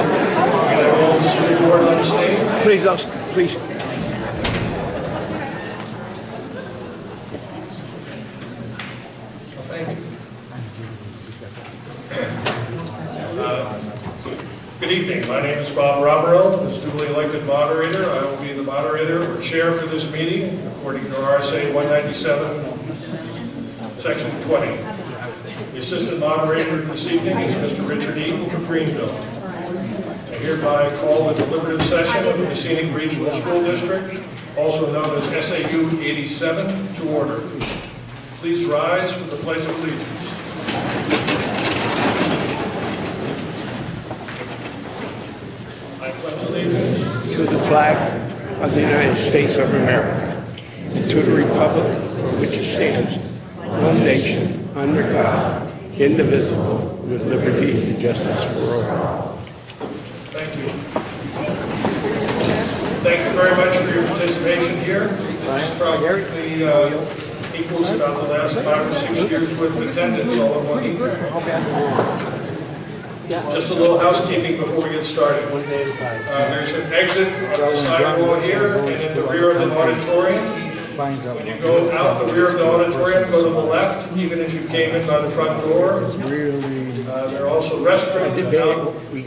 I roll the school board on the stage? Please. Thank you. Good evening. My name is Bob Roberell. As duly elected moderator, I will be the moderator or chair for this meeting according to RSA 197, Section 20. The assistant moderator this evening is Mr. Richard Eaton of Greenville. I hereby call the deliberative session of the Mascenic Regional School District, also known as SAU 87, to order. Please rise for the Pledge of Allegiance. I pledge allegiance To the flag of the United States of America, and to the republic for which it stands, one nation, under God, indivisible, with liberty and justice for all. Thank you. Thank you very much for your participation here. This probably equals about the last 5 or 6 years worth of attendance all in one evening. Just a little housekeeping before we get started. There's an exit on the side wall here and in the rear of the auditorium. When you go out the rear of the auditorium, go to the left, even if you came in by the front door. There are also restrooms out the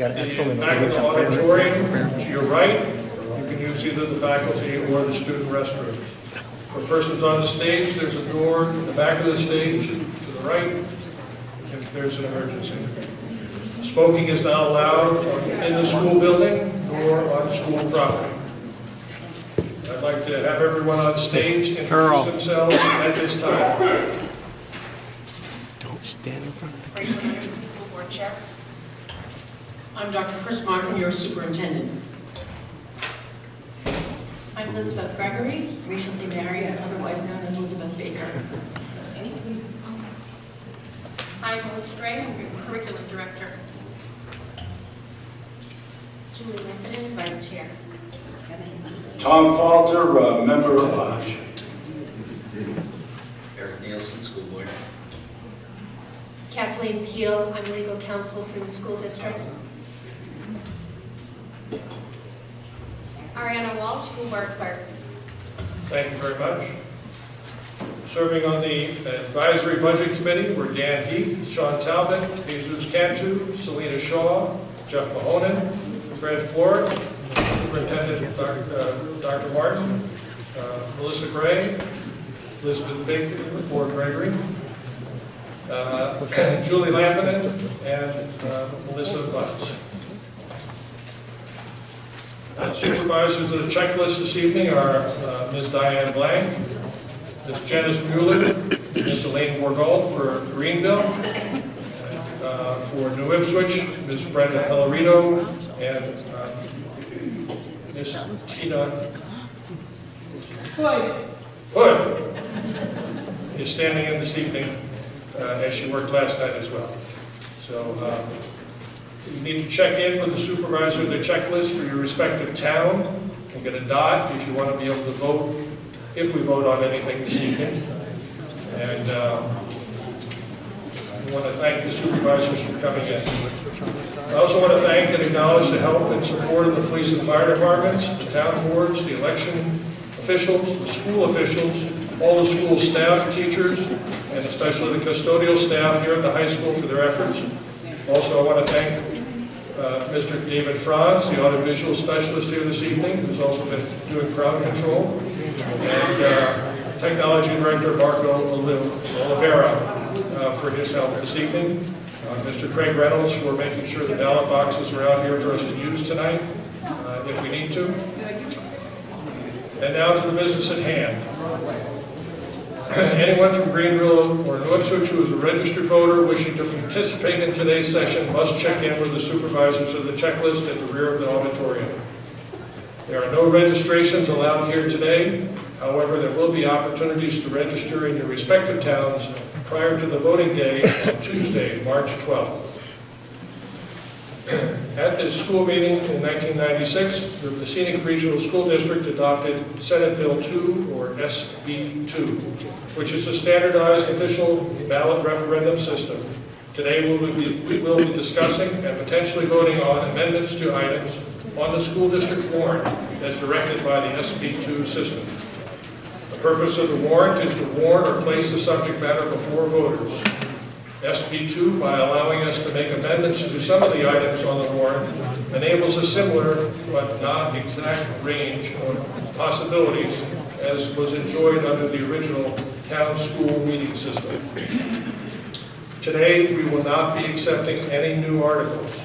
back of the auditorium to your right. You can use either the faculty or the student restrooms. For persons on the stage, there's a door in the back of the stage to the right if there's an emergency. Smoking is not allowed in the school building or on school property. I'd like to have everyone on stage introduce themselves at this time. Don't stand in front of the Rachel Anderson, School Board Chair. I'm Dr. Chris Martin, your superintendent. I'm Elizabeth Gregory, recently married, otherwise known as Elizabeth Baker. I'm Melissa Gray, I'm your curriculum director. Julie Lincoln, vice chair. Tom Falter, member of Lodge. Eric Nielsen, School Board. Kathleen Peel, I'm legal counsel for the school district. Ariana Walsh, School Board Clerk. Thank you very much. Serving on the Advisory Budget Committee were Dan Heath, Sean Talbot, Jesus Cantu, Selena Shaw, Jeff Mahonen, Fred Ford, Superintendent Dr. Martin, Melissa Gray, Elizabeth Baker, Ford Gregory, Julie Lampinen, and Melissa Butts. Supervisors of the checklist this evening are Ms. Diane Blank, Ms. Janice Mueller, Ms. Elaine Borgold for Greenville, for New Ipswich, Ms. Brenda Pellerito, and Ms. Tina Hood is standing in this evening as she worked last night as well. So you need to check in with the supervisor of the checklist for your respective town and get a dot if you want to be able to vote, if we vote on anything this evening. And I want to thank the supervisors for coming in. I also want to thank and acknowledge the help and support of the police and fire departments, the town boards, the election officials, the school officials, all the school staff, teachers, and especially the custodial staff here at the high school for their efforts. Also, I want to thank Mr. David Franz, the audiovisual specialist here this evening, who's also been doing crowd control, and Technology Director Marco Oliveira for his help this evening. Mr. Craig Reynolds for making sure the ballot boxes are out here for us to use tonight, if we need to. And now to the business at hand. Anyone from Greenville or New Ipswich who is a registered voter wishing to participate in today's session must check in with the supervisors of the checklist at the rear of the auditorium. There are no registrations allowed here today. However, there will be opportunities to register in your respective towns prior to the voting day on Tuesday, March 12th. At the school meeting in 1996, the Mascenic Regional School District adopted Senate Bill 2, or SB 2, which is a standardized official ballot referendum system Today we will be discussing and potentially voting on amendments to items on the school district warrant as directed by the SB2 system. The purpose of the warrant is to warn or place the subject matter before voters. SB2, by allowing us to make amendments to some of the items on the warrant, enables a similar but not exact range of possibilities as was enjoyed under the original town school meeting system. Today, we will not be accepting any new articles.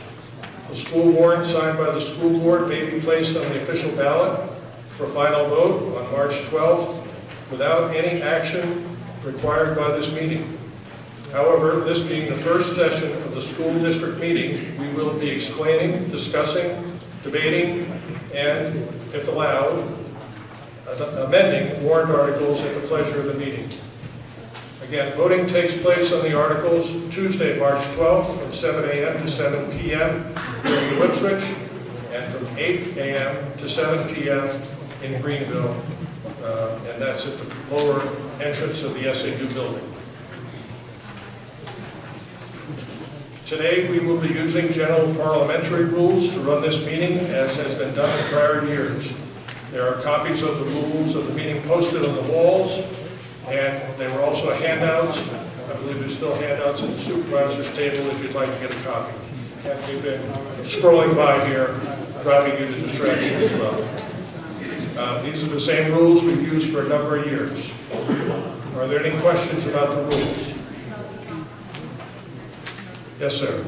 The school warrant signed by the school board may be placed on the official ballot for final vote on March 12th without any action required by this meeting. However, this being the first session of the school district meeting, we will be explaining, discussing, debating, and, if allowed, amending warrant articles at the pleasure of the meeting. Again, voting takes place on the articles Tuesday, March 12th from 7 a.m. to 7 p.m. here in Ipswich and from 8 a.m. to 7 p.m. in Greenville, and that's at the lower entrance of the SAU building. Today, we will be using general parliamentary rules to run this meeting, as has been done in prior years. There are copies of the rules of the meeting posted on the walls, and there were also handouts. I believe there's still handouts at the supervisor's table if you'd like to get a copy. And we've been scrolling by here, driving you to distraction as well. These are the same rules we've used for a number of years. Are there any questions about the rules? Yes, sir.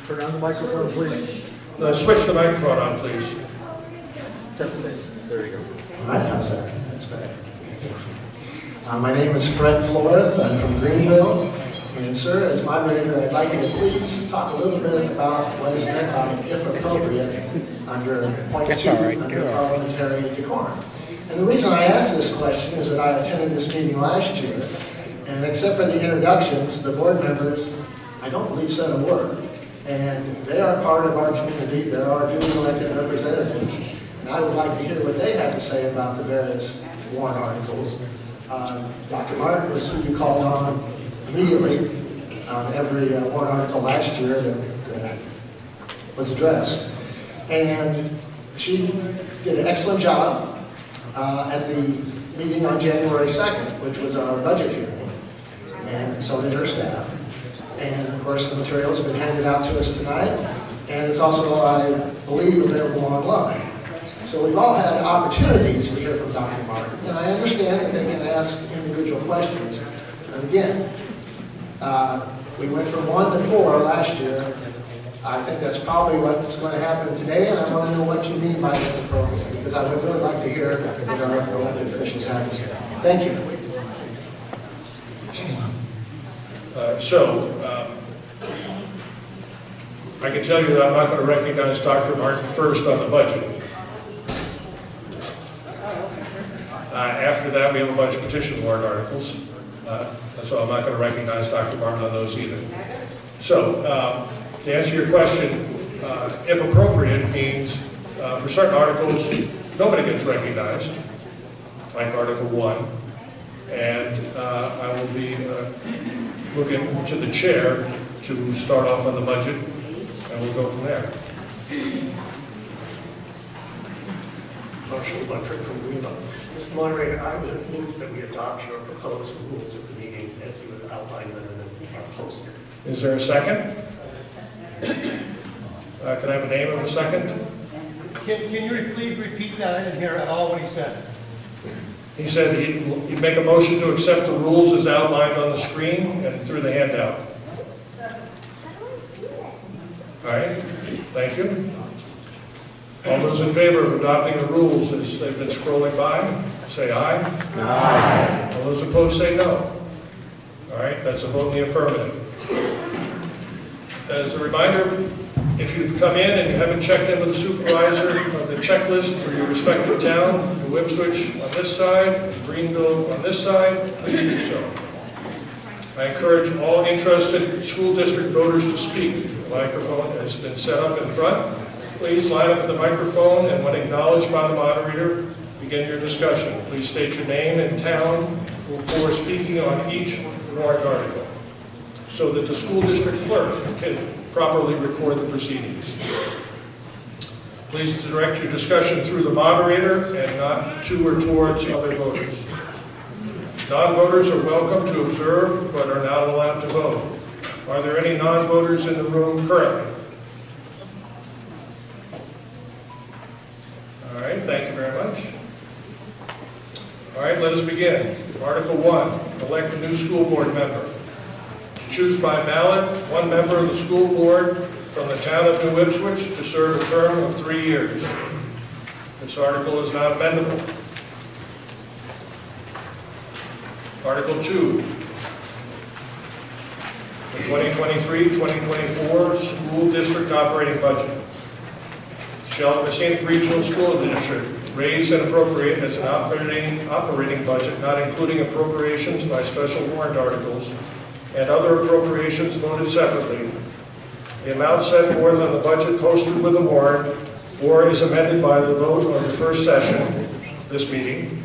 Turn on the microphone, please. Switch the microphone on, please. There you go. All right, how's that? That's better. My name is Fred Floreth. I'm from Greenville. And sir, as moderator, I'd like you to please talk a little bit about what is meant by if appropriate under point 2 under parliamentary decorum. And the reason I ask this question is that I attended this meeting last year, and except for the introductions, the board members, I don't believe, said a word. And they are part of our community. They're our duly elected representatives. And I would like to hear what they have to say about the various warrant articles. Dr. Martin was who you called on immediately on every warrant article last year that was addressed. And she did an excellent job at the meeting on January 2nd, which was our budget hearing. And so did her staff. And of course, the materials have been handed out to us tonight. And it's also, I believe, available online. So we've all had opportunities to hear from Dr. Martin, and I understand that they can ask individual questions. And again, we went from 1 to 4 last year. I think that's probably what's going to happen today, and I want to know what you mean by that appropriate, because I would really like to hear what our elected officials have to say. Thank you. I can tell you that I'm not going to recognize Dr. Martin first on the budget. After that, we have a bunch of petition warrant articles, so I'm not going to recognize Dr. Martin on those either. So, to answer your question, if appropriate means for certain articles, nobody gets recognized, like Article 1, and I will be looking to the chair to start off on the budget, and we'll go from there. Marshall Electric from Greenville. Mr. Moderator, I would move that we adopt your proposed rules of the meetings as you have outlined them and are posted. Is there a second? Can I have a name of a second? Can you please repeat that? I didn't hear at all what he said. He said he'd make a motion to accept the rules as outlined on the screen and through the handout. All right, thank you. All those in favor of adopting the rules as they've been scrolling by, say aye. Aye. All those opposed say no. All right, that's a vote in the affirmative. As a reminder, if you've come in and you haven't checked in with the supervisor of the checklist for your respective town, New Ipswich on this side, Greenville on this side, please do so. I encourage all interested school district voters to speak. The microphone has been set up in front. Please line up at the microphone, and when acknowledged by the moderator, begin your discussion. Please state your name and town before speaking on each warrant article so that the school district clerk can properly record the proceedings. Please direct your discussion through the moderator and not to or towards other voters. Non-voters are welcome to observe but are not allowed to vote. Are there any non-voters in the room currently? All right, thank you very much. All right, let us begin. Article 1, elect a new school board member. To choose by ballot, one member of the school board from the town of New Ipswich to serve a term of 3 years. This article is not amendable. Article 2, the 2023-2024 school district operating budget. Shall the Mascenic Regional School District raise and appropriate as an operating budget, not including appropriations by special warrant articles and other appropriations voted separately, the amount set forth on the budget posted with the warrant or is amended by the vote on the first session, this meeting,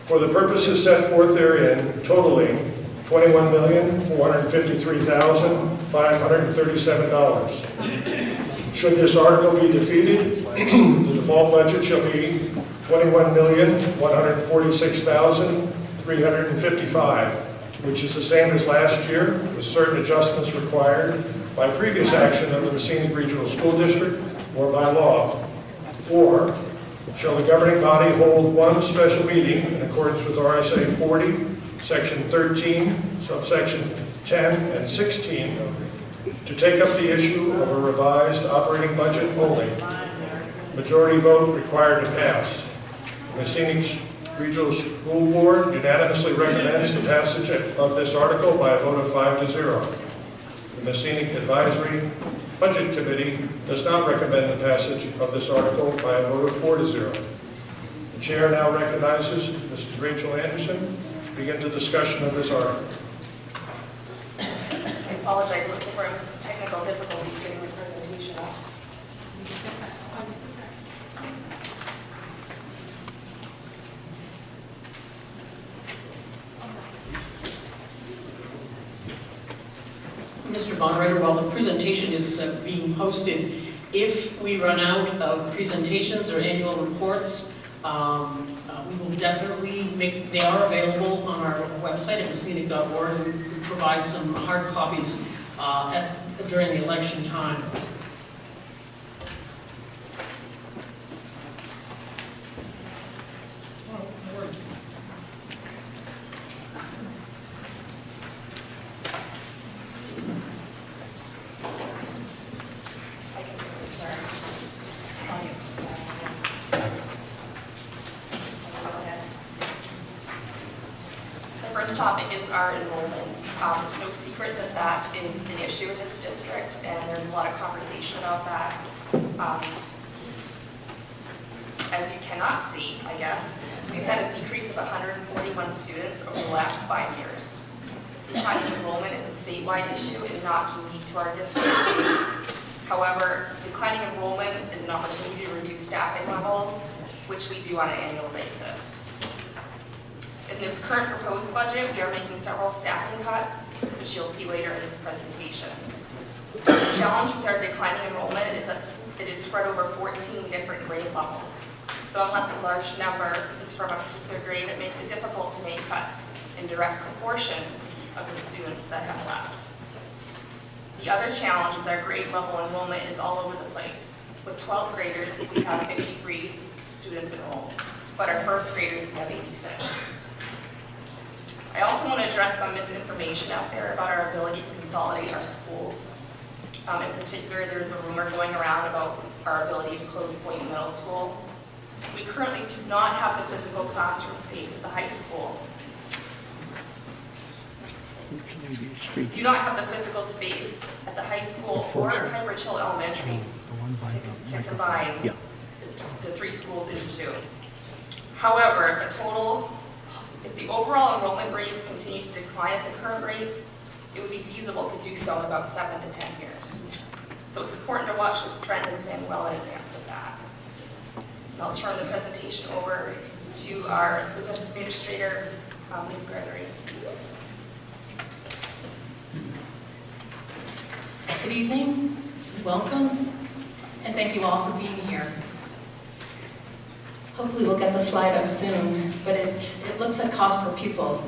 for the purposes set forth therein, totaling $21,453,537. Should this article be defeated, the default budget shall be $21,146,355, which is the same as last year, with certain adjustments required by previous action of the Mascenic Regional School District or by law. Or, shall the governing body hold one special meeting in accordance with RSA 40, Section 13, subsection 10 and 16, to take up the issue of a revised operating budget only. Majority vote required to pass. The Mascenic Regional School Board unanimously recommends the passage of this article by a vote of 5-0. The Mascenic Advisory Budget Committee does not recommend the passage of this article by a vote of 4-0. The chair now recognizes Mrs. Rachel Anderson to begin the discussion of this article. I apologize, looking for some technical difficulties getting the presentation up. Mr. Moderator, while the presentation is being posted, if we run out of presentations or annual reports, we will definitely they are available on our website at mascenic.org, and we provide some hard copies during the election time. Topic is our enrollment. It's no secret that that is an issue in this district, and there's a lot of conversation about that. As you cannot see, I guess, we've had a decrease of 141 students over the last 5 years. Declining enrollment is a statewide issue and not unique to our district. However, declining enrollment is an opportunity to reduce staffing levels, which we do on an annual basis. In this current proposed budget, we are making several staffing cuts, which you'll see later in this presentation. The challenge with our declining enrollment is that it is spread over 14 different grade levels. So unless a large number is from a particular grade, it makes it difficult to make cuts in direct proportion of the students that have left. The other challenge is our grade level enrollment is all over the place. With 12th graders, we have 53 students enrolled, but our first graders, we have 86. I also want to address some misinformation out there about our ability to consolidate our schools. In particular, there's a rumor going around about our ability to close Point Middle School. We currently do not have the physical classroom space at the high school. We do not have the physical space at the high school or Pine Ridge Hill Elementary to combine the 3 schools into 2. However, if the overall enrollment rates continue to decline at the current rates, it would be feasible to do so in about 7 to 10 years. So it's important to watch this trend and plan well in advance of that. And I'll turn the presentation over to our business administrator, Ms. Gregory. Good evening, welcome, and thank you all for being here. Hopefully we'll get the slide up soon, but it looks at cost per pupil.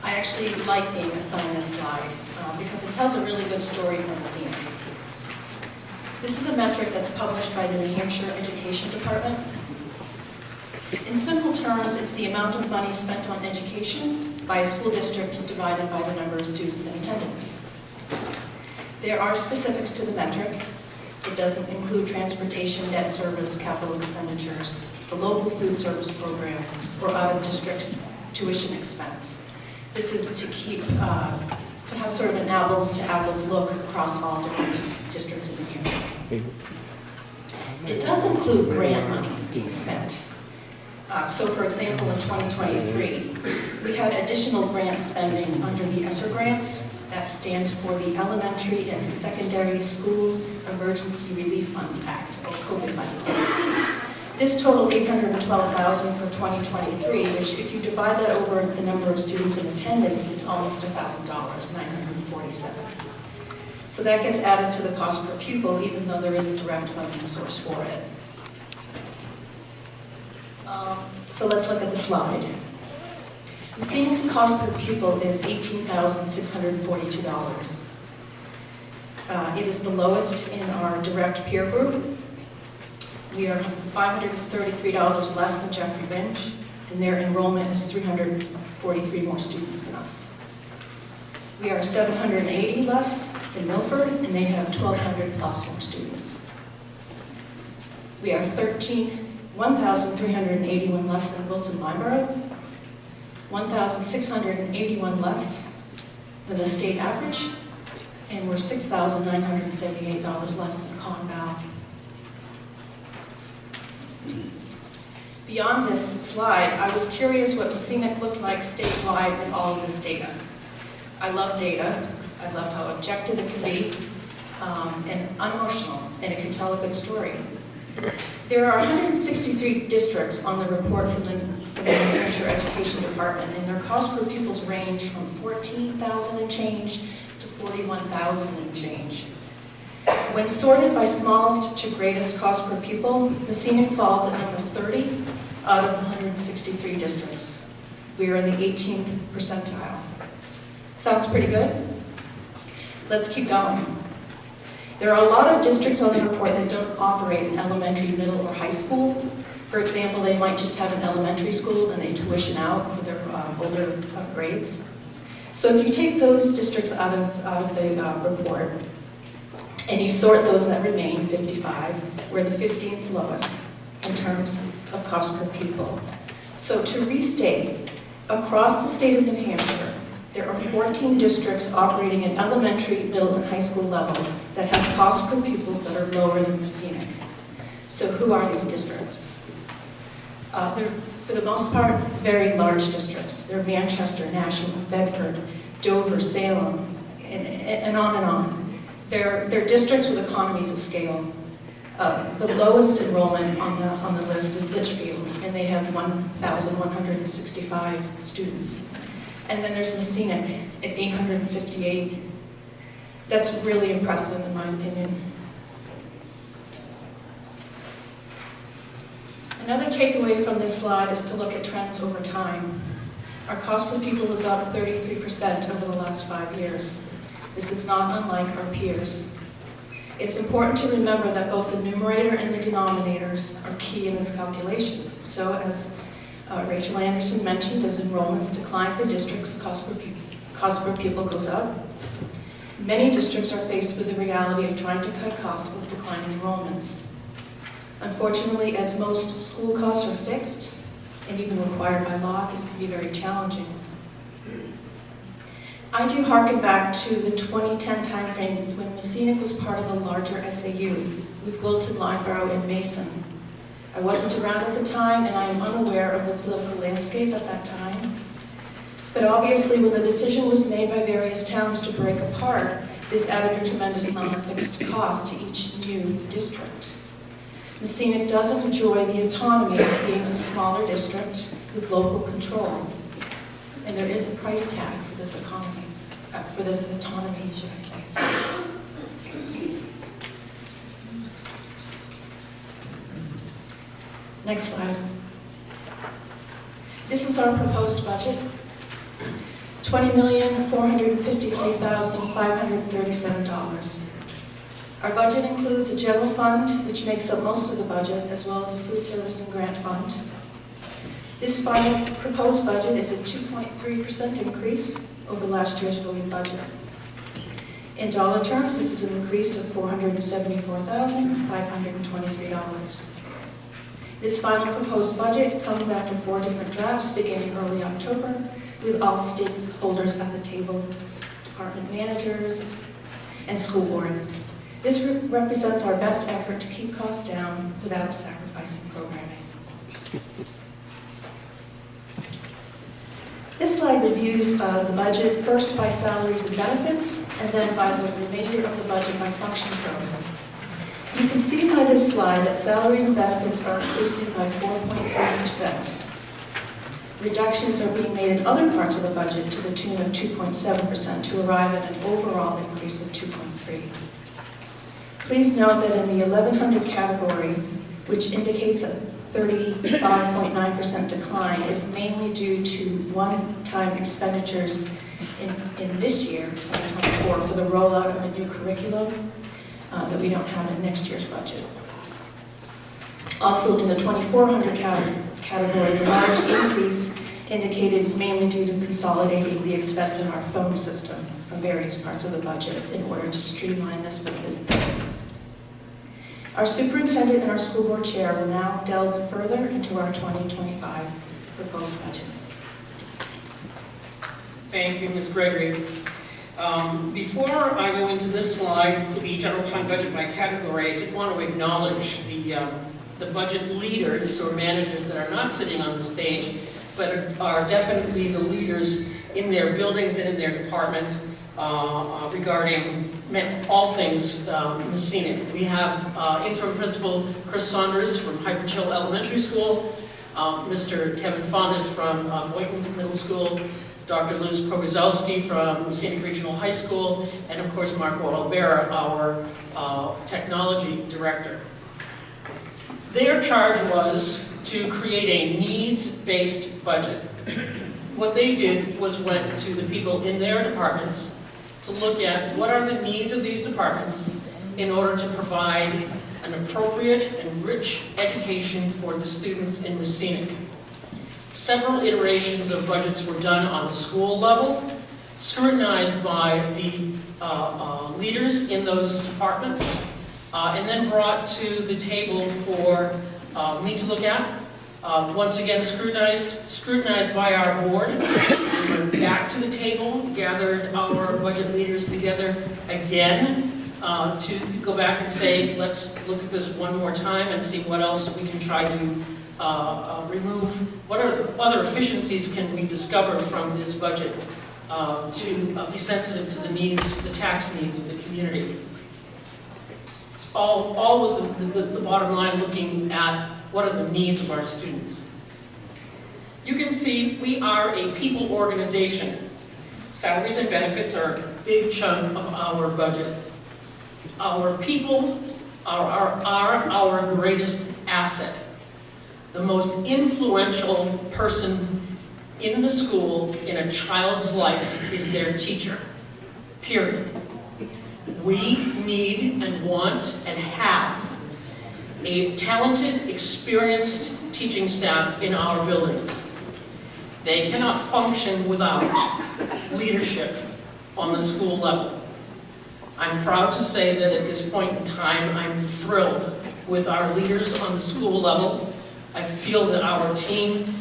I actually like being assigned this slide because it tells a really good story from Mascenic. This is a metric that's published by the New Hampshire Education Department. In simple terms, it's the amount of money spent on education by a school district divided by the number of students in attendance. There are specifics to the metric. It doesn't include transportation, debt service, capital expenditures, the local food service program, or out-of-district tuition expense. This is to keep, to have sort of an apples-to-apples look across all different districts in New Hampshire. It does include grant money being spent. So for example, in 2023, we had additional grant spending under the ESSER grants. That stands for the Elementary and Secondary School Emergency Relief Funds Act, or COVID money. This totaled $812,000 for 2023, which if you divide that over the number of students in attendance is almost $1,000, $947. So that gets added to the cost per pupil, even though there is a direct funding source for it. So let's look at the slide. Mascenic's cost per pupil is $18,642. It is the lowest in our direct peer group. We are $533 less than Jeffrey Ringe, and their enrollment is 343 more students than us. We are 780 less than Milford, and they have 1,200 plus more students. We are 1,381 less than Wilton Limeboro, 1,681 less than the state average, and we're $6,978 less than Con Valley. Beyond this slide, I was curious what Mascenic looked like statewide with all of this data. I love data. I love how objective it can be and unemotional, and it can tell a good story. There are 163 districts on the report from the New Hampshire Education Department, and their cost per pupils range from $14,000 and change to $41,000 and change. When sorted by smallest to greatest cost per pupil, Mascenic falls at number 30 out of 163 districts. We are in the 18th percentile. Sounds pretty good? Let's keep going. There are a lot of districts on the report that don't operate in elementary, middle, or high school. For example, they might just have an elementary school and they tuition out for their older grades. So if you take those districts out of the report and you sort those that remain, 55, we're the 15th lowest in terms of cost per pupil. So to restate, across the state of New Hampshire, there are 14 districts operating at elementary, middle, and high school level that have cost per pupils that are lower than Mascenic. So who are these districts? They're, for the most part, very large districts. They're Manchester, Nashua, Bedford, Dover, Salem, and on and on. They're districts with economies of scale. The lowest enrollment on the list is Litchfield, and they have 1,165 students. And then there's Mascenic at 858. That's really impressive in my opinion. Another takeaway from this slide is to look at trends over time. Our cost per pupil is up 33% over the last 5 years. This is not unlike our peers. It is important to remember that both the numerator and the denominators are key in this calculation. So as Rachel Anderson mentioned, as enrollments decline for districts, cost per pupil goes up. Many districts are faced with the reality of trying to cut costs with declining enrollments. Unfortunately, as most school costs are fixed and even required by law, this can be very challenging. I do harken back to the 2010 timeframe when Mascenic was part of a larger SAU with Wilton, Limeboro, and Mason. I wasn't around at the time, and I am unaware of the political landscape at that time. But obviously, when the decision was made by various towns to break apart, this added a tremendous amount of fixed cost to each new district. Mascenic doesn't enjoy the autonomy of being a smaller district with local control. And there is a price tag for this economy, for this autonomy, should I say. Next slide. This is our proposed budget. $20,453,537. Our budget includes a general fund, which makes up most of the budget, as well as a food service and grant fund. This final proposed budget is a 2.3% increase over last year's voting budget. In dollar terms, this is an increase of $474,523. This final proposed budget comes after 4 different drafts beginning early October, with all stakeholders at the table, department managers, and school board. This represents our best effort to keep costs down without sacrificing programming. This slide reviews the budget first by salaries and benefits, and then by the remainder of the budget by function program. You can see by this slide that salaries and benefits are increasing by 4.3%. Reductions are being made in other parts of the budget to the tune of 2.7% to arrive at an overall increase of 2.3%. Please note that in the 1100 category, which indicates a 35.9% decline, is mainly due to one-time expenditures in this year, 2024, for the rollout of a new curriculum that we don't have in next year's budget. Also, in the 2400 category, the large increase indicated is mainly due to consolidating the expense in our phone system from various parts of the budget in order to streamline this for the businesses. Our superintendent and our school board chair will now delve further into our 2025 proposed budget. Thank you, Ms. Gregory. Before I go into this slide, the general fund budget by category, I did want to acknowledge the budget leaders or managers that are not sitting on the stage, but are definitely the leaders in their buildings and in their department regarding all things Mascenic. We have interim principal Chris Saunders from Hyper Chill Elementary School, Mr. Kevin Fondas from Boynton Middle School, Dr. Liz Progozowski from Mascenic Regional High School, and of course Marco Olvera, our technology director. Their charge was to create a needs-based budget. What they did was went to the people in their departments to look at what are the needs of these departments in order to provide an appropriate and rich education for the students in Mascenic. Several iterations of budgets were done on the school level, scrutinized by the leaders in those departments, and then brought to the table for me to look at. Once again, scrutinized by our board. We went back to the table, gathered our budget leaders together again to go back and say, let's look at this one more time and see what else we can try to remove. What other efficiencies can we discover from this budget to be sensitive to the needs, the tax needs of the community? All with the bottom line looking at what are the needs of our students. You can see we are a people organization. Salaries and benefits are a big chunk of our budget. Our people are our greatest asset. The most influential person in the school, in a child's life, is their teacher, period. We need and want and have a talented, experienced teaching staff in our buildings. They cannot function without leadership on the school level. I'm proud to say that at this point in time, I'm thrilled with our leaders on the school level. I feel that our team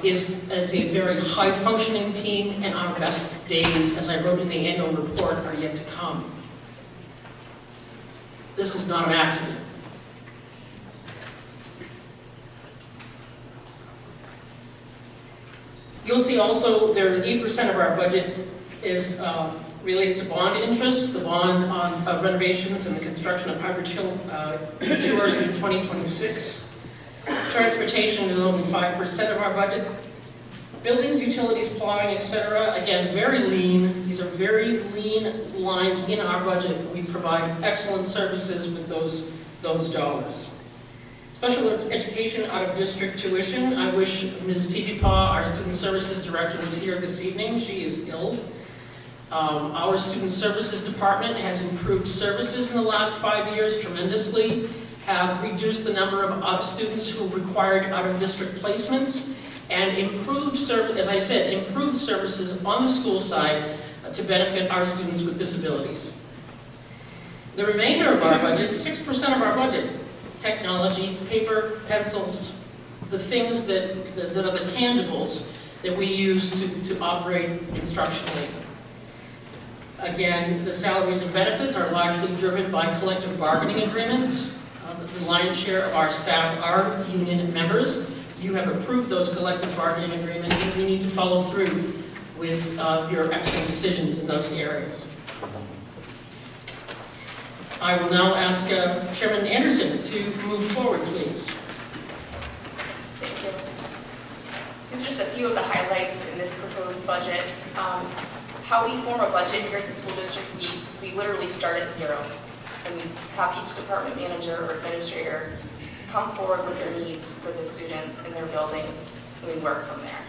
is a very high-functioning team, and our best days, as I wrote in the annual report, are yet to come. This is not an accident. You'll see also there 8% of our budget is related to bond interest, the bond on renovations and the construction of Hyper Chill matures in 2026. Transportation is only 5% of our budget. Buildings, utilities, plowing, etc. Again, very lean. These are very lean lines in our budget. We provide excellent services with those dollars. Special education out-of-district tuition. I wish Ms. Phoebe Paw, our student services director, was here this evening. She is ill. Our student services department has improved services in the last 5 years tremendously, have reduced the number of students who required out-of-district placements, and improved, as I said, improved services on the school side to benefit our students with disabilities. The remainder of our budget, 6% of our budget, technology, paper, pencils, the things that are the tangibles that we use to operate instructionally. Again, the salaries and benefits are largely driven by collective bargaining agreements. The lion's share of our staff are union members. You have approved those collective bargaining agreements, and we need to follow through with your excellent decisions in those areas. I will now ask Chairman Anderson to move forward, please. Thank you. These are just a few of the highlights in this proposed budget. How we form a budget here at the school district, we literally start at zero. And we have each department manager or administrator come forward with their needs for the students in their buildings, and we work from there.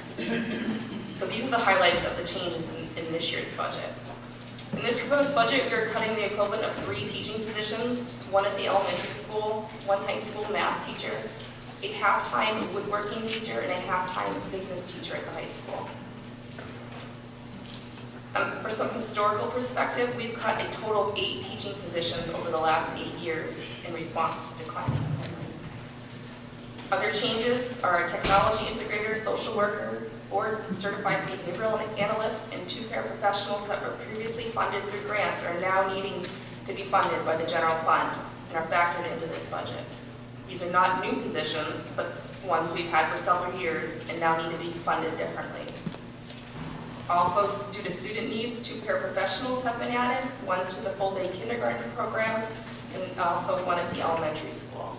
So these are the highlights of the changes in this year's budget. In this proposed budget, we are cutting the equivalent of 3 teaching positions, 1 at the elementary school, 1 high school math teacher, a half-time woodworking teacher, and a half-time business teacher at the high school. For some historical perspective, we've cut a total of 8 teaching positions over the last 8 years in response to declining enrollment. Other changes are a technology integrator, social worker, board-certified behavioral analyst, and 2 paraprofessionals that were previously funded through grants are now needing to be funded by the general fund and are factored into this budget. These are not new positions, but ones we've had for several years and now need to be funded differently. Also, due to student needs, 2 paraprofessionals have been added, 1 to the full-day kindergarten program, and also 1 at the elementary school.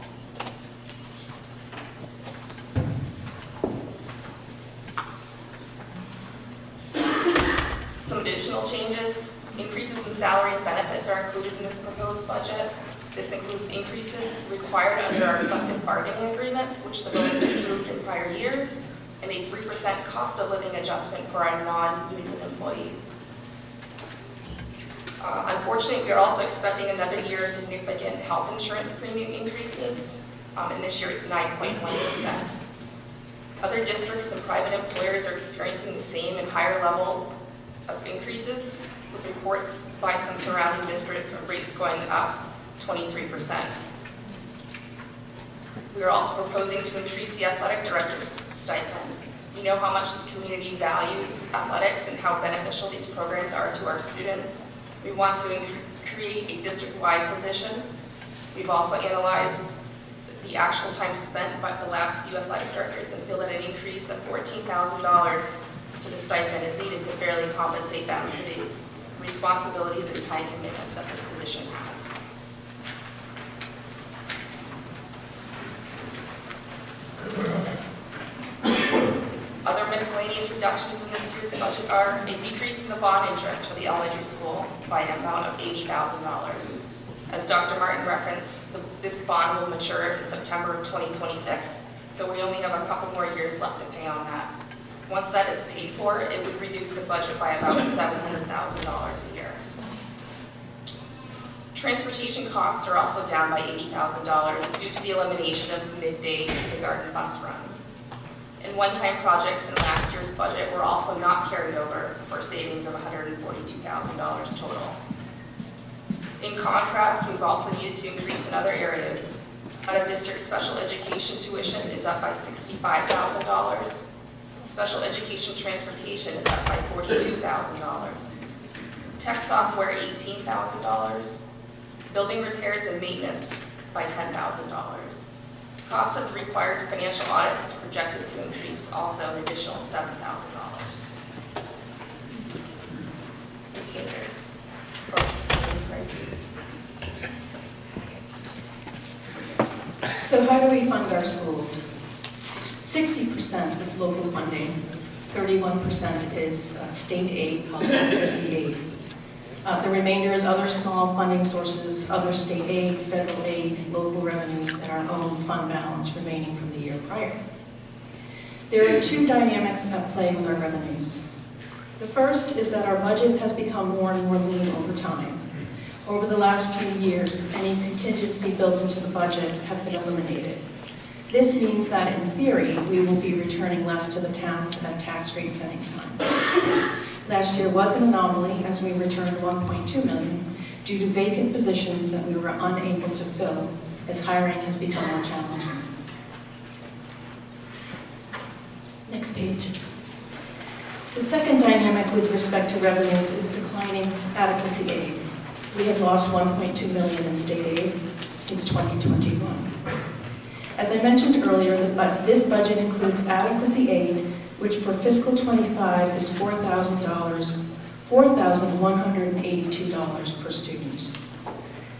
Some additional changes. Increases in salary and benefits are included in this proposed budget. This includes increases required under our collective bargaining agreements, which the voters approved in prior years, and a 3% cost of living adjustment for our non-union employees. Unfortunately, we are also expecting another year of significant health insurance premium increases, and this year it's 9.1%. Other districts and private employers are experiencing the same and higher levels of increases, with reports by some surrounding districts of rates going up 23%. We are also proposing to increase the athletic director's stipend. We know how much this community values athletics and how beneficial these programs are to our students. We want to create a district-wide position. We've also analyzed the actual time spent by the last few athletic directors and feel that an increase of $14,000 to the stipend is needed to fairly compensate them for the responsibilities and time commitments that this position has. Other miscellaneous reductions in this year's budget are a decrease in the bond interest for the elementary school by an amount of $80,000. As Dr. Martin referenced, this bond will mature in September of 2026, so we only have a couple more years left to pay on that. Once that is paid for, it would reduce the budget by about $700,000 a year. Transportation costs are also down by $80,000 due to the elimination of the midday kindergarten bus run. And one-time projects in last year's budget were also not carried over for savings of $142,000 total. In contrast, we've also needed to increase in other areas. Out-of-district special education tuition is up by $65,000. Special education transportation is up by $42,000. Tech software, $18,000. Building repairs and maintenance by $10,000. Cost of the required financial audits is projected to increase also an additional $7,000. So how do we fund our schools? 60% is local funding, 31% is state aid called literacy aid. The remainder is other small funding sources, other state aid, federal aid, local revenues, and our own fund balance remaining from the year prior. There are two dynamics at play with our revenues. The first is that our budget has become more and more lean over time. Over the last few years, any contingency built into the budget have been eliminated. This means that, in theory, we will be returning less to the town at tax rate setting time. Last year was an anomaly, as we returned $1.2 million due to vacant positions that we were unable to fill as hiring has become more challenging. Next page. The second dynamic with respect to revenues is declining adequacy aid. We have lost $1.2 million in state aid since 2021. As I mentioned earlier, this budget includes adequacy aid, which for fiscal 25 is $4,182 per student.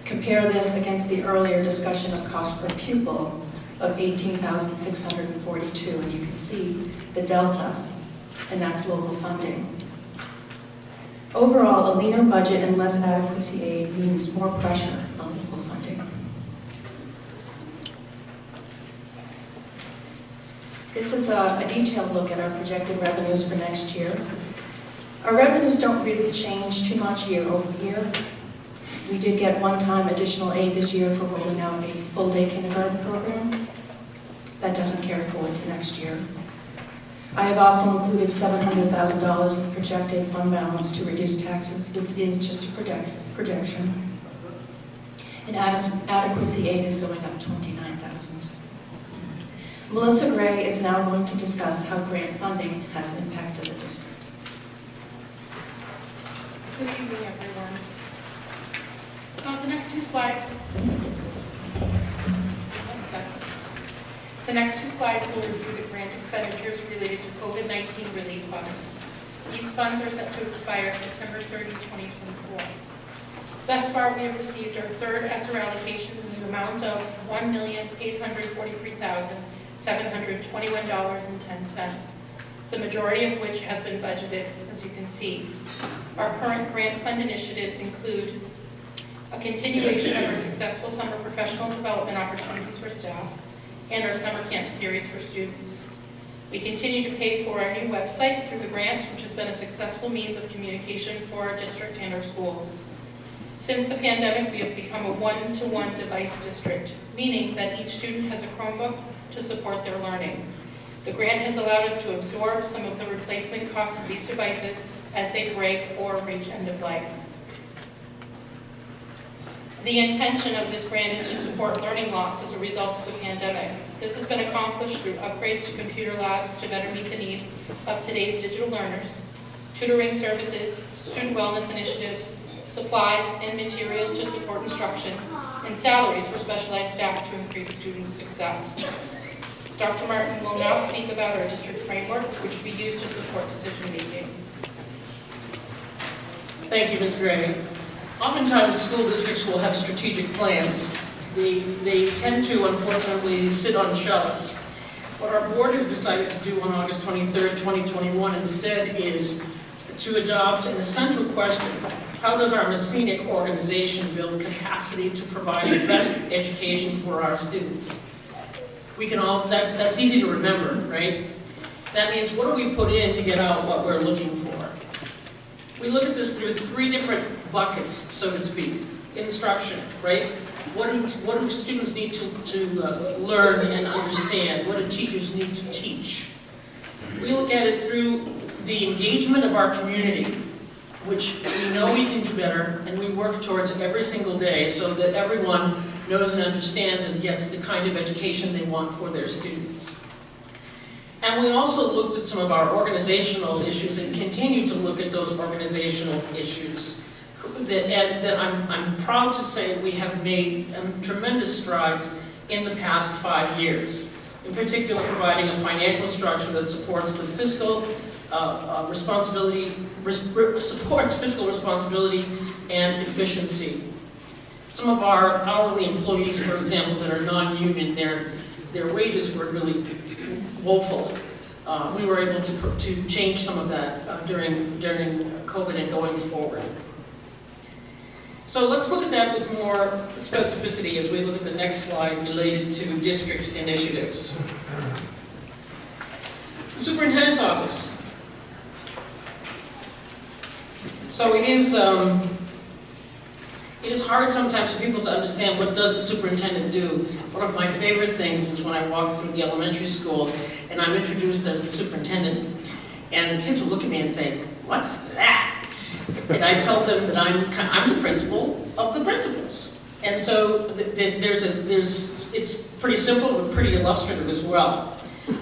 Compare this against the earlier discussion of cost per pupil of $18,642, and you can see the delta, and that's local funding. Overall, a leaner budget and less adequacy aid means more pressure on local funding. This is a detailed look at our projected revenues for next year. Our revenues don't really change too much year over year. We did get one-time additional aid this year for rolling out a full-day kindergarten program. That doesn't carry forward to next year. I have also included $700,000 in projected fund balance to reduce taxes. This is just a projection. And adequacy aid is going up $29,000. Melissa Gray is now going to discuss how grant funding has impacted the district. Good evening, everyone. The next two slides. The next two slides will review the grant expenditures related to COVID-19 relief funds. These funds are set to expire September 30, 2024. Thus far, we have received our third ESSER allocation in the amount of $1,843,721.10, the majority of which has been budgeted, as you can see. Our current grant fund initiatives include a continuation of our successful summer professional development opportunities for staff, and our summer camp series for students. We continue to pay for our new website through the grant, which has been a successful means of communication for our district and our schools. Since the pandemic, we have become a one-to-one device district, meaning that each student has a Chromebook to support their learning. The grant has allowed us to absorb some of the replacement costs of these devices as they break or reach end of life. The intention of this grant is to support learning loss as a result of the pandemic. This has been accomplished through upgrades to computer labs to better meet the needs of today's digital learners, tutoring services, student wellness initiatives, supplies and materials to support instruction, and salaries for specialized staff to increase student success. Dr. Martin will now speak about our district framework, which we use to support decision making. Thank you, Ms. Gray. Oftentimes, school districts will have strategic plans. They tend to, unfortunately, sit on shelves. What our board has decided to do on August 23rd, 2021 instead is to adopt an essential question: how does our Mascenic organization build capacity to provide the best education for our students? We can all, that's easy to remember, right? That means, what do we put in to get out what we're looking for? We look at this through three different buckets, so to speak. Instruction, right? What do students need to learn and understand? What do teachers need to teach? We look at it through the engagement of our community, which we know we can do better, and we work towards every single day so that everyone knows and understands and gets the kind of education they want for their students. And we also looked at some of our organizational issues and continue to look at those organizational issues. That I'm proud to say we have made tremendous strides in the past 5 years. In particular, providing a financial structure that supports the fiscal supports fiscal responsibility and efficiency. Some of our hourly employees, for example, that are non-union, their wages were really woeful. We were able to change some of that during COVID and going forward. So let's look at that with more specificity as we look at the next slide related to district initiatives. The Superintendent's Office. So it is hard sometimes for people to understand what does the superintendent do. One of my favorite things is when I walk through the elementary school and I'm introduced as the superintendent, and the kids will look at me and say, "What's that?" And I tell them that I'm the principal of the principals. And so it's pretty simple but pretty illustrative as well.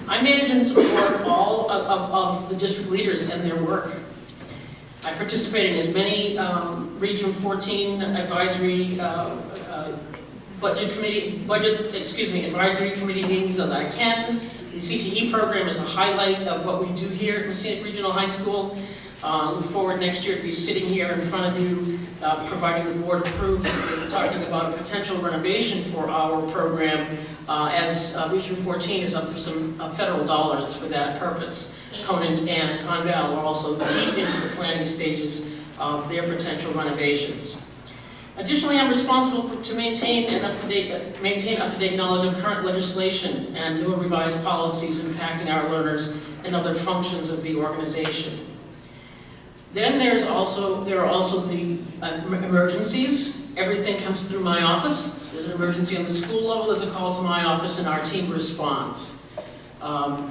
I manage and support all of the district leaders and their work. I participate in as many Region 14 advisory advisory committee meetings as I can. The CTE program is a highlight of what we do here at Mascenic Regional High School. Look forward next year to be sitting here in front of you, providing the board approves, talking about a potential renovation for our program as Region 14 is up for some federal dollars for that purpose. Conant and Conval are also deep into the planning stages of their potential renovations. Additionally, I'm responsible to maintain up-to-date knowledge of current legislation and new revised policies impacting our learners and other functions of the organization. Then there are also the emergencies. Everything comes through my office. There's an emergency on the school level, there's a call to my office, and our team responds.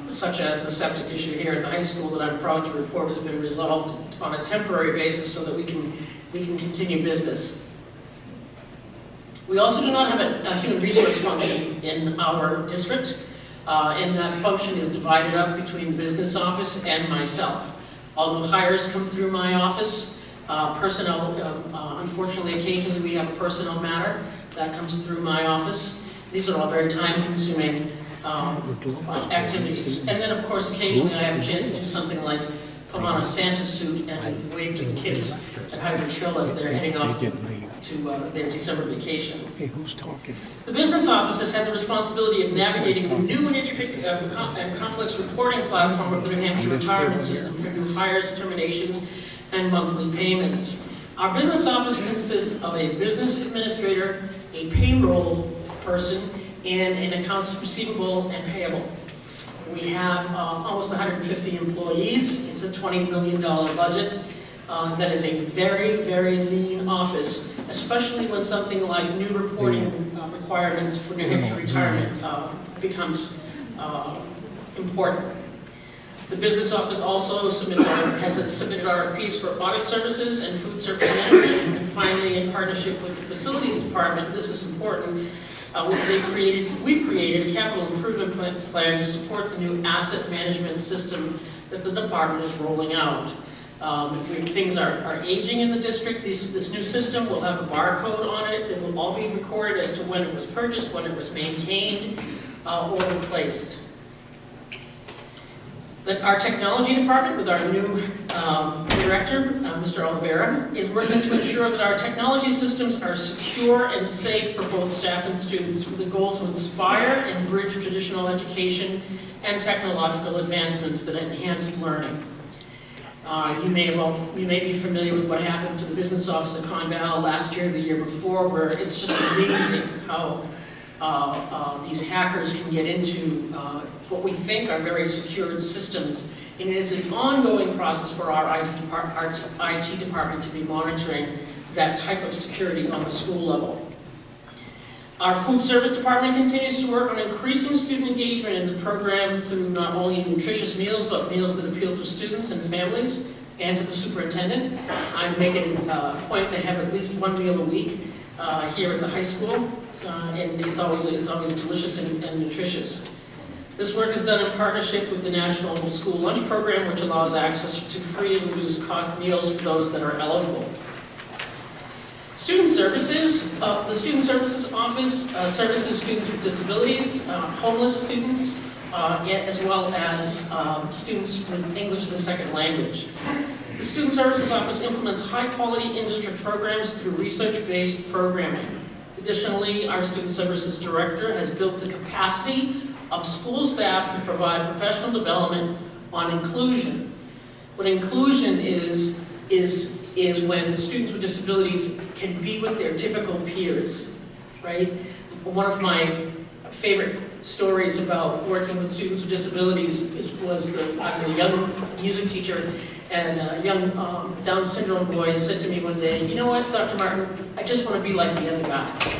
Such as the septic issue here at the high school that I'm proud to report has been resolved on a temporary basis so that we can continue business. We also do not have a human resource function in our district, and that function is divided up between the business office and myself. Although hires come through my office, personnel, unfortunately, occasionally we have a personnel matter that comes through my office. These are all very time-consuming activities. And then, of course, occasionally I have a chance to do something like put on a Santa suit and wave to the kids at Highwood Hill as they're heading off to their December vacation. Hey, who's talking? The business office has had the responsibility of navigating the new and intricate and complex reporting platform of the New Hampshire retirement system for new hires, terminations, and monthly payments. Our business office consists of a business administrator, a payroll person, and an accounts receivable and payable. We have almost 150 employees. It's a $20 million budget. That is a very, very lean office, especially when something like new reporting requirements for New Hampshire retirement becomes important. The business office also has submitted RFPs for audit services and food service management. And finally, in partnership with the facilities department, this is important, we've created a capital improvement plan to support the new asset management system that the department is rolling out. Things are aging in the district. This new system will have a barcode on it that will all be recorded as to when it was purchased, when it was maintained, or replaced. Our technology department, with our new director, Mr. Oliveira, is working to ensure that our technology systems are secure and safe for both staff and students, with the goal to inspire and bridge traditional education and technological advancements that enhance learning. You may be familiar with what happened to the business office at Conval last year, the year before, where it's just amazing how these hackers can get into what we think are very secured systems. And it is an ongoing process for our IT department to be monitoring that type of security on the school level. Our food service department continues to work on increasing student engagement in the program through not only nutritious meals, but meals that appeal to students and families and to the superintendent. I'm making a point to have at least one meal a week here at the high school, and it's always delicious and nutritious. This work is done in partnership with the National School Lunch Program, which allows access to free and reduced cost meals for those that are eligible. Student services, the Student Services Office services students with disabilities, homeless students, as well as students with English as a second language. The Student Services Office implements high-quality in-district programs through research-based programming. Additionally, our Student Services Director has built the capacity of school staff to provide professional development on inclusion. What inclusion is is when students with disabilities can be with their typical peers, right? One of my favorite stories about working with students with disabilities was I was a young music teacher, and a young Down syndrome boy said to me one day, "You know what, Dr. Martin, I just want to be like the other guys."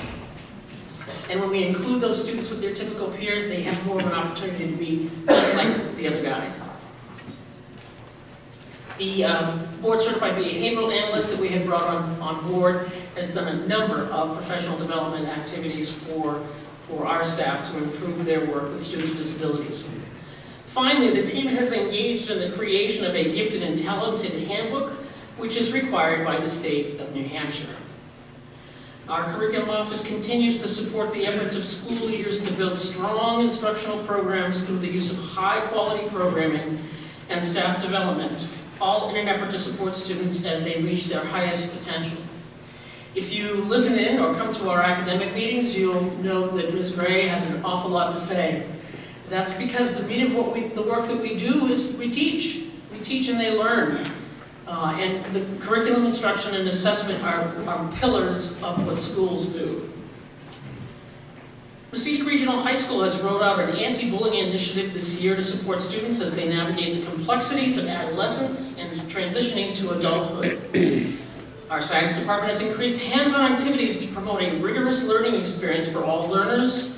And when we include those students with their typical peers, they have more of an opportunity to be just like the other guys. The board-certified behavioral analyst that we have brought on board has done a number of professional development activities for our staff to improve their work with students with disabilities. Finally, the team has engaged in the creation of a gifted and talented handbook, which is required by the state of New Hampshire. Our curriculum office continues to support the efforts of school leaders to build strong instructional programs through the use of high-quality programming and staff development, all in an effort to support students as they reach their highest potential. If you listen in or come to our academic meetings, you'll know that Ms. Gray has an awful lot to say. That's because the meat of the work that we do is we teach. We teach and they learn. And the curriculum instruction and assessment are pillars of what schools do. Mascenic Regional High School has rolled out an anti-bullying initiative this year to support students as they navigate the complexities of adolescence and transitioning to adulthood. Our science department has increased hands-on activities to promote a rigorous learning experience for all learners,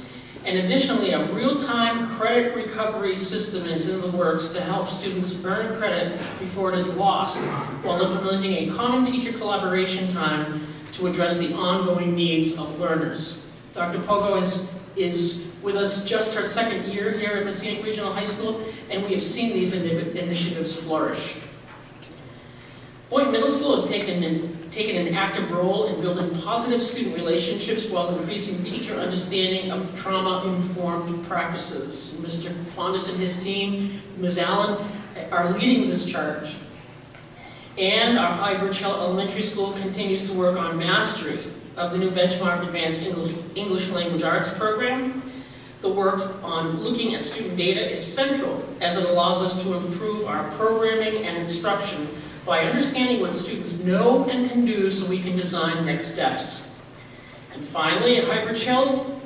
and additionally, a real-time credit recovery system is in the works to help students earn credit before it is lost, while implementing a common teacher collaboration time to address the ongoing needs of learners. Dr. Pogo is with us just her second year here at Mascenic Regional High School, and we have seen these initiatives flourish. Boyd Middle School has taken an active role in building positive student relationships while increasing teacher understanding of trauma-informed practices. Mr. Fondas and his team, Ms. Allen, are leading this charge. And our High Birchell Elementary School continues to work on mastery of the new benchmark Advanced English Language Arts program. The work on looking at student data is central as it allows us to improve our programming and instruction by understanding what students know and can do so we can design next steps. And finally, at High Birchell,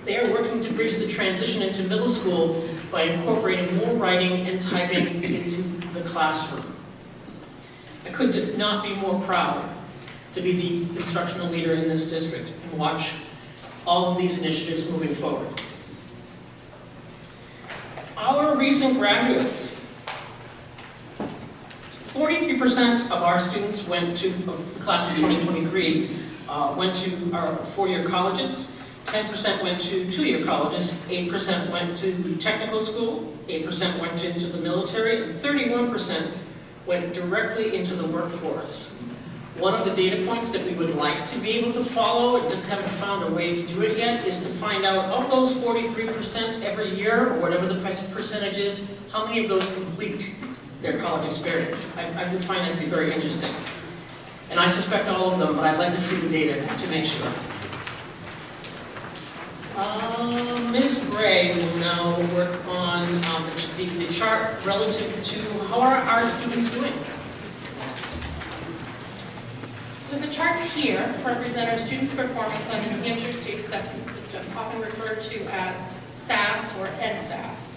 they are working to bridge the transition into middle school by incorporating more writing and typing into the classroom. I could not be more proud to be the instructional leader in this district and watch all of these initiatives moving forward. Our recent graduates. 43% of our students of the class of 2023 went to our four-year colleges, 10% went to two-year colleges, 8% went to technical school, 8% went into the military, and 31% went directly into the workforce. One of the data points that we would like to be able to follow, and just haven't found a way to do it yet, is to find out of those 43% every year, or whatever the percentage is, how many of those complete their college experience. I would find that to be very interesting. And I suspect all of them, but I'd like to see the data to make sure. Ms. Gray will now work on the chart relative to how are our students doing. So the charts here represent our students' performance on the New Hampshire State Assessment System, often referred to as SAS or NSAS.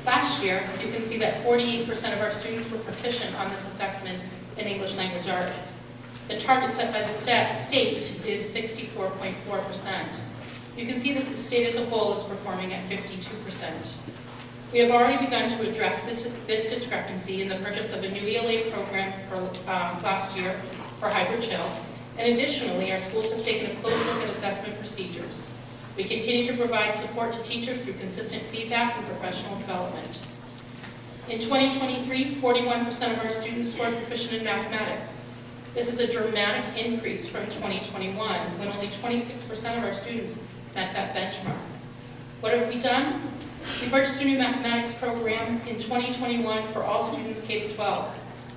Last year, you can see that 48% of our students were proficient on this assessment in English Language Arts. The target set by the state is 64.4%. You can see that the state as a whole is performing at 52%. We have already begun to address this discrepancy in the purchase of a new ELA program for last year for High Birchell, and additionally, our schools have taken a close look at assessment procedures. We continue to provide support to teachers through consistent feedback and professional development. In 2023, 41% of our students scored proficient in mathematics. This is a dramatic increase from 2021, when only 26% of our students met that benchmark. What have we done? We purchased a new mathematics program in 2021 for all students K-12.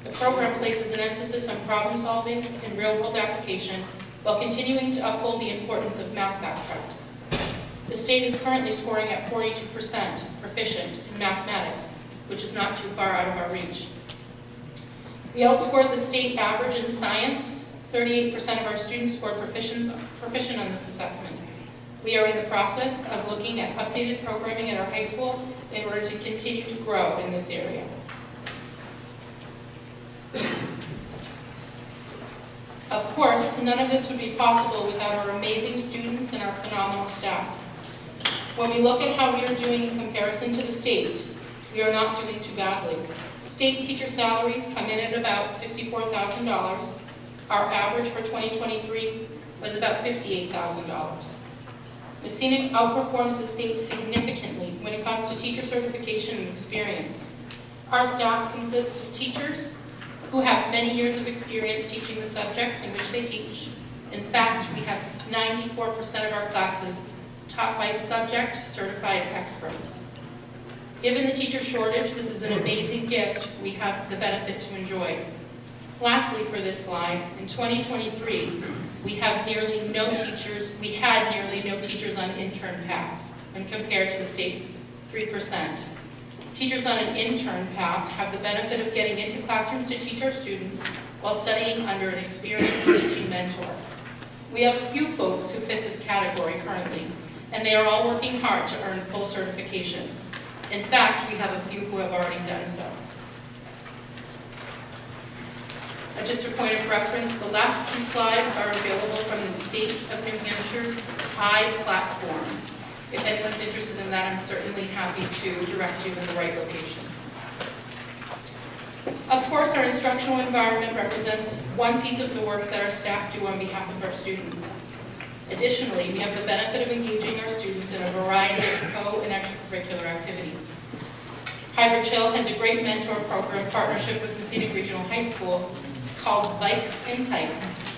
The program places an emphasis on problem solving and real-world application while continuing to uphold the importance of math practice. The state is currently scoring at 42% proficient in mathematics, which is not too far out of our reach. We outscored the state average in science. 38% of our students scored proficient on this assessment. We are in the process of looking at updated programming at our high school in order to continue to grow in this area. Of course, none of this would be possible without our amazing students and our phenomenal staff. When we look at how we are doing in comparison to the state, we are not doing too badly. State teacher salaries come in at about $64,000. Our average for 2023 was about $58,000. Mascenic outperforms the state significantly when it comes to teacher certification and experience. Our staff consists of teachers who have many years of experience teaching the subjects in which they teach. In fact, we have 94% of our classes taught by subject certified experts. Given the teacher shortage, this is an amazing gift we have the benefit to enjoy. Lastly, for this slide, in 2023, we had nearly no teachers on intern paths when compared to the state's 3%. Teachers on an intern path have the benefit of getting into classrooms to teach our students while studying under an experienced teaching mentor. We have a few folks who fit this category currently, and they are all working hard to earn full certification. In fact, we have a few who have already done so. Just a point of reference, the last two slides are available from the State of New Hampshire's platform. If anyone's interested in that, I'm certainly happy to direct you in the right location. Of course, our instructional environment represents one piece of the work that our staff do on behalf of our students. Additionally, we have the benefit of engaging our students in a variety of co- and extracurricular activities. Hybrid Chill has a great mentor program partnership with Mascenic Regional High School called Bikes and Types.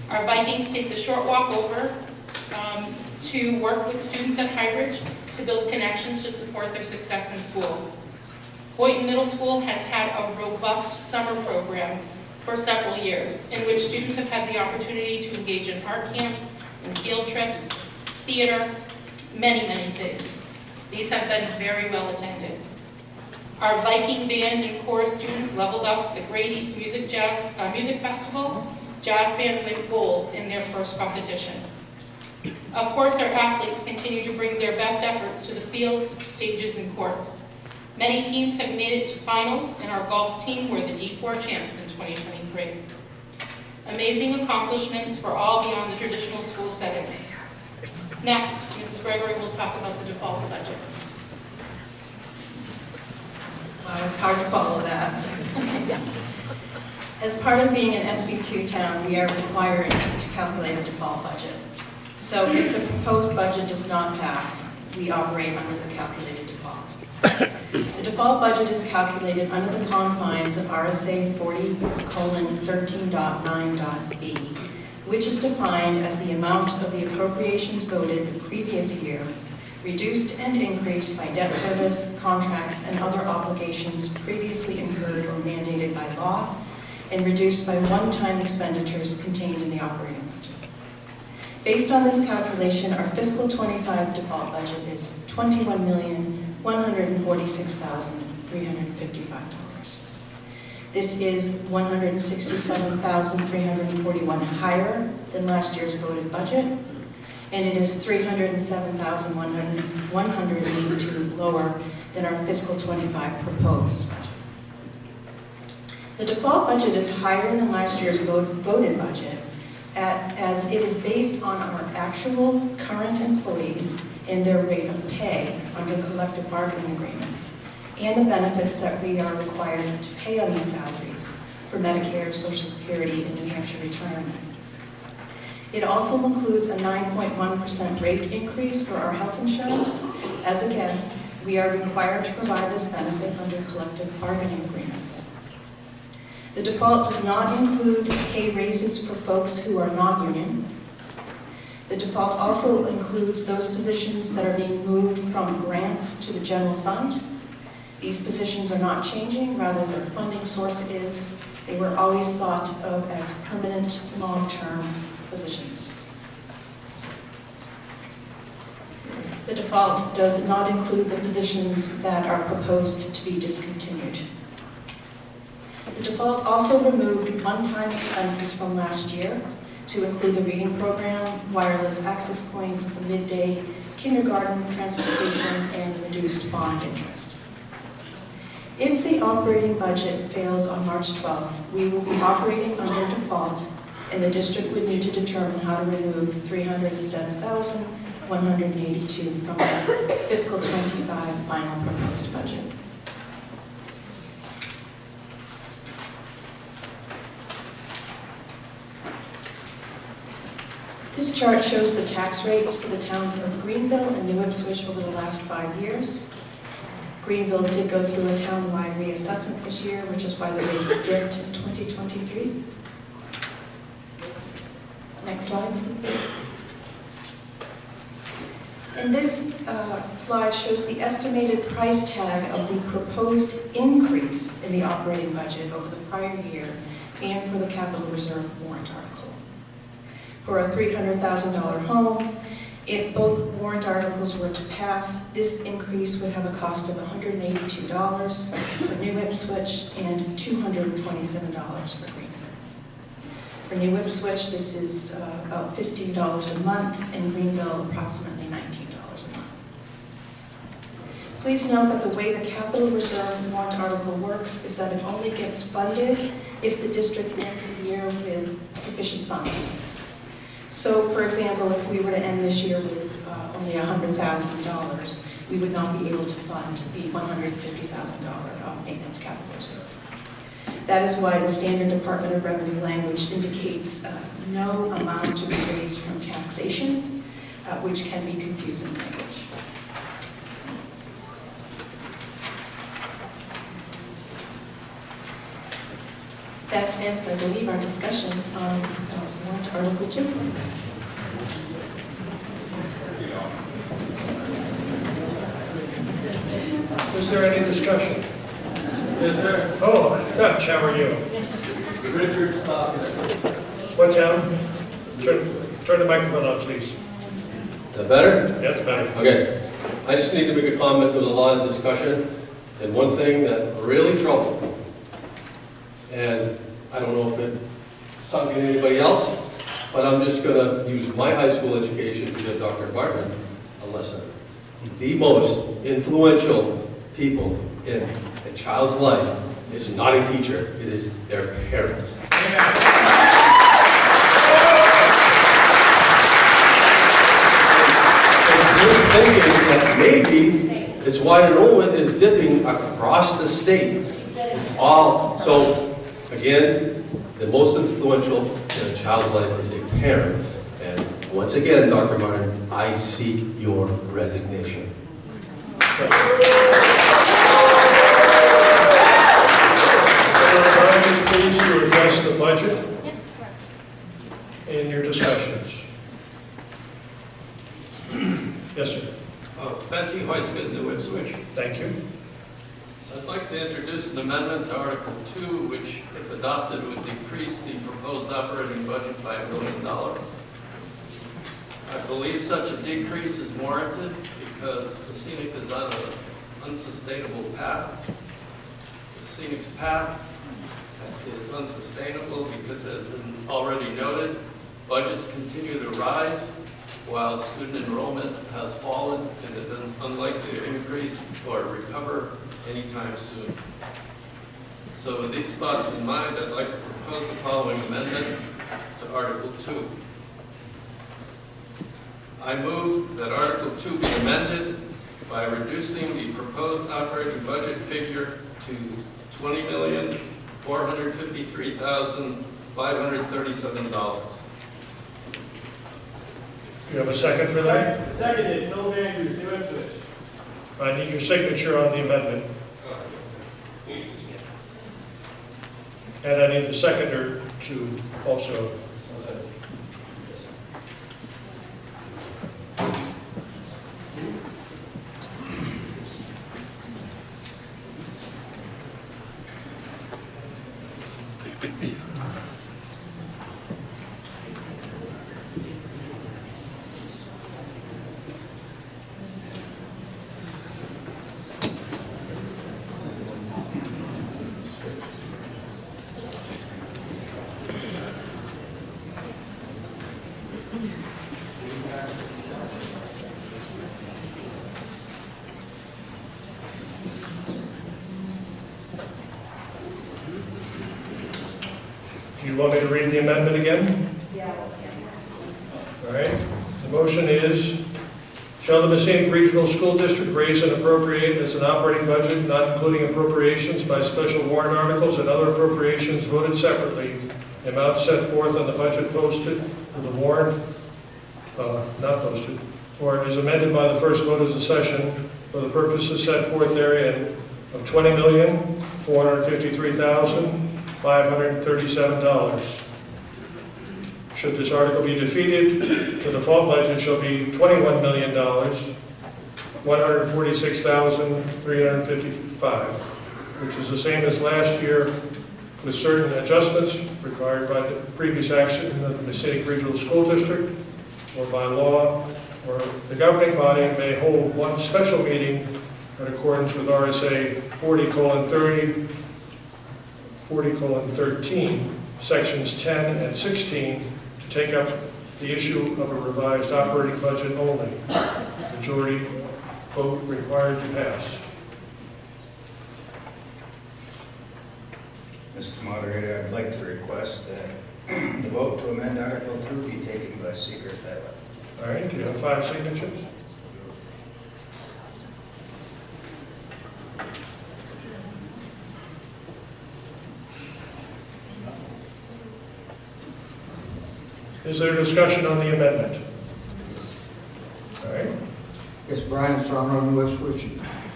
Our Vikings take the short walk over to work with students at Highbridge to build connections to support their success in school. Boynton Middle School has had a robust summer program for several years in which students have had the opportunity to engage in art camps and field trips, theater, many, many things. These have been very well attended. Our Viking band and chorus students leveled up at the Great East Music Festival. Jazz band went gold in their first competition. Of course, our athletes continue to bring their best efforts to the fields, stages, and courts. Many teams have made it to finals, and our golf team were the D4 champs in 2023. Amazing accomplishments for all beyond the traditional school setting. Next, Mrs. Gregory will talk about the default budget. Wow, it's hard to follow that. As part of being an SB2 town, we are required to calculate a default budget. So if the proposed budget does not pass, we operate under the calculated default. The default budget is calculated under the confines of RSA 40:13.9.b, which is defined as the amount of the appropriations voted the previous year, reduced and increased by debt service, contracts, and other obligations previously incurred or mandated by law, and reduced by one-time expenditures contained in the operating budget. Based on this calculation, our fiscal 25 default budget is $21,146,355. This is $167,341 higher than last year's voted budget, and it is $307,182 lower than our fiscal 25 proposed budget. The default budget is higher than last year's voted budget, as it is based on our actual current employees and their rate of pay under collective bargaining agreements, and the benefits that we are required to pay on these salaries for Medicare, Social Security, and New Hampshire retirement. It also includes a 9.1% rate increase for our health insurance, as again, we are required to provide this benefit under collective bargaining agreements. The default does not include pay raises for folks who are non-union. The default also includes those positions that are being moved from grants to the general fund. These positions are not changing, rather their funding source is. They were always thought of as permanent, long-term positions. The default does not include the positions that are proposed to be discontinued. The default also removed one-time expenses from last year to include the reading program, wireless access points, the midday kindergarten transportation, and reduced bond interest. If the operating budget fails on March 12th, we will be operating under default, and the district would need to determine how to remove $307,182 from the fiscal 25 final proposed budget. This chart shows the tax rates for the towns of Greenville and New Ipswich over the last 5 years. Greenville did go through a town-wide reassessment this year, which is why the rates dipped in 2023. Next slide. And this slide shows the estimated price tag of the proposed increase in the operating budget over the prior year and for the capital reserve warrant article. For a $300,000 home, if both warrant articles were to pass, this increase would have a cost of $182 for New Ipswich and $227 for Greenville. For New Ipswich, this is about $15 a month, and Greenville approximately $19 a month. Please note that the way the capital reserve warrant article works is that it only gets funded if the district ends the year with sufficient funds. So, for example, if we were to end this year with only $100,000, we would not be able to fund the $150,000 maintenance capital reserve. That is why the standard Department of Revenue language indicates no amount to be raised from taxation, which can be confusing language. That ends, I believe, our discussion on warrant Article 2. Was there any discussion? Yes, sir. Oh, Dutch, how are you? Richard Stockton. What town? Turn the microphone on, please. Is that better? That's better. Okay. I just need to make a comment. There was a lot of discussion, and one thing that really troubled me, and I don't know if it sunk in anybody else, but I'm just going to use my high school education to give Dr. Barton a lesson. The most influential people in a child's life is not a teacher, it is their parents. Thinking that maybe it's why enrollment is dipping across the state. It's all, so again, the most influential in a child's life is a parent. And once again, Dr. Martin, I seek your resignation. Please to address the budget in your discussions. Yes, sir. Betty Hoiskin, New Ipswich. Thank you. I'd like to introduce an amendment to Article 2, which, if adopted, would decrease the proposed operating budget by $1 million. I believe such a decrease is warranted because Mascenic is on an unsustainable path. Mascenic's path is unsustainable because, as has been already noted, budgets continue to rise while student enrollment has fallen and is unlikely to increase or recover anytime soon. So with these thoughts in mind, I'd like to propose the following amendment to Article 2. I move that Article 2 be amended by reducing the proposed operating budget figure to $20,453,537. You have a second for that? The second is Bill Andrews, New Ipswich. I need your signature on the amendment. And I need the seconder to also. you want me to read the amendment again? Yes. All right. The motion is, shall the Mascenic Regional School District raise and appropriate as an operating budget, not including appropriations by special warrant articles and other appropriations voted separately, the amount set forth on the budget posted, or the warrant, not posted, or is amended by the first vote of the session for the purposes set forth therein of $20,453,537. Should this article be defeated, the default budget shall be $21,146,355, which is the same as last year, with certain adjustments required by the previous action of the Mascenic Regional School District, or by law, or the governing body may hold one special meeting in accordance with RSA 40:30, 40:13, sections 10 and 16, to take up the issue of a revised operating budget only. Majority vote required to pass. Mr. Moderator, I'd like to request that the vote to amend Article 2 be taken by secret ballot. All right, do you have 5 signatures? Is there discussion on the amendment? All right. Yes, Brian Strong, New Ipswich.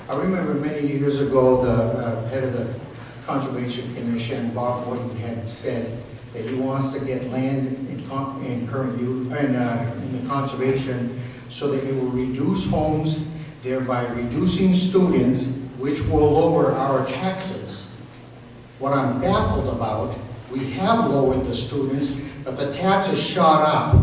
I remember many years ago, the head of the Conservation Commission, Bob Wooden, had said that he wants to get land in current use in the conservation so that it will reduce homes, thereby reducing students, which will lower our taxes. What I'm baffled about, we have lowered the students, but the taxes shot up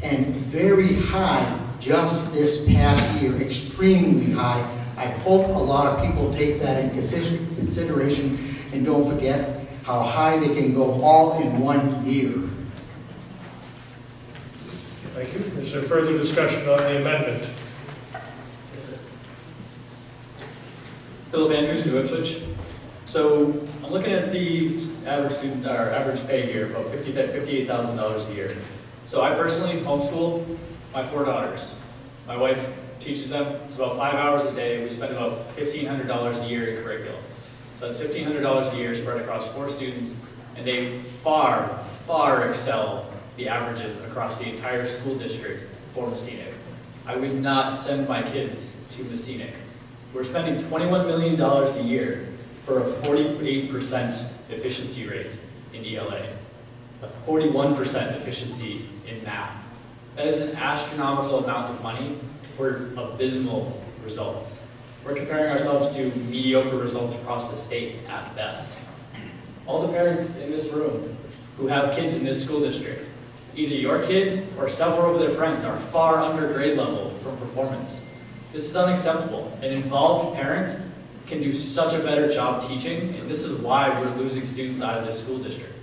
and very high just this past year, extremely high. I hope a lot of people take that in consideration and don't forget how high they can go all in 1 year. Thank you. Is there further discussion on the amendment? Philip Andrews, New Ipswich. So I'm looking at the average student, or average pay here, about $58,000 a year. So I personally homeschool my 4 daughters. My wife teaches them. It's about 5 hours a day. We spend about $1,500 a year in curriculum. So that's $1,500 a year spread across 4 students, and they far, far excel the averages across the entire school district for Mascenic. I would not send my kids to Mascenic. We're spending $21 million a year for a 48% efficiency rate in ELA, a 41% efficiency in math. That is an astronomical amount of money for abysmal results. We're comparing ourselves to mediocre results across the state at best. All the parents in this room who have kids in this school district, either your kid or several of their friends are far under grade level from performance. This is unacceptable. An involved parent can do such a better job teaching, and this is why we're losing students out of this school district.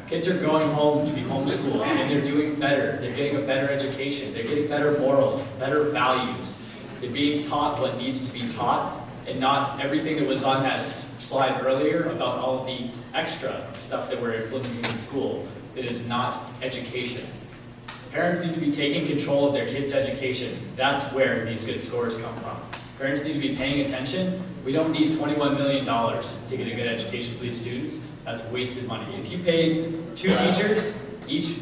Kids are going home to be homeschooled, and they're doing better. They're getting a better education. They're getting better morals, better values. They're being taught what needs to be taught, and not everything that was on that slide earlier about all of the extra stuff that we're implementing in school that is not education. Parents need to be taking control of their kids' education. That's where these good scores come from. Parents need to be paying attention. We don't need $21 million to get a good education for these students. That's wasted money. If you paid 2 teachers, each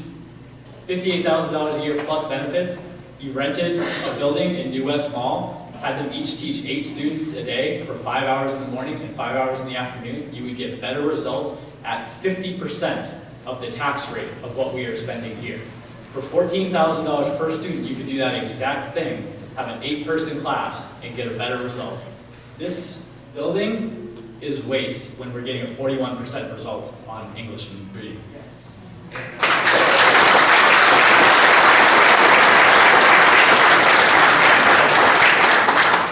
$58,000 a year plus benefits, you rented a building in New West Mall, had them each teach 8 students a day for 5 hours in the morning and 5 hours in the afternoon, you would get better results at 50% of the tax rate of what we are spending here. For $14,000 per student, you could do that exact thing, have an 8-person class, and get a better result. This building is waste when we're getting a 41% result on English and reading.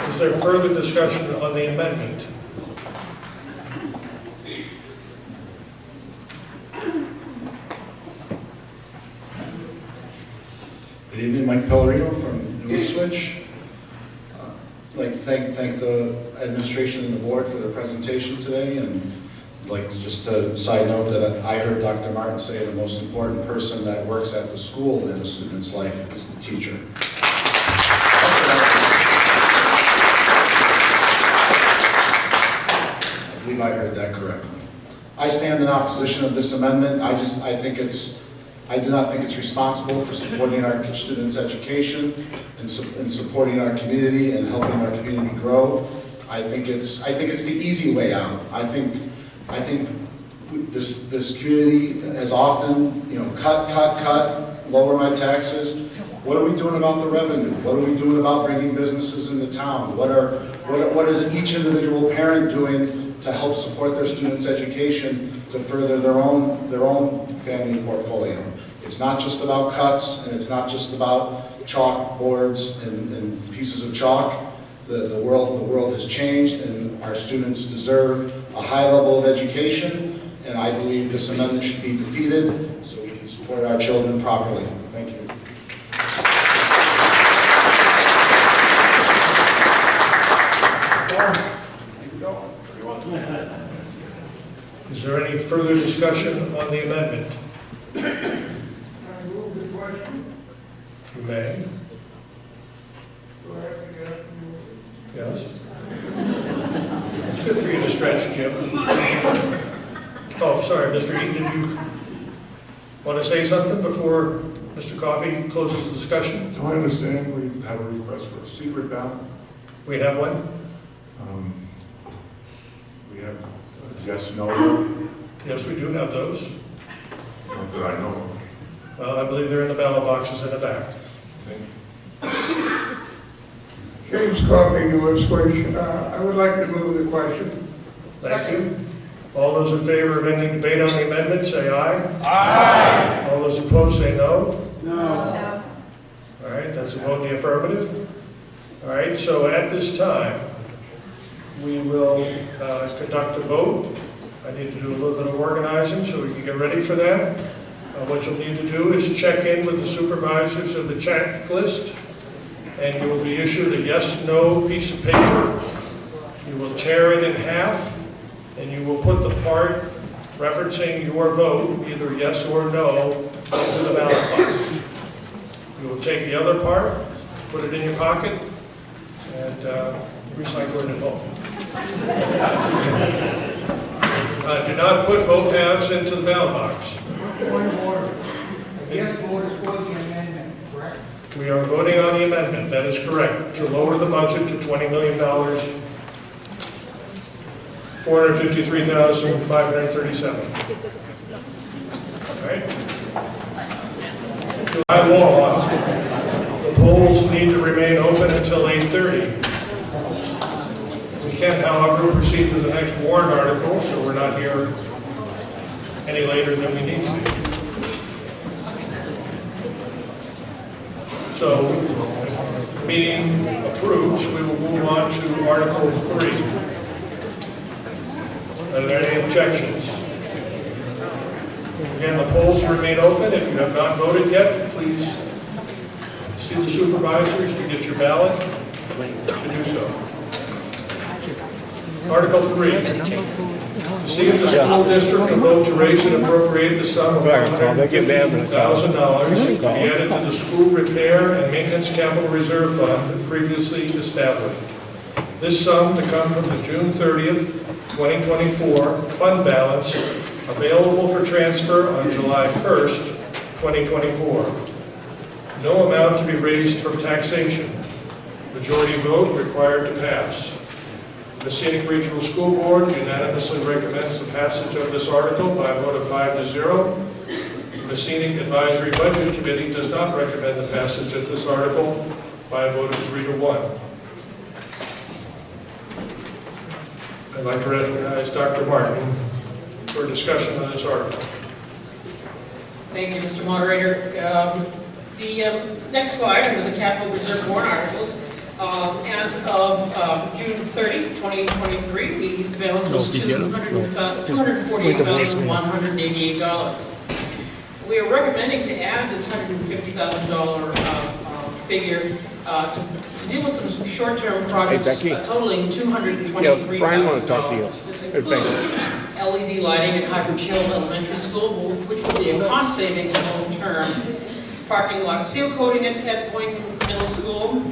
Is there further discussion on the amendment? Good evening, Mike Pellerino from New Ipswich. I'd like to thank the administration and the board for their presentation today, and like just a side note that I heard Dr. Martin say the most important person that works at the school in a student's life is the teacher. I believe I heard that correctly. I stand in opposition of this amendment. I do not think it's responsible for supporting our students' education and supporting our community and helping our community grow. I think it's the easy way out. I think this community has often, cut, lower my taxes. What are we doing about the revenue? What are we doing about bringing businesses into town? What is each individual parent doing to help support their students' education to further their own family portfolio? It's not just about cuts, and it's not just about chalkboards and pieces of chalk. The world has changed, and our students deserve a high level of education, and I believe this amendment should be defeated so we can support our children properly. Thank you. Is there any further discussion on the amendment? You may. Yes. It's good for you to stretch, Jim. Oh, sorry, Mr. Eaton, did you want to say something before Mr. Coffey closes the discussion? Do I understand we have a request for a secret ballot? We have one? We have yes, no vote? Yes, we do have those. Not that I know of. Well, I believe they're in the ballot boxes in the back. James Coffey, New Ipswich. I would like to move the question. Thank you. All those in favor of ending debate on the amendment, say aye. Aye. All those opposed, say no. No. All right, that's a vote in the affirmative. All right, so at this time, we will conduct a vote. I need to do a little bit of organizing so we can get ready for that. What you'll need to do is check in with the supervisors of the checklist, and you will be issued a yes/no piece of paper. You will tear it in half, and you will put the part referencing your vote, either yes or no, into the ballot box. You will take the other part, put it in your pocket, and recycle it at home. Do not put both halves into the ballot box. Point of order. Yes vote is for the amendment, correct? We are voting on the amendment, that is correct, to lower the budget to $20 million, $453,537. All right? By law, the polls need to remain open until 8:30. We can, however, proceed to the next warrant article, so we're not here any later than we need to be. So, meeting approves, we will move on to Article 3. Are there any objections? Again, the polls remain open. If you have not voted yet, please see the supervisors to get your ballot to do so. Article 3. To see if the school district will vote to raise and appropriate the sum of $150,000 to be added to the school repair and maintenance capital reserve fund previously established. This sum to come from the June 30th, 2024 fund balance available for transfer on July 1st, 2024. No amount to be raised from taxation. Majority vote required to pass. The Mascenic Regional School Board unanimously recommends the passage of this article by a vote of 5-0. The Mascenic Advisory Budget Committee does not recommend the passage of this article by a vote of 3-1. I'd like to recognize Dr. Martin for discussion on this article. Thank you, Mr. Moderator. The next slide under the capital reserve warrant articles. As of June 30, 2023, the balance was $248,188. We are recommending to add this $150,000 figure to deal with some short-term projects totaling $223,000. Yeah, Brian wants to talk to you. This includes LED lighting at High Ridge Hill Elementary School, which will be a cost savings long term. Parking lot seal coating at Boynton Middle School.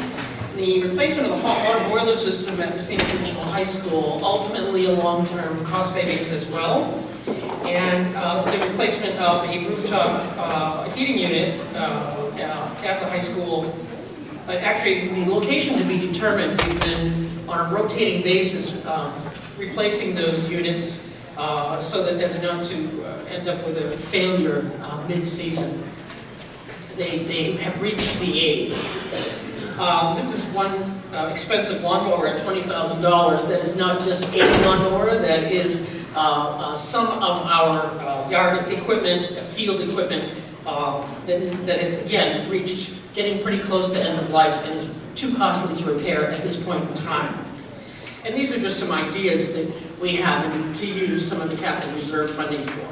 The replacement of the hot water boiler system at Mascenic Regional High School, ultimately a long-term cost savings as well. And the replacement of a rooftop heating unit at the high school. Actually, the location to be determined. We've been on a rotating basis replacing those units so that as not to end up with a failure mid-season. They have reached the age. This is one expensive lawnmower at $20,000. That is not just a lawnmower, that is some of our yard equipment, field equipment, that is, again, reached getting pretty close to end of life and is too costly to repair at this point in time. And these are just some ideas that we have and to use some of the capital reserve funding for.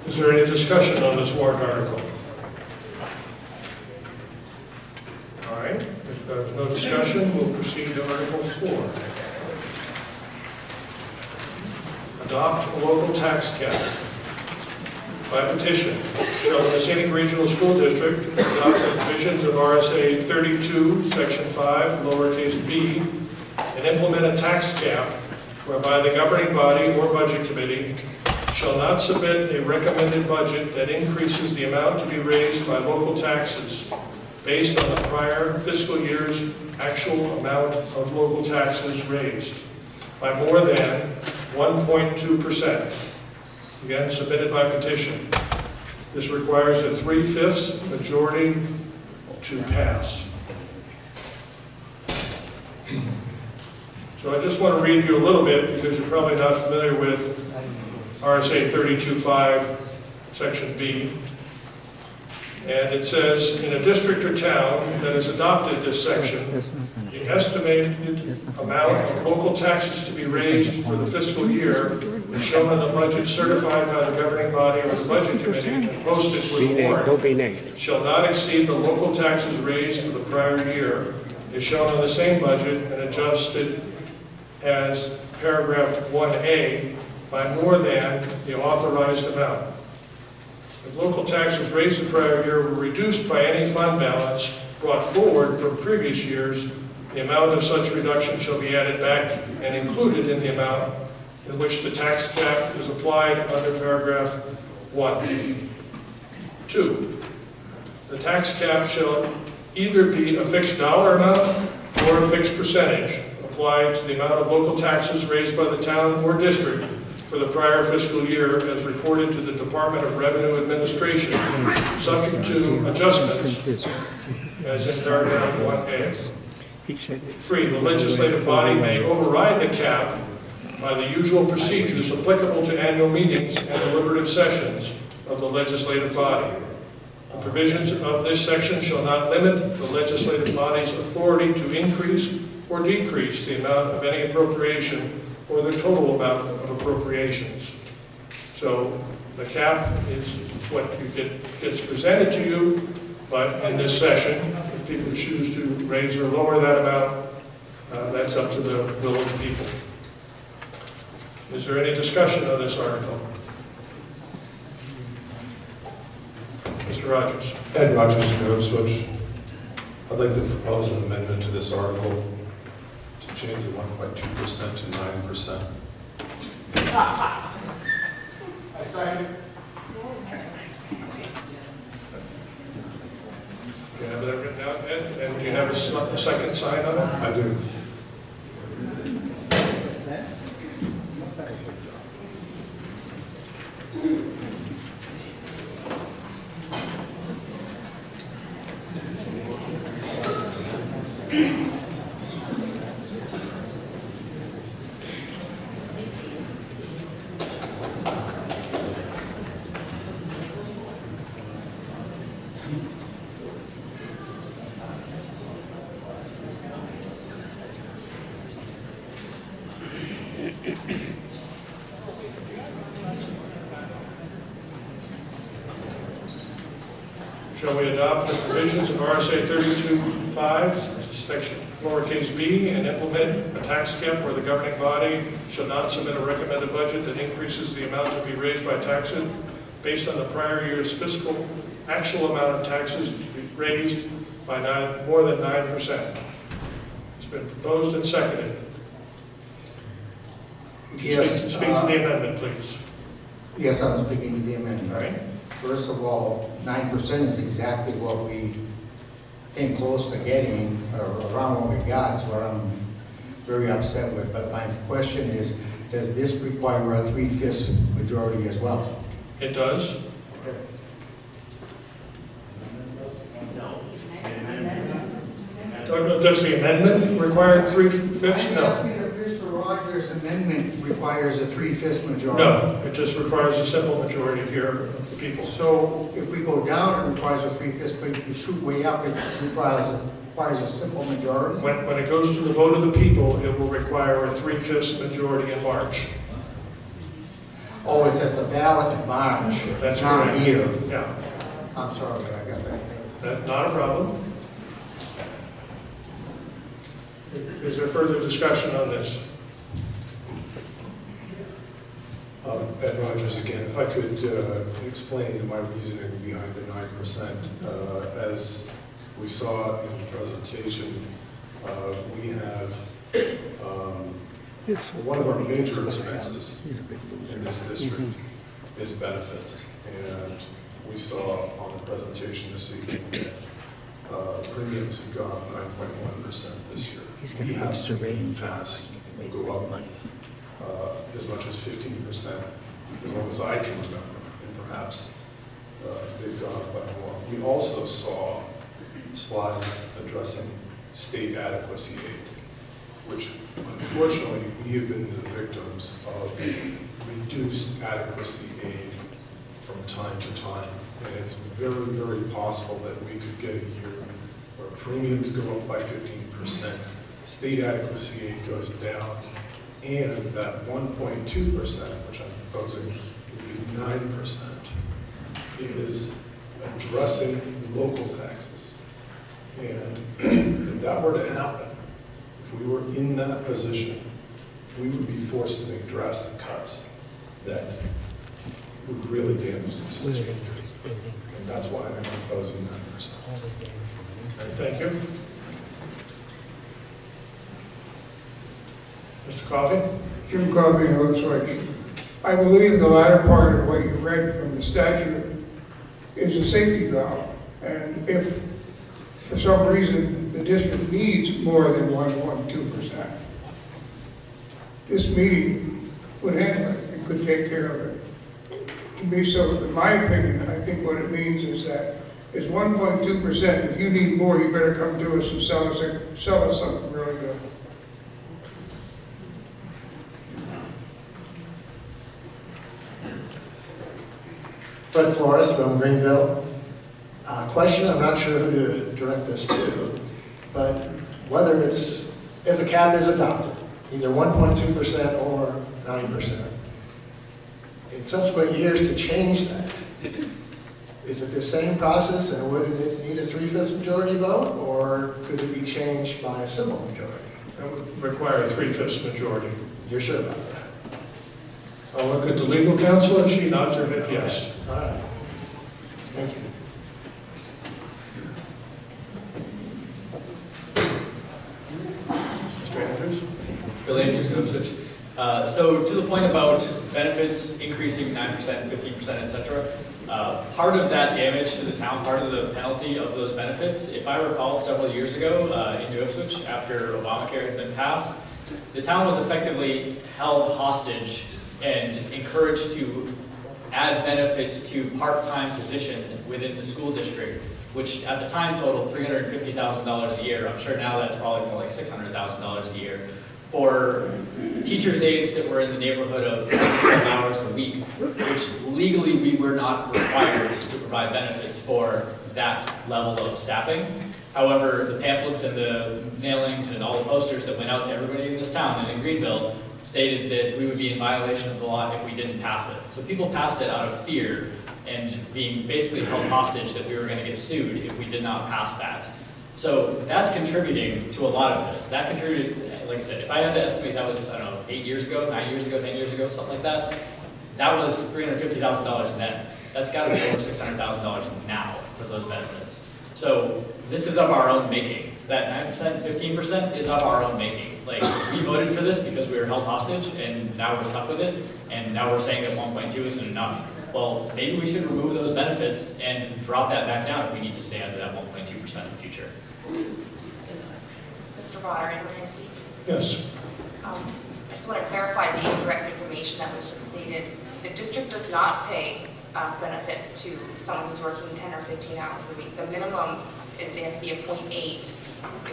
Is there any discussion on this warrant article? All right, if there's no discussion, we'll proceed to Article 4. Adopt a local tax cap. By petition, shall the Mascenic Regional School District adopt the provisions of RSA 32, Section 5, lowercase b, and implement a tax cap whereby the governing body or budget committee shall not submit a recommended budget that increases the amount to be raised by local taxes based on the prior fiscal year's actual amount of local taxes raised by more than 1.2%. Again, submitted by petition. This requires a 3/5 majority to pass. So I just want to read you a little bit because you're probably not familiar with RSA 32.5, Section B. And it says, in a district or town that has adopted this section, the estimated amount of local taxes to be raised for the fiscal year is shown on the budget certified by the governing body or the budget committee and posted with a warrant. Don't be negative. Shall not exceed the local taxes raised for the prior year, is shown on the same budget and adjusted as paragraph 1A by more than the authorized amount. If local taxes raised the prior year were reduced by any fund balance brought forward from previous years, the amount of such reduction shall be added back and included in the amount in which the tax cap is applied under paragraph 1. 2. The tax cap shall either be a fixed dollar amount or a fixed percentage applied to the amount of local taxes raised by the town or district for the prior fiscal year as reported to the Department of Revenue Administration, subject to adjustments as in paragraph 1A. 3. The legislative body may override the cap by the usual procedures applicable to annual meetings and deliberative sessions of the legislative body. The provisions of this section shall not limit the legislative body's authority to increase or decrease the amount of any appropriation or the total amount of appropriations. So the cap is what gets presented to you, but in this session, if people choose to raise or lower that amount, that's up to the will of the people. Is there any discussion on this article? Mr. Rogers. Ed Rogers, New Ipswich. I'd like to propose an amendment to this article to change the 1.2% to 9%. I second. You have that written out, Ed? And do you have a second sign on it? I do. Shall we adopt the provisions of RSA 32.5, section lowercase b, and implement a tax cap where the governing body shall not submit a recommended budget that increases the amount to be raised by taxes based on the prior year's fiscal actual amount of taxes raised by more than 9%. It's been proposed and seconded. Yes, Speak to the amendment, please. Yes, I'm speaking to the amendment. All right. First of all, 9% is exactly what we came close to getting, or around what we got, is what I'm very upset with. But my question is, does this require a 3/5 majority as well? It does. Okay. Does the amendment require 3/5? I'm No. asking if Mr. Rogers' amendment requires a 3/5 majority. No, it just requires a simple majority here of the people. So if we go down, it requires a 3/5, but if we shoot way up, it requires a simple majority? When it goes to the vote of the people, it will require a 3/5 majority in March. Oh, it's at the ballot in March, That's not correct. here. Yeah, I'm sorry, I got that. that's not a problem. Is there further discussion on this? Ed Rogers again. If I could explain my reasoning behind the 9%. As we saw in the presentation, we have one of our major expenses in this district is benefits. And we saw on the presentation this evening that premiums have gone up 9.1% this year. We have seen in the past go up as much as 15%, as long as I can remember, and perhaps they've gone up by more. We also saw slides addressing state adequacy aid, which unfortunately we have been the victims of reduced adequacy aid from time to time. And it's very, very possible that we could get a year where premiums go up by 15%, state adequacy aid goes down, and that 1.2%, which I'm proposing would be 9%, is addressing local taxes. And if that were to happen, if we were in that position, we would be forced to make drastic cuts that would really damage the system. And that's why I'm proposing 9%. Thank you. Mr. Coffey? Jim Coffey, Nova Scotia. I believe the latter part of what you read from the statute is a safety valve. And if, for some reason, the district needs more than 1.2%, this meeting would handle it and could take care of it. To me, so in my opinion, I think what it means is that it's 1.2%. If you need more, you better come to us and sell us something really good. Fred Flores from Greenville. Question, I'm not sure who to direct this to, but whether it's, if a cap is adopted, either 1.2% or 9%, in subsequent years to change that, is it the same process and wouldn't it need a 3/5 majority vote, or could it be changed by a simple majority? That would require a 3/5 majority. You're sure about that? I'll look at the legal counsel, and she nods her head yes. All right. Thank you. Mr. Andrews? Bill Andrews, Nova Scotia. So to the point about benefits increasing 9%, 15%, et cetera, part of that damage to the town, part of the penalty of those benefits, if I recall several years ago in New Ipswich, after Obamacare had been passed, the town was effectively held hostage and encouraged to add benefits to part-time positions within the school district, which at the time totaled $350,000 a year. I'm sure now that's probably more like $600,000 a year. For teachers' aides that were in the neighborhood of 12 hours a week, which legally we were not required to provide benefits for that level of staffing. However, the pamphlets and the mailings and all the posters that went out to everybody in this town and in Greenville stated that we would be in violation of the law if we didn't pass it. So people passed it out of fear and being basically held hostage that we were going to get sued if we did not pass that. So that's contributing to a lot of this. That contributed, like I said, if I had to estimate, that was, I don't know, 8 years ago, 9 years ago, 10 years ago, something like that. That was $350,000 net. That's got to be over $600,000 now for those benefits. So this is of our own making. That 9%, 15% is of our own making. Like, we voted for this because we were held hostage, and now we're stuck with it, and now we're saying that 1.2 isn't enough. Well, maybe we should remove those benefits and drop that back down if we need to stay under that 1.2% in the future. Mr. Vaughn, may I speak? Yes. I just want to clarify the incorrect information that was just stated. The district does not pay benefits to someone who's working 10 or 15 hours a week. The minimum is they have to be a 0.8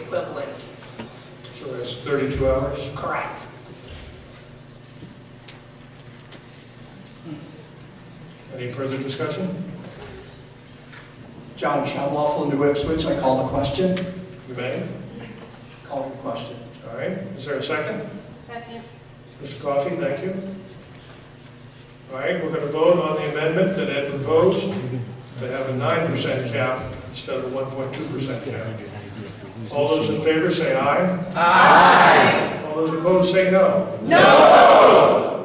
equivalent. So that's 32 hours? Correct. Any further discussion? John Shawlawful, New Ipswich. I call the question. You may. Call the question. All right. Is there a second? Second. Mr. Coffey, thank you. All right, we're going to vote on the amendment that Ed proposed to have a 9% cap instead of a 1.2% cap. All those in favor say aye. Aye. All those opposed say no. No.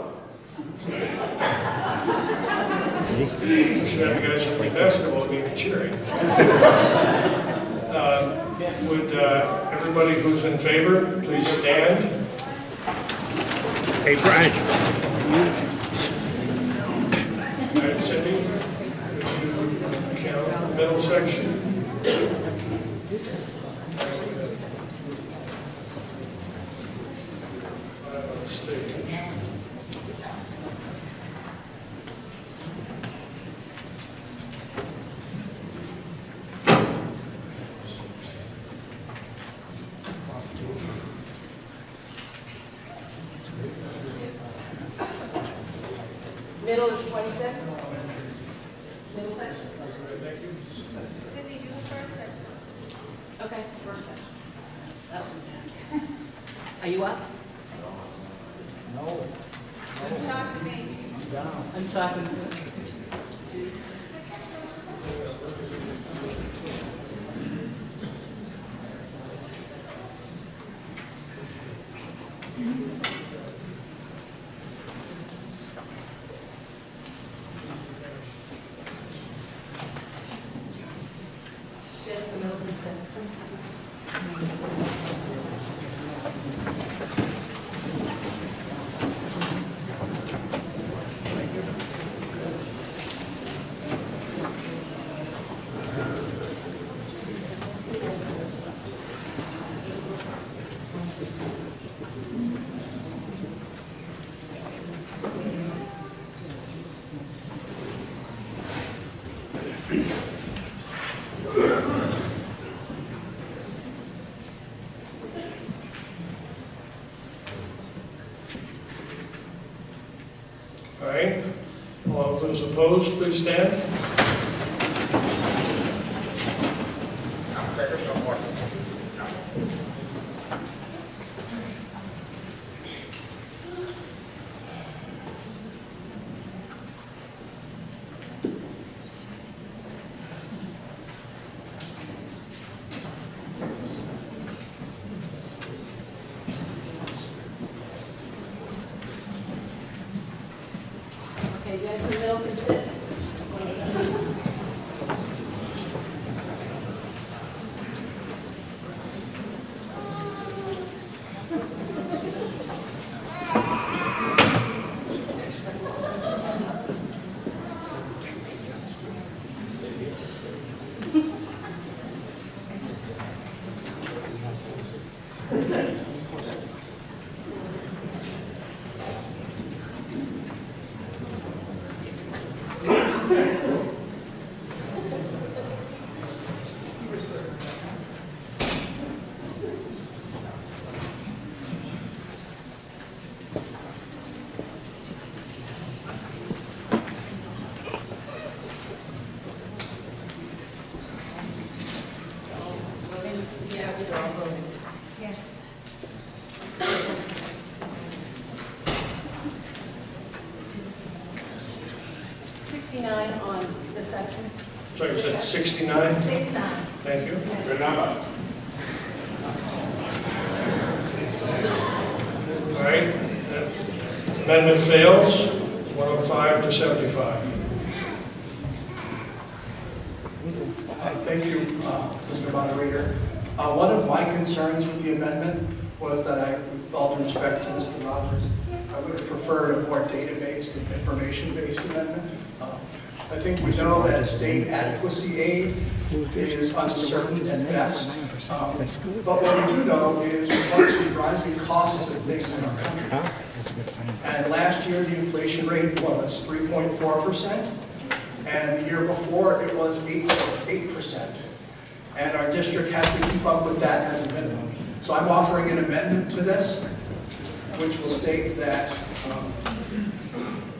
We should have you guys play basketball game cheering. Would everybody who's in favor please stand? Hey, Brian. All right, Cindy, count the middle section. On stage. Middle is 26. Middle section. Thank you. Cindy, do the first section. Okay, first section. Are you up? No. Just talk to me. I'm talking. Just the middle section. All right. All of those opposed, please stand. Okay, you guys in the middle can sit. On Sorry, you said 69? 69. Thank you. Good number. All right. Amendment fails, 105 to 75. Thank you, Mr. Moderator. One of my concerns with the amendment was that with all due respect to Mr. Rogers, I would have preferred a more data-based and information-based amendment. I think we know that state adequacy aid is uncertain at best. But what we do know is what the rising costs of things in our country. And last year, the inflation rate was 3.4%. And the year before, it was 8%. And our district has to keep up with that as a minimum. So I'm offering an amendment to this, which will state that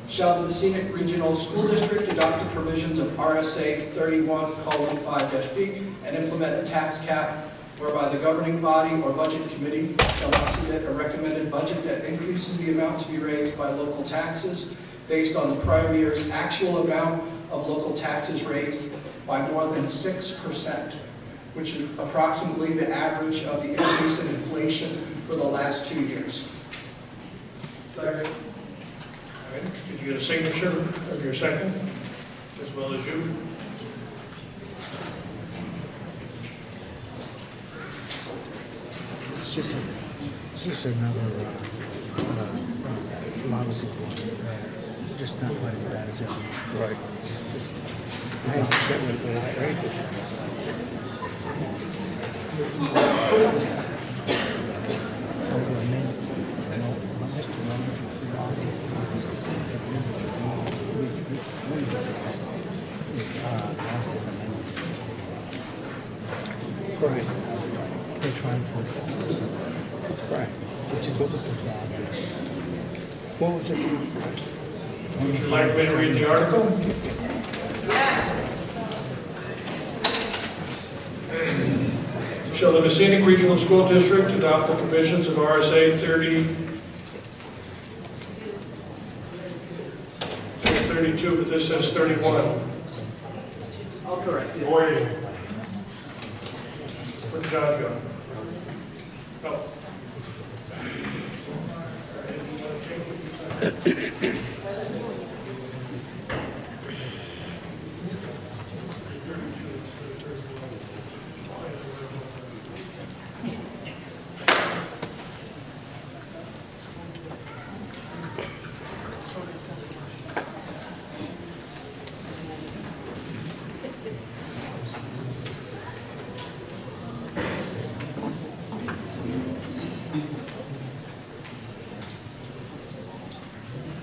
shall the Mascenic Regional School District adopt the provisions of RSA 31:5-B and implement a tax cap whereby the governing body or budget committee shall not submit a recommended budget that increases the amount to be raised by local taxes based on the prior year's actual amount of local taxes raised by more than 6%, which is approximately the average of the increase in inflation for the last 2 years. Second. All right. Did you get a signature of your second, as well as you? It's just another lousy one. Just not quite as bad as the other one. Right. Just, Right. They're trying for 6%. Right. Which is just as bad. What was it? Would you like me to read the article? Shall the Mascenic Regional School District adopt the provisions of RSA 32, but this says 31. I'll correct it. Wording. Where'd John go? Oh.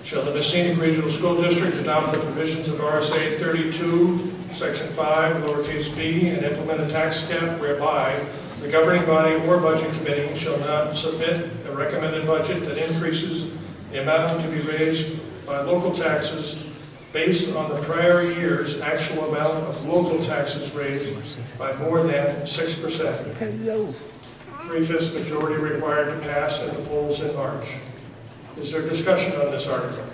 Shall the Mascenic Regional School District adopt the provisions of RSA 32, Section 5, lowercase b, and implement a tax cap whereby the governing body or budget committee shall not submit a recommended budget that increases the amount to be raised by local taxes based on the prior year's actual amount of local taxes raised by more than 6%. Hello. 3/5 majority required to pass at the polls in March. Is there discussion on this article?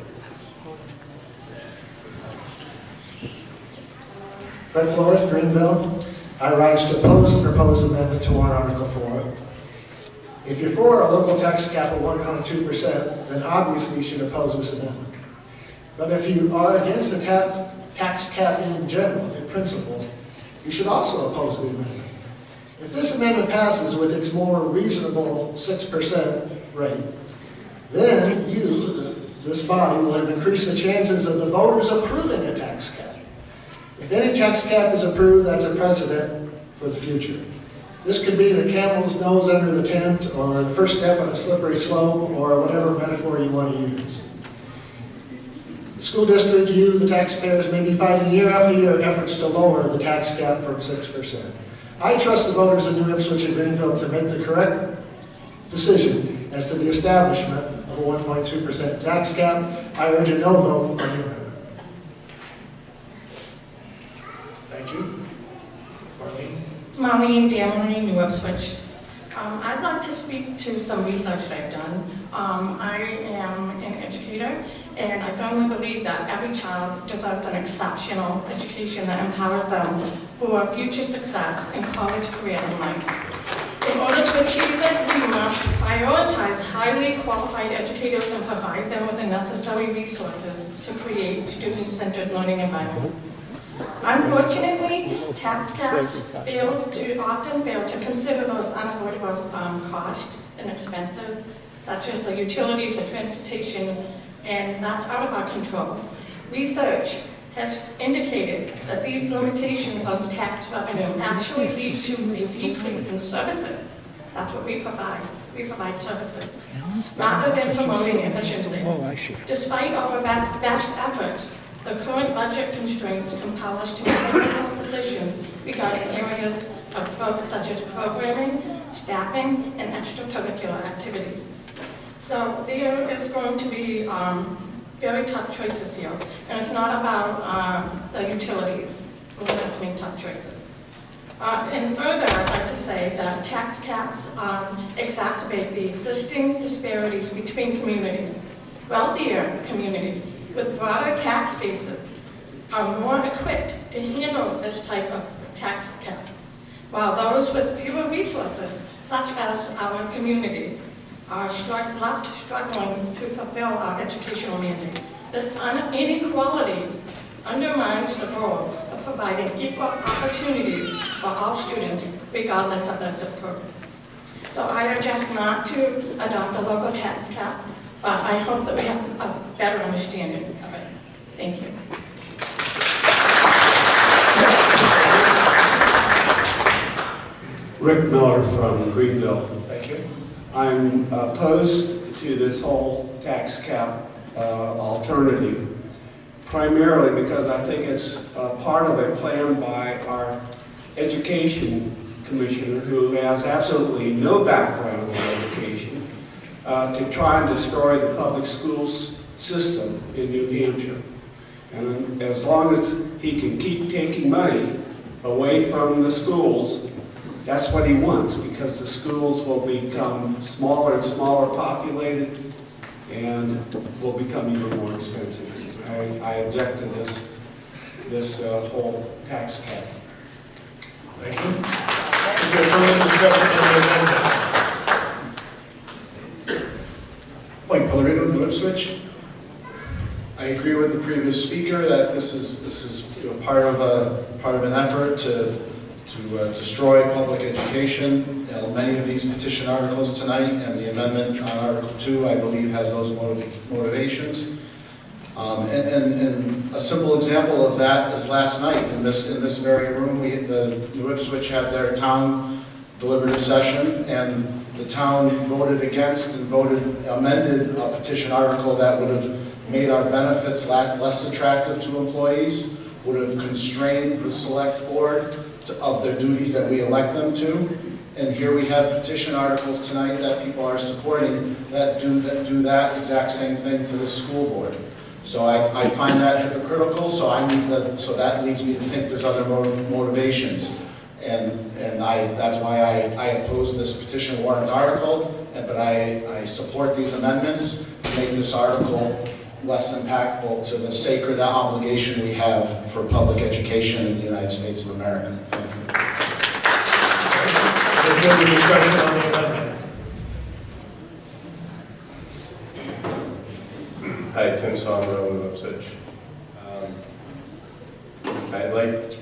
Fred Flores, Greenville. I rise to oppose the proposed amendment to warrant Article 4. If you're for a local tax cap of 1.2%, then obviously you should oppose this amendment. But if you are against the tax cap in general, in principle, you should also oppose the amendment. If this amendment passes with its more reasonable 6% rate, then you, this body, will have increased the chances of the voters approving a tax cap. If any tax cap is approved, that's a precedent for the future. This could be the camel's nose under the tent, or the first step on a slippery slope, or whatever metaphor you want to use. The school district, you, the taxpayers, may be fighting year after year efforts to lower the tax cap from 6%. I trust the voters in New Ipswich and Greenville to make the correct decision as to the establishment of a 1.2% tax cap. I urge a no vote on the amendment. Thank you. Marlene Damery, New Ipswich. I'd like to speak to some research that I've done. I am an educator, And I firmly believe that every child deserves an exceptional education that empowers them for future success in college, career, and life. In order to achieve this, we must prioritize highly qualified educators and provide them with the necessary resources to create student-centered learning environment. Unfortunately, tax caps often fail to consider those unavoidable costs and expenses, such as the utilities, the transportation, and that's out of our control. Research has indicated that these limitations on tax revenue actually lead to a decrease in services. That's what we provide. We provide services, rather than promoting efficiency. Despite our best efforts, the current budget constraints compel us to make difficult decisions regarding areas of such as programming, staffing, and extracurricular activities. So there is going to be very tough choices here, and it's not about the utilities. We're going to have to make tough choices. And further, I'd like to say that tax caps exacerbate the existing disparities between communities. Wealthier communities with broader tax bases are more equipped to handle this type of tax cap, while those with fewer resources, such as our community, are left struggling to fulfill our educational mandate. This inequality undermines the goal of providing equal opportunities for all students, regardless of their zip code. So I suggest not to adopt a local tax cap, but I hope that we have a better understanding of it. Thank you. Rick Miller from Greenville. Thank you. I'm opposed to this whole tax cap alternative, primarily because I think it's part of a plan by our education commissioner, who has absolutely no background in education, to try and destroy the public schools system in New Hampshire. And as long as he can keep taking money away from the schools, that's what he wants, because the schools will become smaller and smaller populated and will become even more expensive. I object to this whole tax cap. Thank you. Is there further discussion on the amendment? Mike Pellerino, New Ipswich. I agree with the previous speaker that this is part of an effort to destroy public education. Many of these petition articles tonight and the amendment on Article 2, I believe, has those motivations. And a simple example of that is last night in this very room, the New Ipswich had their town deliberative session, and the town voted against and amended a petition article that would have made our benefits less attractive to employees, would have constrained the select board of their duties that we elect them to. And here we have petition articles tonight that people are supporting that do that exact same thing to the school board. So I find that hypocritical, so that leads me to think there's other motivations. And that's why I oppose this petition warrant article, but I support these amendments to make this article less impactful to the sacred obligation we have for public education in the United States of America. Thank you. Is there further discussion on the amendment? Hi, Tim Somro, New Ipswich. I like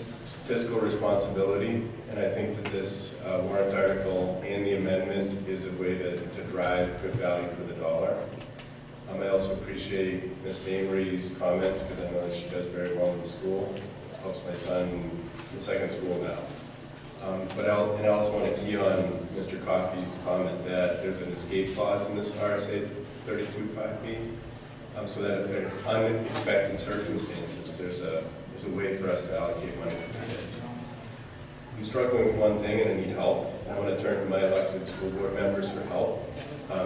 fiscal responsibility, and I think that this warrant article and the amendment is a way to drive good value for the dollar. I also appreciate Ms. Damery's comments, because I know that she does very well in the school. Helps my son in second school now. But I also want to key on Mr. Coffey's comment that there's an escape clause in this RSA 32.5B, so that if there are unexpected circumstances, there's a way for us to allocate money to kids. I'm struggling with one thing and I need help. I want to turn to my elected school board members for help.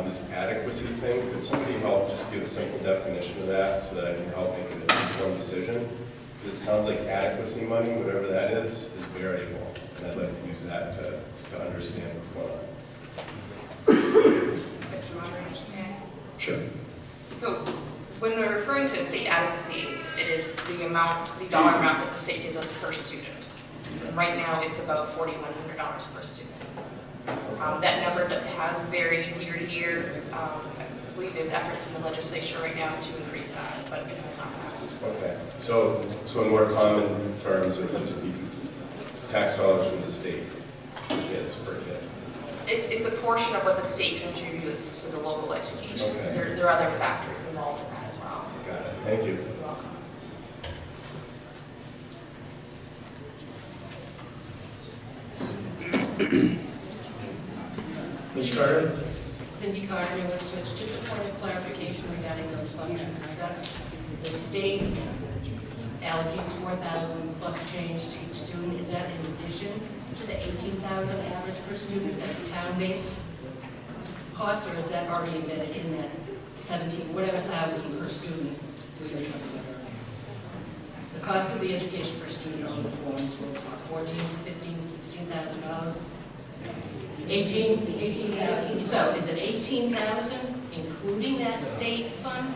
This adequacy thing, could somebody help just give a simple definition of that so that I can help make an informed decision? Because it sounds like adequacy money, whatever that is variable, and I'd like to use that to understand what's going on. Mr. Moderator, may I? Sure. So When we're referring to state adequacy, it is the dollar amount that the state gives us per student. And right now, it's about $4,100 per student. That number has varied year to year. I believe there's efforts in the legislature right now to increase that, but it has not passed. Okay, so in more common terms, it would just be tax dollars from the state for kids per kid. It's a portion of what the state contributes to the local education. Okay. There are other factors involved in that as well. Got it, thank you. You're welcome. Ms. Carter? Cindy Carter, New Ipswich. Just a point of clarification regarding those funds you discussed. The state allocates $4,000 plus change to each student. Is that in addition to the $18,000 average per student as a town-based cost, or is that already embedded in that 17, whatever thousand per student? The cost of the education per student on the forms was $14,000, $15,000, $16,000. 18,000. So is it 18,000 including that state fund,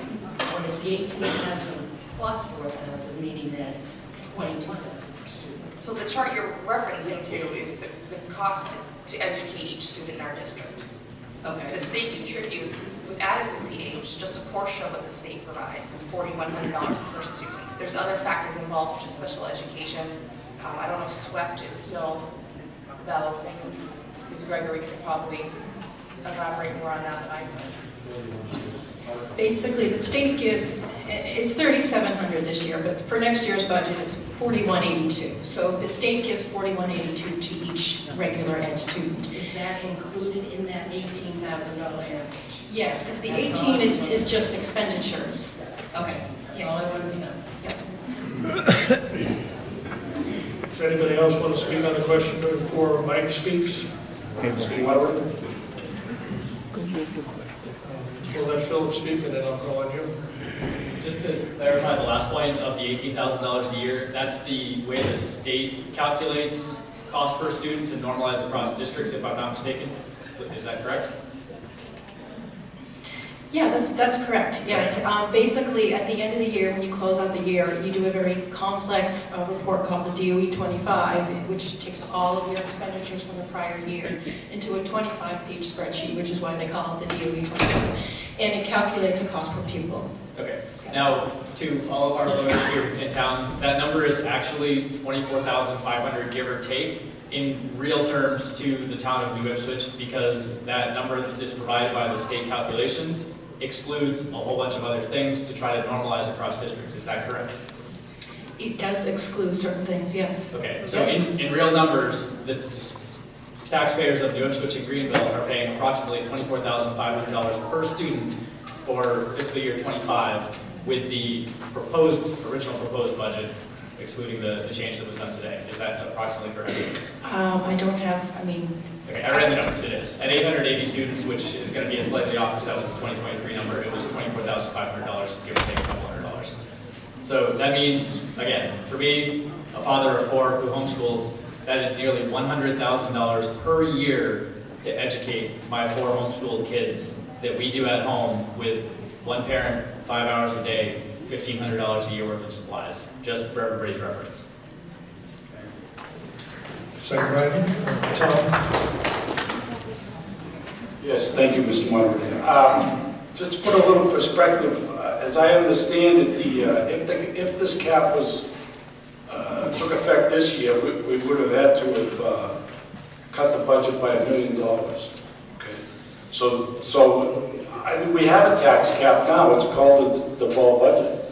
or is the 18,000 plus 4,000, meaning that it's 22,000 per student? So the chart you're referencing to is the cost to educate each student in our district. Okay. The state contributes, with adequacy age, just a portion of what the state provides. It's $4,100 per student. There's other factors involved, such as special education. I don't know if SWEPT is still developing. Because Gregory could probably elaborate more on that than I could. Basically, the state gives, it's $3,700 this year, but for next year's budget, it's $4,182. So the state gives $4,182 to each regular ed student. Is that included in that $18,000 average? Yes, because the 18 is just expenditures. Okay, that's all I wanted to know. Does anybody else want to speak on the question before Mike speaks? We'll let Philip speak and then I'll call on you. Just to clarify the last point of the $18,000 a year, that's the way the state calculates cost per student to normalize across districts, if I'm not mistaken. Is that correct? Yeah, that's correct, yes. Basically, at the end of the year, when you close out the year, you do a very complex report called the DOE 25, which takes all of your expenditures from the prior year into a 25-page spreadsheet, which is why they call it the DOE 25, and it calculates a cost per pupil. Okay. Now, to all of our voters here in town, that number is actually $24,500, give or take, in real terms to the town of New Ipswich, because that number that is provided by the state calculations excludes a whole bunch of other things to try to normalize across districts. Is that correct? It does exclude certain things, yes. Okay, so in real numbers, the taxpayers of New Ipswich and Greenville are paying approximately $24,500 per student for fiscal year 25, with the original proposed budget excluding the change that was done today. Is that approximately correct? I don't have, Okay, I read the numbers, it is. At 880 students, which is going to be a slightly off because that was the 2023 number, it was $24,500, give or take a couple $100. So that means, again, for me, a father of 4 who homeschools, that is nearly $100,000 per year to educate my 4 homeschooled kids that we do at home with one parent, 5 hours a day, $1,500 a year worth of supplies, just for everybody's reference. Second item, Tom. Yes, thank you, Mr. Moderator. Just to put a little perspective, as I understand it, if this cap was took effect this year, we would have had to have cut the budget by $1 million. Okay, so I mean, we have a tax cap now. It's called the default budget,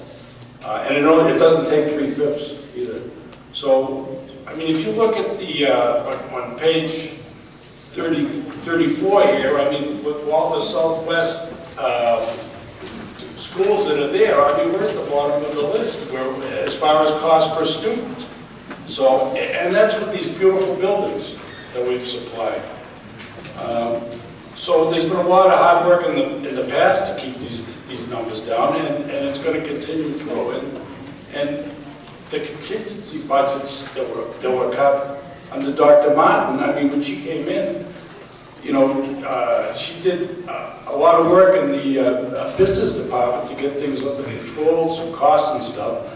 and it doesn't take 3/5 either. So I mean, if you look at the on page 34 here, I mean, with all the Southwest schools that are there, I mean, we're at the bottom of the list as far as cost per student. So, and that's with these beautiful buildings that we've supplied. So there's been a lot of hard work in the past to keep these numbers down, and it's going to continue to grow. And the contingency budgets that were cut under Dr. Martin, I mean, when she came in, you know, she did a lot of work in the business department to get things under control, some costs and stuff.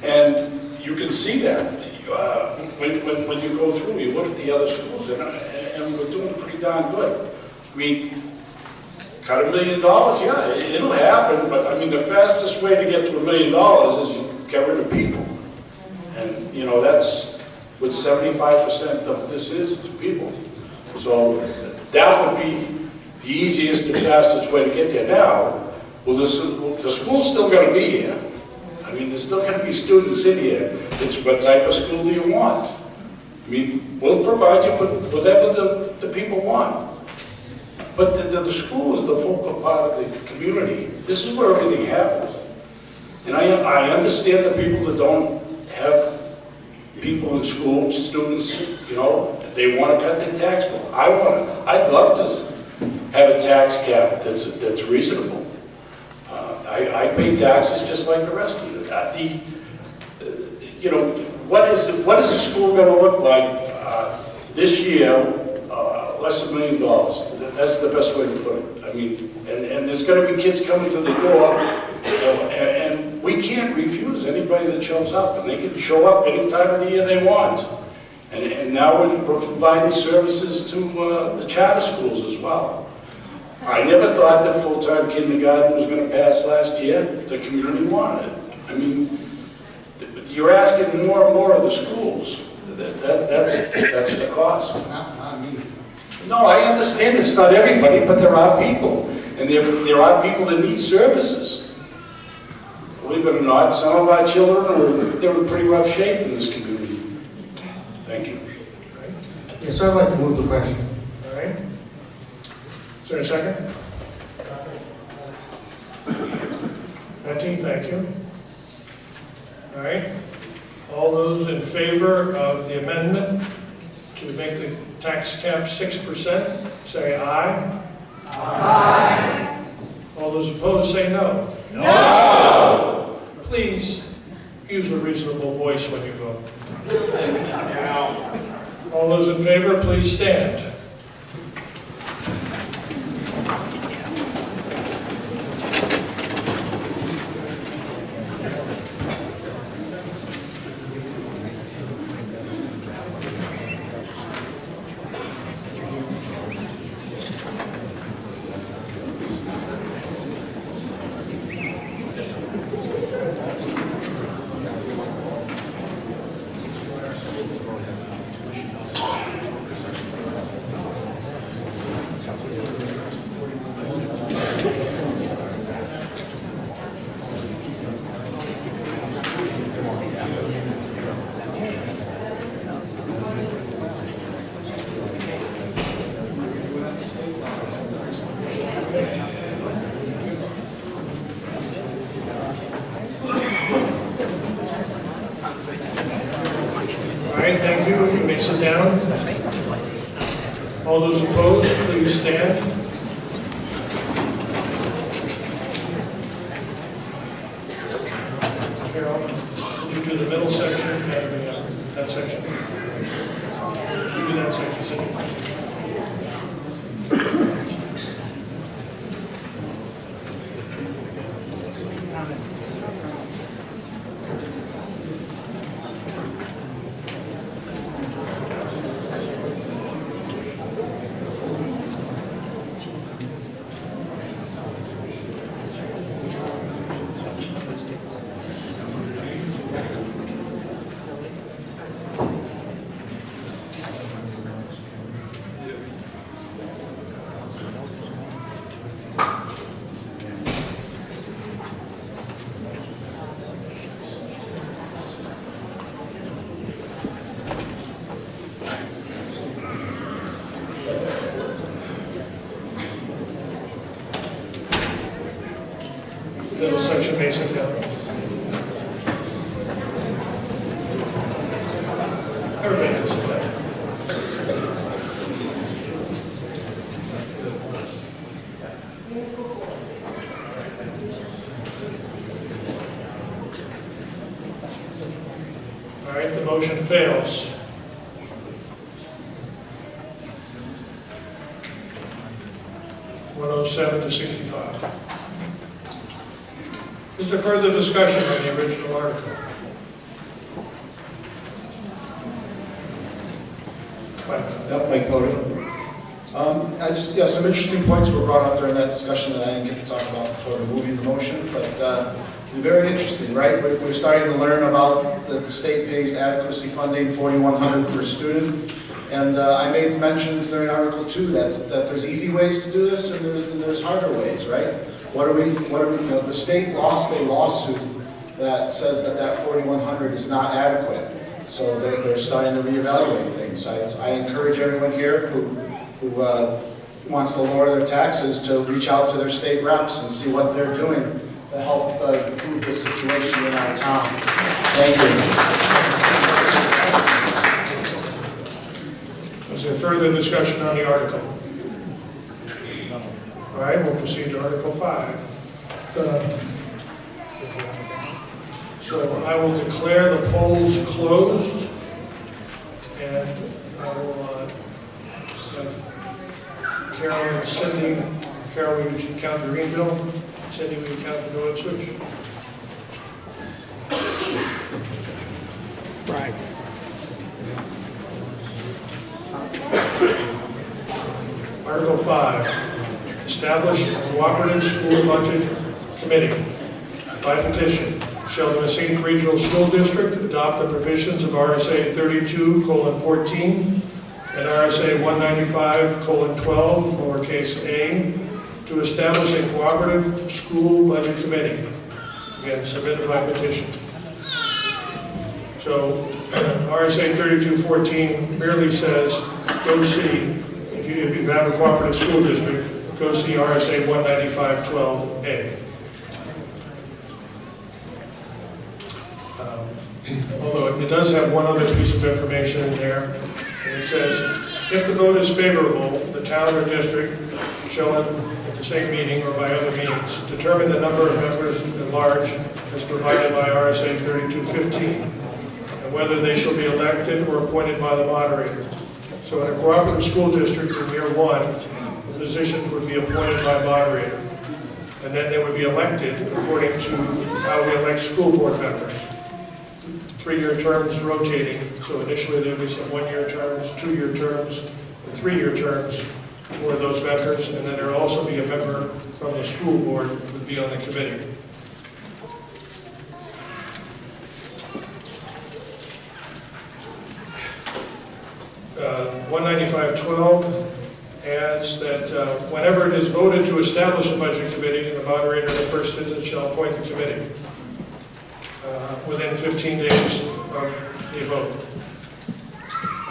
And you can see that when you go through, you look at the other schools, and we're doing pretty darn good. I mean, cut $1 million, yeah, it'll happen, but I mean, the fastest way to get to $1 million is you get rid of people. And, you know, that's what 75% of this is people. So that would be the easiest and fastest way to get there. Now, well, the school's still going to be here. I mean, there's still going to be students in here. It's what type of school do you want? I mean, we'll provide you with whatever the people want. But the school is the focal part of the community. This is where everything happens. And I understand the people that don't have people in school, students, you know, they want to cut their tax bill. I'd love to have a tax cap that's reasonable. I pay taxes just like the rest of you. You know, what is the school going to look like this year? Less than $1 million. That's the best way to put it. I mean, and there's going to be kids coming to the door, and we can't refuse anybody that shows up, and they can show up any time of the year they want. And now we're providing services to the charter schools as well. I never thought that full-time kindergarten was going to pass last year. The community wanted it. I mean, you're asking more and more of the schools. That's the cost. Not me. No, I understand it's not everybody, but there are people. And there are people that need services. Believe it or not, some of our children they're in pretty rough shape in this community. Thank you. Yes, I'd like to move the question. All right. Is there a second? Betty, thank you. All right. All those in favor of the amendment to make the tax cap 6%, say aye. Aye. All those opposed, say no. No. Please use a reasonable voice when you vote. All those in favor, please stand. Thank you. You may sit down. All those opposed, please stand. Carol, you do the middle section and that section. You do that section. Middle section, basic down. Everybody can sit down. All right, the motion fails. 107 to 65. Is there further discussion on the original article? Yep, Mike Cody. Some interesting points were brought up during that discussion that I didn't get to talk about before the moving the motion, but very interesting, right? We're starting to learn about that the state pays adequacy funding, $4,100 per student. And I made mentions during Article 2 that there's easy ways to do this and there's harder ways, right? The state lost a lawsuit that says that $4,100 is not adequate. So they're starting to reevaluate things. I encourage everyone here who wants to lower their taxes to reach out to their state reps and see what they're doing to help improve the situation in our town. Thank you. Is there further discussion on the article? All right, we'll proceed to Article 5. So I will declare the polls closed, and I will have Carol and Cindy. Carol, will you count to Greenville? Cindy, will you count to New Ipswich? Right. Article 5, establish a cooperative school budget committee. By petition, shall the Mascenic Regional School District adopt the provisions of RSA 32:14 and RSA 195:12, lowercase a, to establish a cooperative school budget committee. Again, submitted by petition. So RSA 32:14 merely says, go see, if you have a cooperative school district, go see RSA 195:12A. Although it does have one other piece of information in there, and it says, if the vote is favorable, the town or district shall, at the same meeting or by other means, determine the number of members at large as provided by RSA 32:15, and whether they shall be elected or appointed by the moderator. So in a cooperative school district in year 1, the positions would be appointed by moderator, and then they would be elected according to how we elect school board members. 3-year terms rotating, so initially there would be some 1-year terms, 2-year terms, and 3-year terms for those members, and then there will also be a member from the school board who would be on the committee. Uh, 195:12 adds that whenever it is voted to establish a budget committee, the moderator in the first instance shall appoint the committee within 15 days of the vote.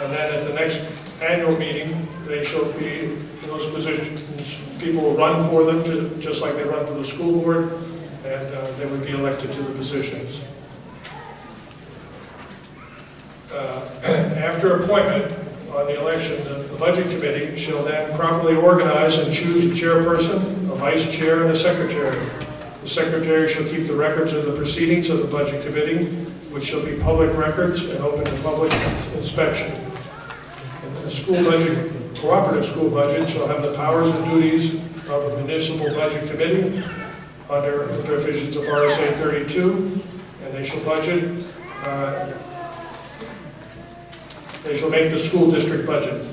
And then at the next annual meeting, they shall be, those positions, people will run for them, just like they run for the school board, and they would be elected to the positions. After appointment on the election, the budget committee shall then properly organize and choose a chairperson, a vice chair, and a secretary. The secretary shall keep the records of the proceedings of the budget committee, which shall be public records and open to public inspection. And the school budget, cooperative school budget, shall have the powers and duties of a municipal budget committee under the provisions of RSA 32, and they shall budget. They shall make the school district budget.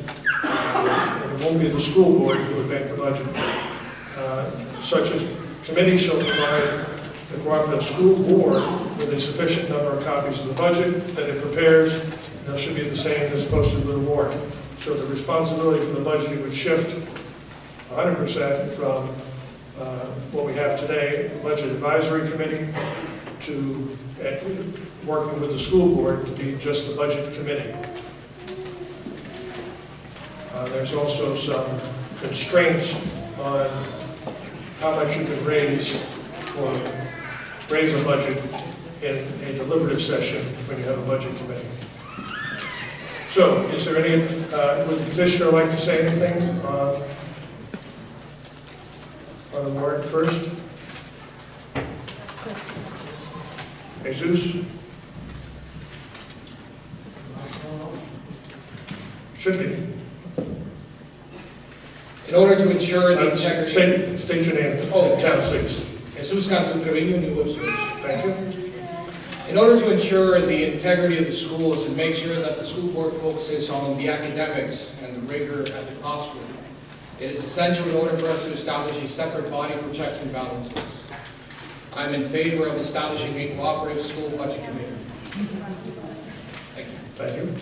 And it won't be the school board who would make the budget. Such a committee shall provide the cooperative school board with a sufficient number of copies of the budget that it prepares, and that should be the same as posted with a warrant. So the responsibility for the budget would shift 100% from what we have today, the Budget Advisory Committee, to working with the school board to be just the budget committee. There's also some constraints on how much you can raise a budget in a deliberative session when you have a budget committee. So, is there any, would the petitioner like to say anything on the warrant first? Jesus? Should be. In order to ensure the integrity... State your name. Oh, Town 6. Jesus Cantu Trevino, New Ipswich. Thank you. In order to ensure the integrity of the schools and make sure that the school board focuses on the academics and the rigor at the classroom, it is essential in order for us to establish a separate body for checks and balances. I'm in favor of establishing a cooperative school budget committee. Thank you. Thank you.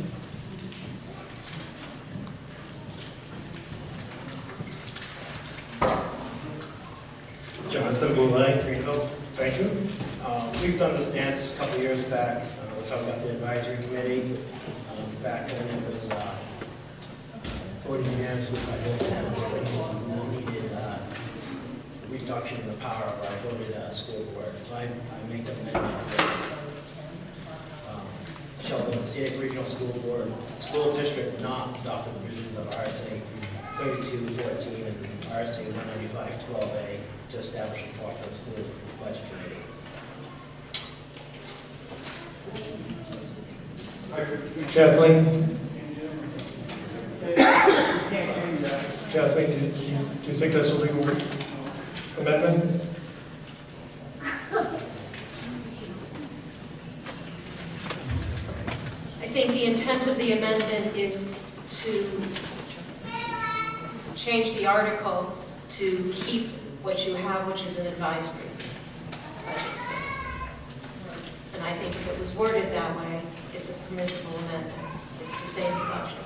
Jonathan Boulay, Greenville. Thank you. We've done this dance a couple of years back. We're talking about the advisory committee. Back then it was 40 unanimously by both towns. We needed reduction in the power of our voted school board. So I make an amendment to Sheldon Mascenic Regional School Board, school district not adopt the provisions of RSA 3214 and RSA 19512A to establish a cooperative school budget committee. Kathleen? Kathleen, do you think that's a legal amendment? I think the intent of the amendment is to change the article to keep what you have, which is an advisory budget committee. And I think if it was worded that way, it's a permissible amendment. It's the same subject.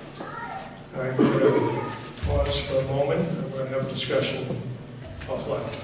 All right, we're going to pause for a moment, and we're going to have a discussion offline.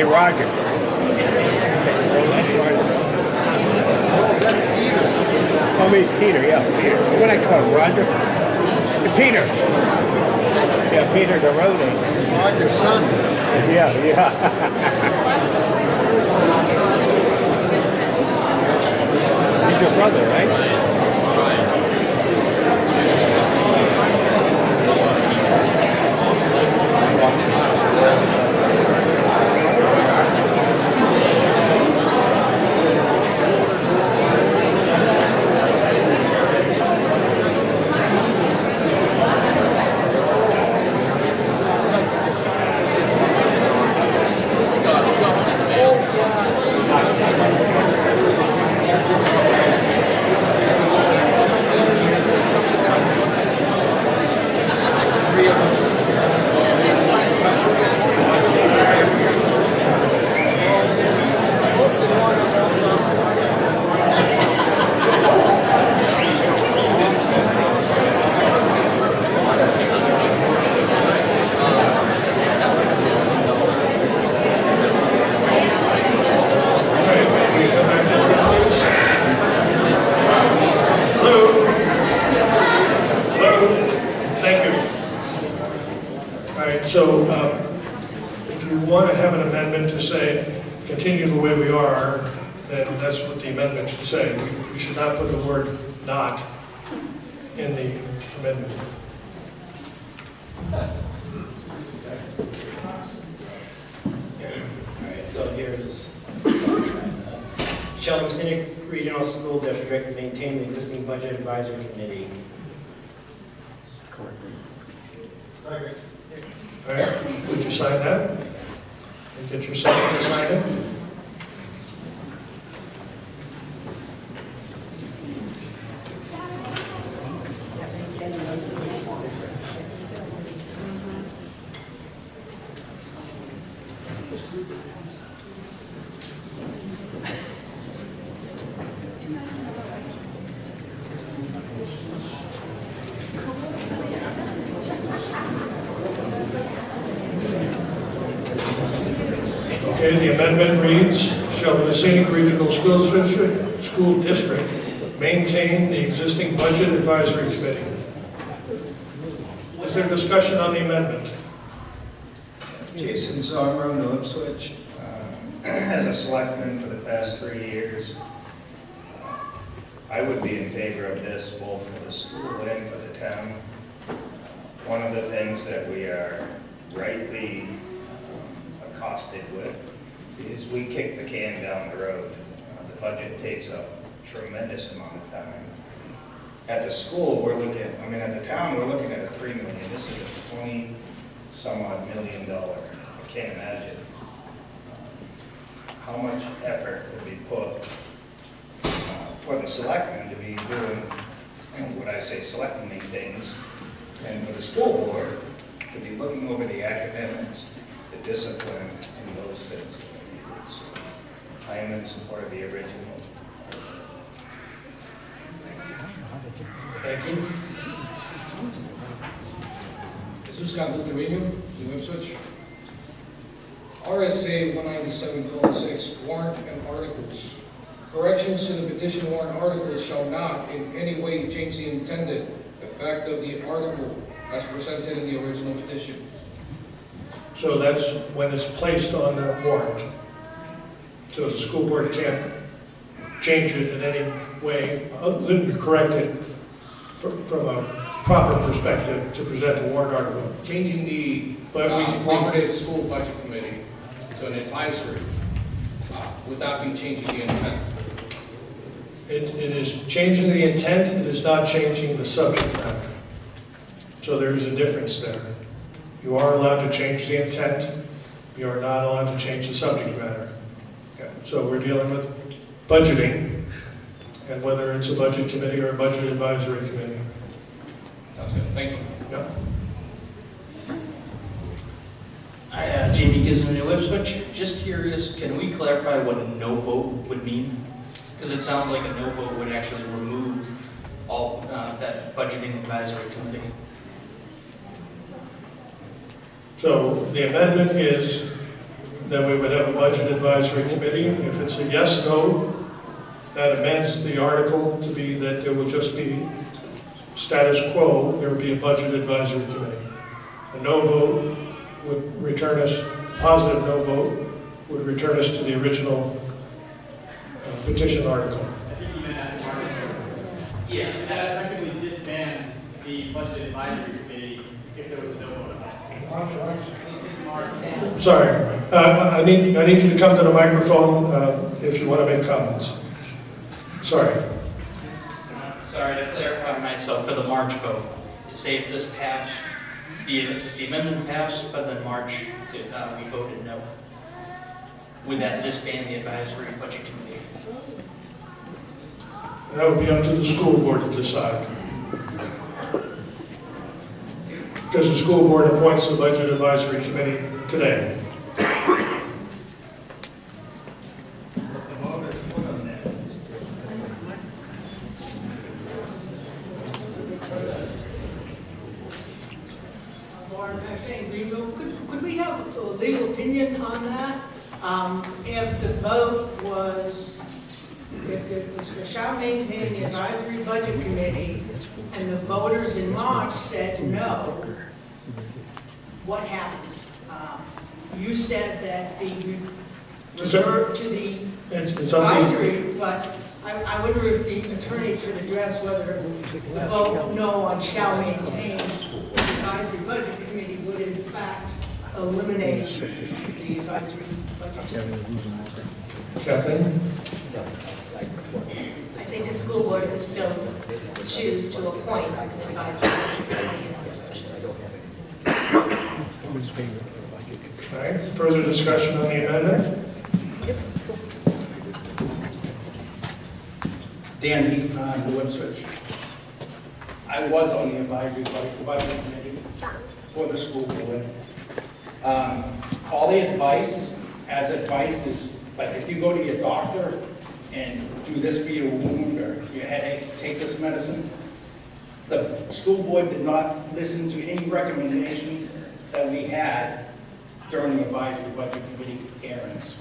Roger. Okay, well, that's Roger. Call me Peter, yeah, Peter. What I call him, Roger? Peter. Yeah, Peter the road agent. Roger's son. Yeah, yeah. He's your brother, right? So if you want to have an amendment to say, continue the way we are, then that's what the amendment should say. We should not put the word not in the amendment. Alright, so here's shall the Mascenic Regional School District maintain the existing budget advisory committee? Second. All right, would you sign that? And get your second to sign it? Okay, the amendment reads, shall the Mascenic Regional School District maintain the existing budget advisory committee? Is there discussion on the amendment? Jason Somro, New Ipswich. As a selectman for the past 3 years, I would be in favor of this both for the school and for the town. One of the things that we are rightly accosted with is we kick the can down the road. The budget takes up a tremendous amount of time. At the school, we're looking, at the town, we're looking at a $3 million. This is a 20-some-odd $1 million. I can't imagine how much effort could be put for the selectmen to be doing, what I say, selectmen things, and for the school board to be looking over the academics, the discipline, and those things. So I am in support of the original. Thank you. Jesus Scott Lucamino, New Ipswich. RSA 197:6, warrant and articles. Corrections to the petition warrant articles shall not in any way change the intended effect of the article as presented in the original petition. So that's when it's placed on the warrant. So the school board can't change it in any way other than to correct it from a proper perspective to present the warrant article. Changing the cooperative school budget committee to an advisory, would that be changing the intent? It is changing the intent, it is not changing the subject matter. So there is a difference there. You are allowed to change the intent, you are not allowed to change the subject matter. Okay. So we're dealing with budgeting, and whether it's a budget committee or a budget advisory committee. That's good, thank you. Yeah. Hi, Jamie Gisman, New Ipswich. Just curious, can we clarify what a no vote would mean? Because it sounds like a no vote would actually remove all that budgeting advisory committee. So the amendment is Then we would have a budget advisory committee. If it's a yes, no, that amends the article to be that there will just be status quo, there would be a budget advisory committee. A no vote would return us, positive no vote, would return us to the original petition article. I think you meant at the market. Yeah. That effectively disbands the budget advisory committee if there was a no vote on it. Sorry, I need you to come to the microphone if you want to make comments. Sorry. Sorry, to clarify myself, for the March vote, say if this passed, the amendment passed, but then March we voted no, would that disband the advisory budget committee? That would be up to the school board to decide. Because the school board appoints the budget advisory committee today. Could we have a legal opinion on that? If the vote was, if it was the shall maintain the advisory budget committee and the voters in March said no, what happens? You said that the refer to the advisory, but I wonder if the attorney could address whether the vote no on shall maintain the advisory budget committee would in fact eliminate the advisory budget committee. Kathleen? I think the school board would still choose to appoint an advisory committee if it so chooses. All right, further discussion on the amendment? Dan Heath on New Ipswich. I was on the advisory budget committee for the school board. All the advice, as advice is, like if you go to your doctor and do this for your wound or your headache, take this medicine. The school board did not listen to any recommendations that we had during the advisory budget committee hearings.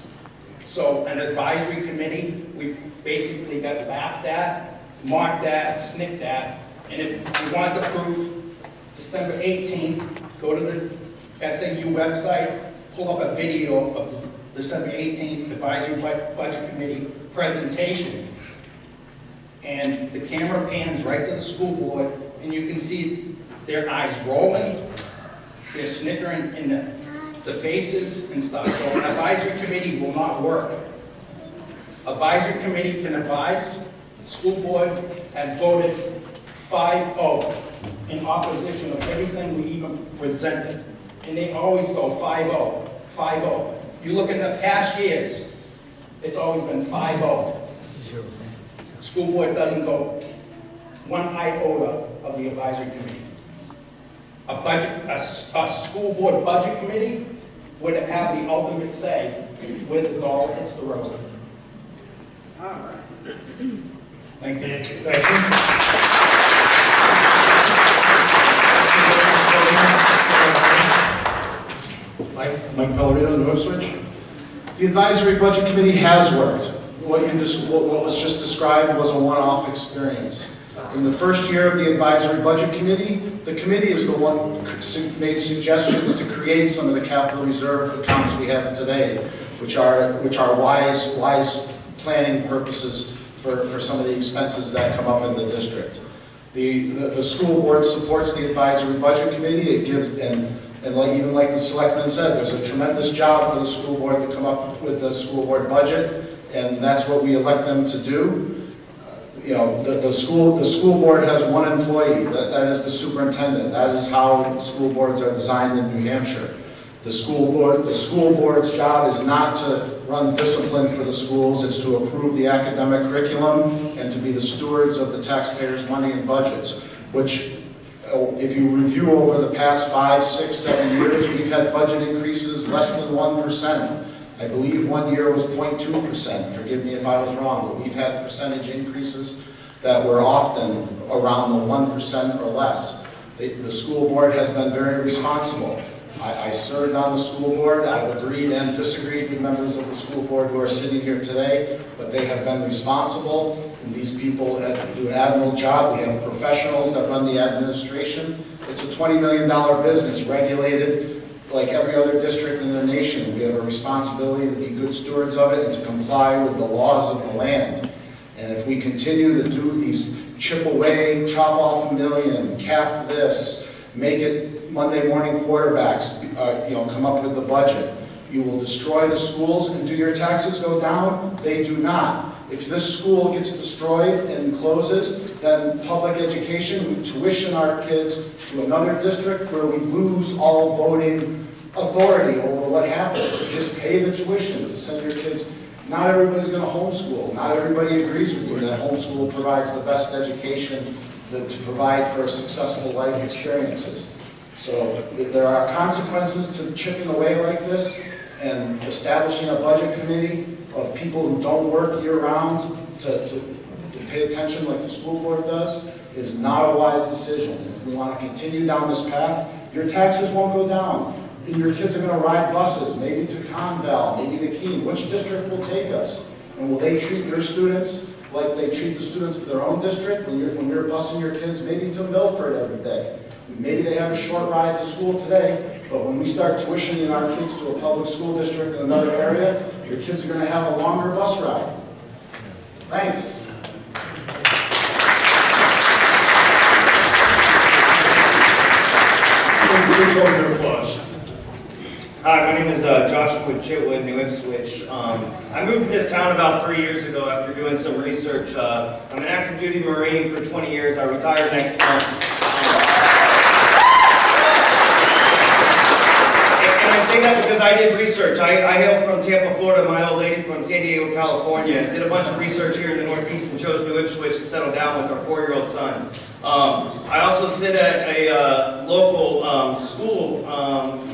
So an advisory committee, we basically got laughed at, mocked at, snicked at, and if you want the proof, December 18th, go to the SAU website, pull up a video of the December 18th advisory budget committee presentation. And the camera pans right to the school board, and you can see their eyes rolling, they're snickering in the faces and stuff. So an advisory committee will not work. Advisory committee can advise. The school board has voted 5-0 in opposition of everything we even presented. And they always go 5-0, 5-0. You look in the past years, it's always been 5-0. School board doesn't go one iota of the advisory committee. A school board budget committee would have the ultimate say where the dollar hits the road. All right. Thank you. Thank you. Mike Pellerino, New Ipswich. The advisory budget committee has worked. What was just described was a one-off experience. In the first year of the advisory budget committee, the committee is the one who made suggestions to create some of the capital reserve accounts we have today, which are wise planning purposes for some of the expenses that come up in the district. The school board supports the advisory budget committee. It gives, and even like the selectman said, there's a tremendous job for the school board to come up with the school board budget, and that's what we elect them to do. You know, the school board has one employee. That is the superintendent. That is how school boards are designed in New Hampshire. The school board's job is not to run discipline for the schools. It's to approve the academic curriculum and to be the stewards of the taxpayers' money and budgets, which, if you review over the past 5, 6, 7 years, we've had budget increases less than 1%. I believe one year was 0.2%. Forgive me if I was wrong, but we've had percentage increases that were often around the 1% or less. The school board has been very responsible. I served on the school board. I've agreed and disagreed with members of the school board who are sitting here today, but they have been responsible, and these people do an admirable job. We have professionals that run the administration. It's a $20 million business, regulated like every other district in the nation. We have a responsibility to be good stewards of it and to comply with the laws of the land. And if we continue to do these chip away, chop off $1 million, cap this, make it Monday morning quarterbacks, come up with the budget, you will destroy the schools. And do your taxes go down? They do not. If this school gets destroyed and closes, then public education, we tuition our kids to another district where we lose all voting authority over what happens. Just pay the tuition to send your kids. Not everybody's going to homeschool. Not everybody agrees with you that homeschool provides the best education to provide for successful life experiences. So there are consequences to chipping away like this, and establishing a budget committee of people who don't work year-round to pay attention like the school board does is not a wise decision. If we want to continue down this path, your taxes won't go down. And your kids are going to ride buses, maybe to Conval, maybe to Keene. Which district will take us? And will they treat your students like they treat the students of their own district when you're busing your kids maybe to Milford every day? Maybe they have a short ride to school today, but when we start tuitioning our kids to a public school district in another area, your kids are going to have a longer bus ride. Thanks. Please hold your applause. Hi, my name is Joshua Chitwood, New Ipswich. I moved to this town about 3 years ago after doing some research. I'm an active duty Marine for 20 years. I retire next month. And I say that because I did research. I hail from Tampa, Florida. My old lady from San Diego, California. Did a bunch of research here in the Northeast and chose New Ipswich to settle down with our 4-year-old son. I also sit at a local school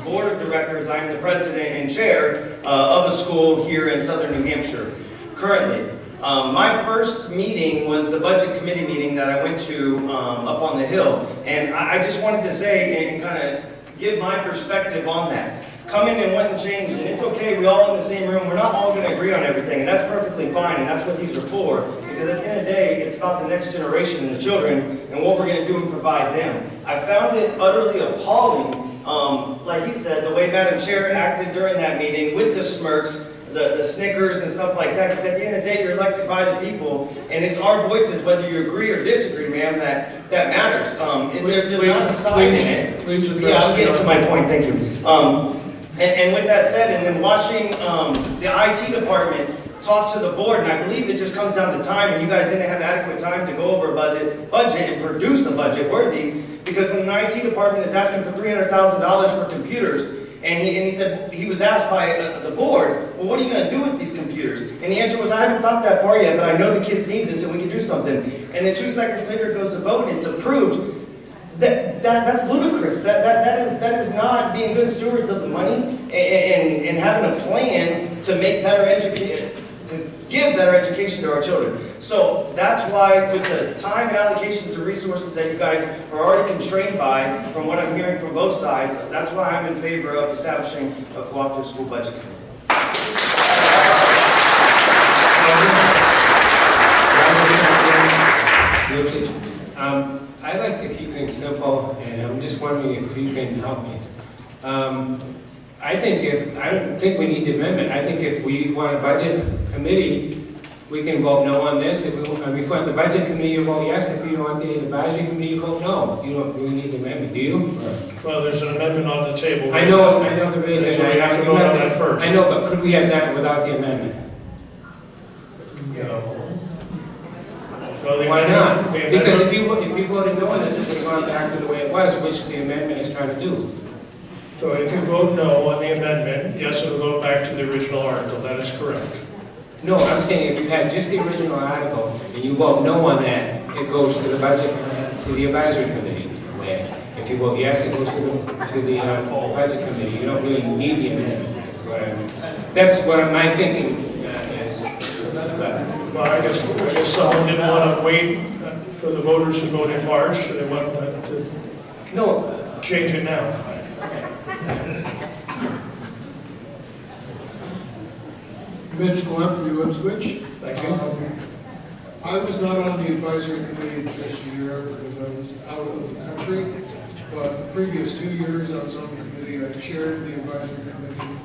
board of directors. I'm the president and chair of a school here in southern New Hampshire currently. My first meeting was the budget committee meeting that I went to up on the hill. And I just wanted to say and kind of give my perspective on that. Come in and want to change, and it's okay, we're all in the same room. We're not all going to agree on everything, and that's perfectly fine, and that's what these are for. Because at the end of the day, it's about the next generation and the children and what we're going to do and provide them. I found it utterly appalling, like he said, the way Madam Chair acted during that meeting with the smirks, the snickers and stuff like that, because at the end of the day, you're elected by the people, and it's our voices, whether you agree or disagree, ma'am, that matters. There's not a side in it. Please address. Yeah, I'll get to my point, thank you. And with that said, and then watching the IT department talk to the board, and I believe it just comes down to time, and you guys didn't have adequate time to go over a budget and produce a budget worthy, because when an IT department is asking for $300,000 for computers, and he said, he was asked by the board, well, what are you going to do with these computers? And the answer was, I haven't thought that far yet, but I know the kids need this and we can do something. And then 2 seconds later it goes to vote and it's approved. That's ludicrous. That is not being good stewards of the money and having a plan to make better education, to give better education to our children. So that's why with the time and allocations of resources that you guys are already constrained by, from what I'm hearing from both sides, that's why I'm in favor of establishing a cooperative school budget committee. I like to keep things simple, and I'm just wondering if you can help me. I don't think we need the amendment. I think if we want a budget committee, we can vote no on this. If we want the budget committee, you vote yes. If you want the advisory committee, you vote no. You don't really need the amendment, do you? Well, there's an amendment on the table. I know the reason. So we have to vote on that first. I know, but could we have done it without the amendment? No. Well, why not? Because if you voted no on this, it would have gone back to the way it was, which the amendment is trying to do. So if you vote no on the amendment, yes, it will go back to the original article. That is correct. No, I'm saying if you had just the original article and you vote no on that, it goes to the budget, to the advisory committee. If you vote yes, it goes to the budget committee. You don't really need the amendment. That's what my thinking is. Well, I guess someone didn't want to wait for the voters to vote in March, so they want to change it now. Mitch Glenn, New Ipswich. Thank you. I was not on the advisory committee this year because I was out of the country, but the previous 2 years I was on the committee. I chaired the advisory committee.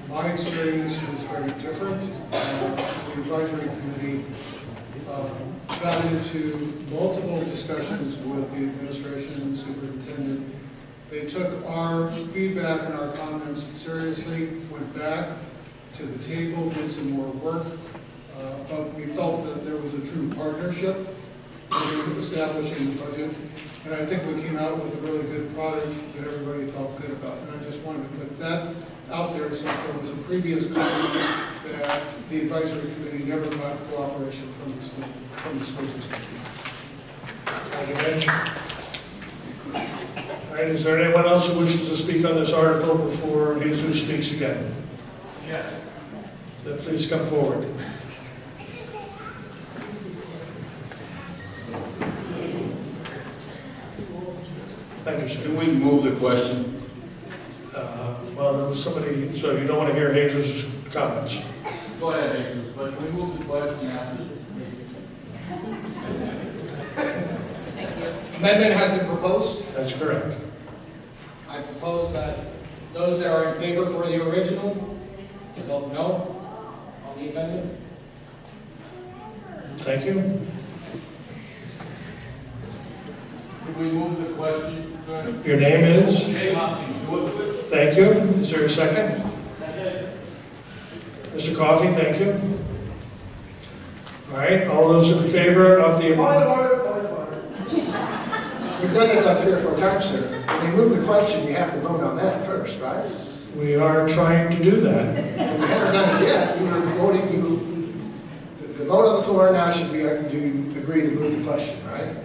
My experience was very different. The advisory committee got into multiple discussions with the administration and superintendent. They took our feedback and our comments seriously, went back to the table, did some more work, but we felt that there was a true partnership in establishing the budget. And I think we came out with a really good product that everybody felt good about. And I just wanted to put that out there since there was a previous comment that the advisory committee never got cooperation from the school district. Thank you, Mitch. All right, is there anyone else who wishes to speak on this article before Jesus speaks again? Yes. Then please come forward. Thank you, sir. Can we move the question? Well, there was somebody, so you don't want to hear Jesus' comments. Go ahead, Jesus, but can we move the question after? Thank you. Amendment has been proposed. That's correct. I propose that those that are in favor for the original to vote no on the amendment. Thank you. Can we move the question? Your name is? Jay Hopkins, Northwich. Thank you. Is there a second? Mr. Coffey, thank you. All right, all those in favor of the We've done this up 3 or 4 times, sir. When you move the question, you have to vote on that first, right? We are trying to do that. If you haven't done it yet, you were voting, the vote on the floor now should be, you agree to move the question, right?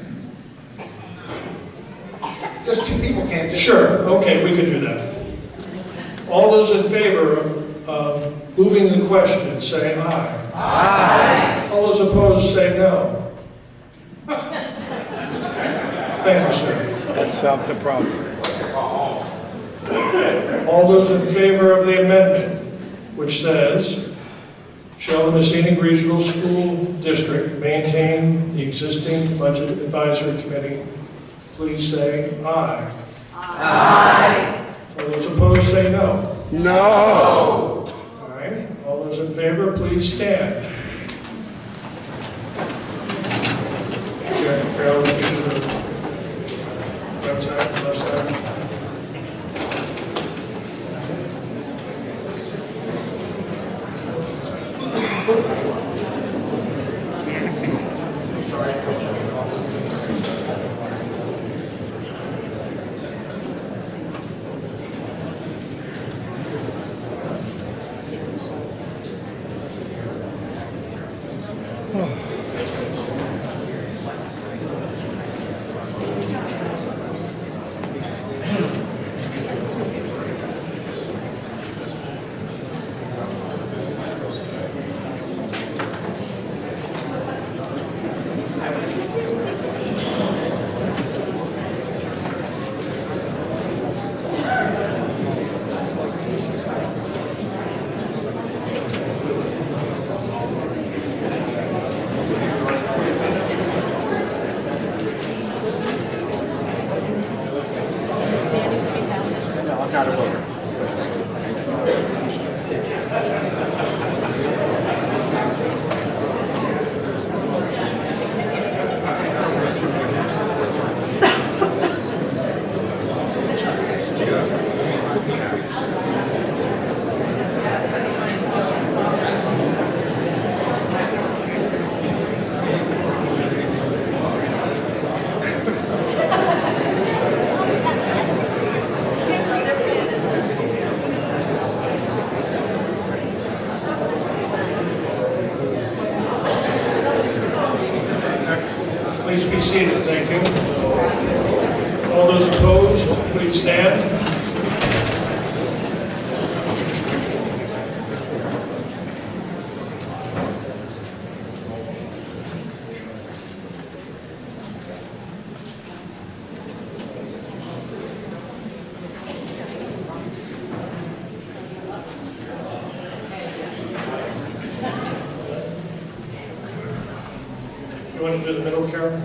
Just 2 people can't just... Sure, okay, we can do that. All those in favor of moving the question, say aye. Aye. All those opposed, say no. Thank you, sir. That solved the problem. All those in favor of the amendment, which says, shall the Mascenic Regional School District maintain the existing budget advisory committee, please say aye. Aye. All those opposed, say no. No. All right. All those in favor, please stand. Carol, would you do the right side, left side? Please be seated, thank you. All those opposed, please stand. want to do the middle, Carol?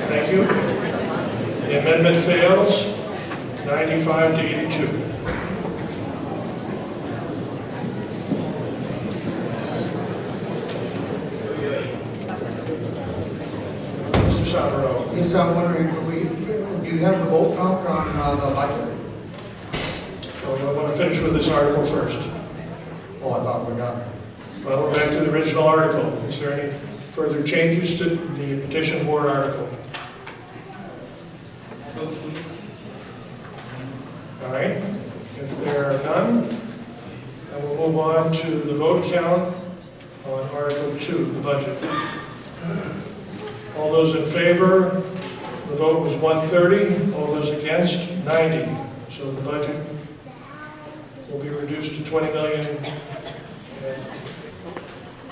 Thank you. The amendment fails, 95 to 82. Mr. Sabaro. Yes, I'm wondering, do you have the vote count on the budget? I want to finish with this article first. Oh, I thought we're done. Well, we're back to the original article. Is there any further changes to the petition warrant article? All right. If there are none, then we'll move on to the vote count on Article 2, the budget. All those in favor, the vote was 130. All those against, 90. So the budget will be reduced to 20 million and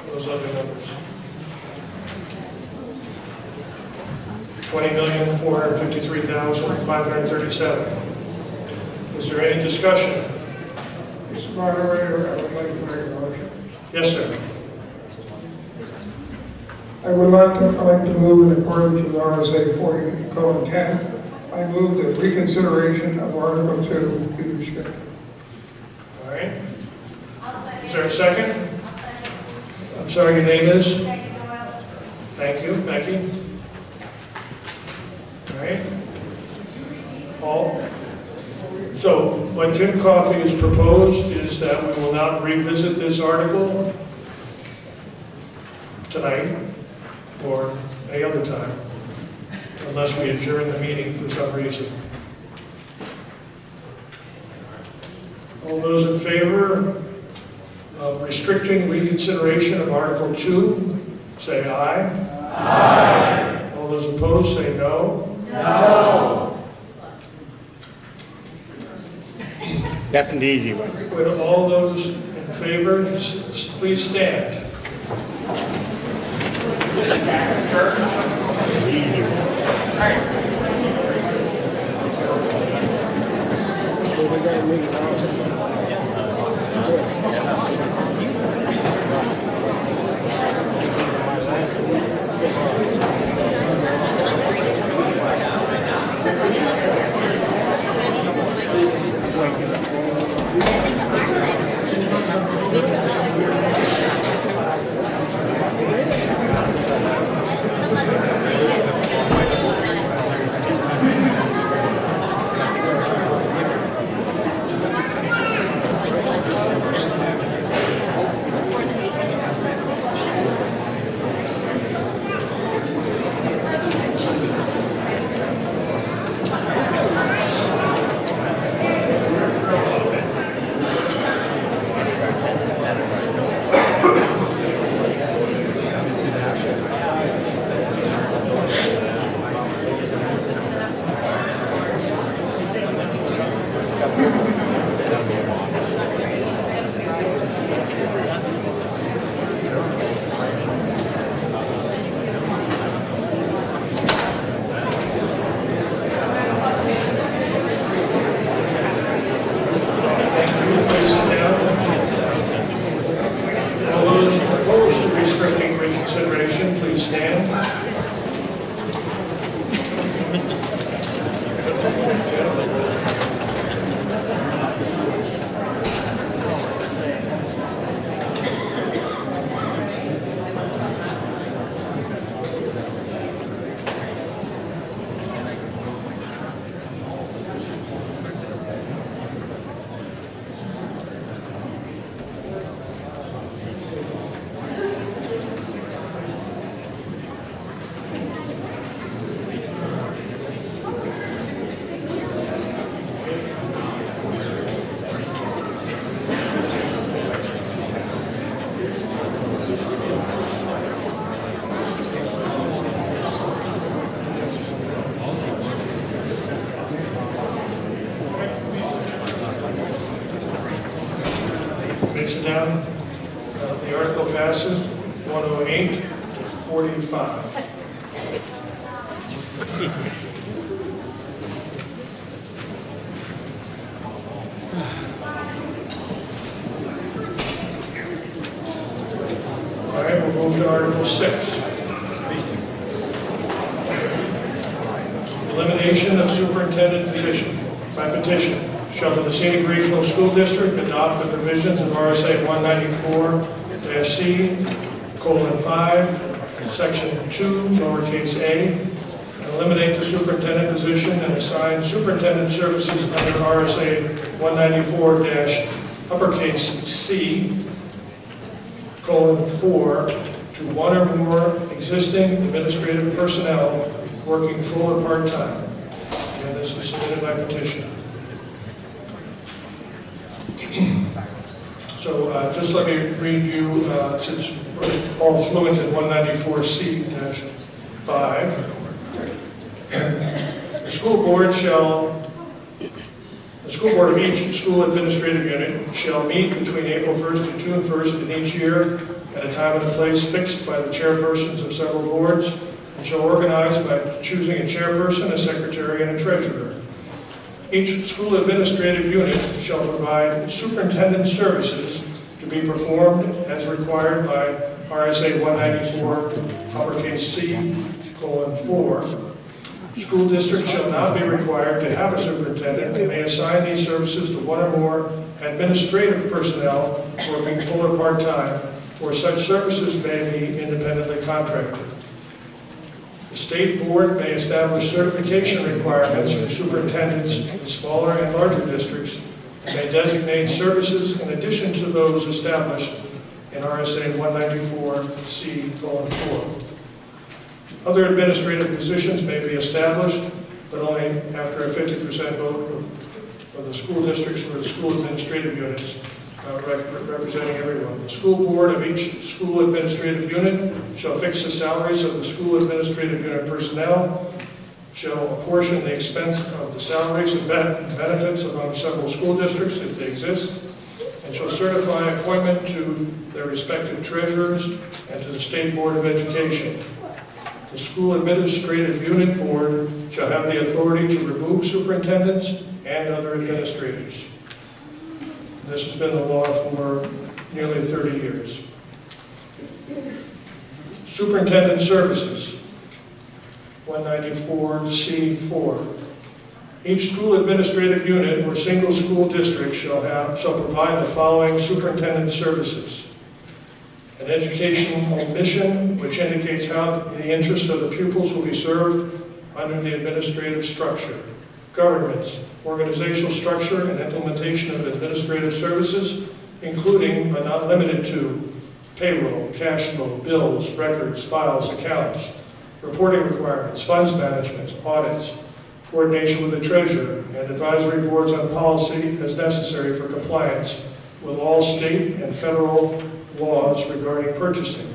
those other numbers. 20,453,537. Is there any discussion? Mr. Moderator, I would like to make a motion. Yes, sir. I would like to move in accordance with RSA 40:10. I move that reconsideration of Article 2 be restricted. All right. Is there a second? I'm sorry, your name is? Thank you, Becky. All right. Paul? So what Jim Coffey has proposed is that we will not revisit this article tonight or any other time unless we adjourn the meeting for some reason. All those in favor of restricting reconsideration of Article 2, say aye. Aye. All those opposed, say no. No. That's an easy one. Would all those in favor, please stand. sit down. The article passes 108 to 45. All right, we'll move to Article 6. Elimination of superintendent position. By petition, shall the Mascenic Regional School District adopt the provisions of RSA 194-C:5, Section 2, lowercase a, and eliminate the superintendent position and assign superintendent services under RSA 194-C:4 to one or more existing administrative personnel working full or part-time. And this is submitted by petition. So just let me read you, since we're all fluent in 194-C-5. The school board of each school administrative unit shall meet between April 1st and June 1st in each year at a time and a place fixed by the chairpersons of several boards, and shall organize by choosing a chairperson, a secretary, and a treasurer. Each school administrative unit shall provide superintendent services to be performed as required by RSA 194-C:4. School districts shall not be required to have a superintendent and may assign these services to one or more administrative personnel working full or part-time, or such services may be independently contracted. The state board may establish certification requirements for superintendents in smaller and larger districts and may designate services in addition to those established in RSA 194-C:4. Other administrative positions may be established, but only after a 50% vote of the school districts or the school administrative units representing everyone. The school board of each school administrative unit shall fix the salaries of the school administrative unit personnel, shall apportion the expense of the salaries and benefits among several school districts if they exist, and shall certify appointment to their respective treasurers and to the State Board of Education. The school administrative unit board shall have the authority to remove superintendents and other administrators. This has been the law for nearly 30 years. Superintendent services, 194-C:4. Each school administrative unit or single school district shall provide the following superintendent services: an educational mission, which indicates how the interest of the pupils will be served under the administrative structure. Governance, organizational structure and implementation of administrative services, including but not limited to payroll, cash flow, bills, records, files, accounts, reporting requirements, funds management, audits, coordination with the treasurer, and advisory boards on policy as necessary for compliance with all state and federal laws regarding purchasing,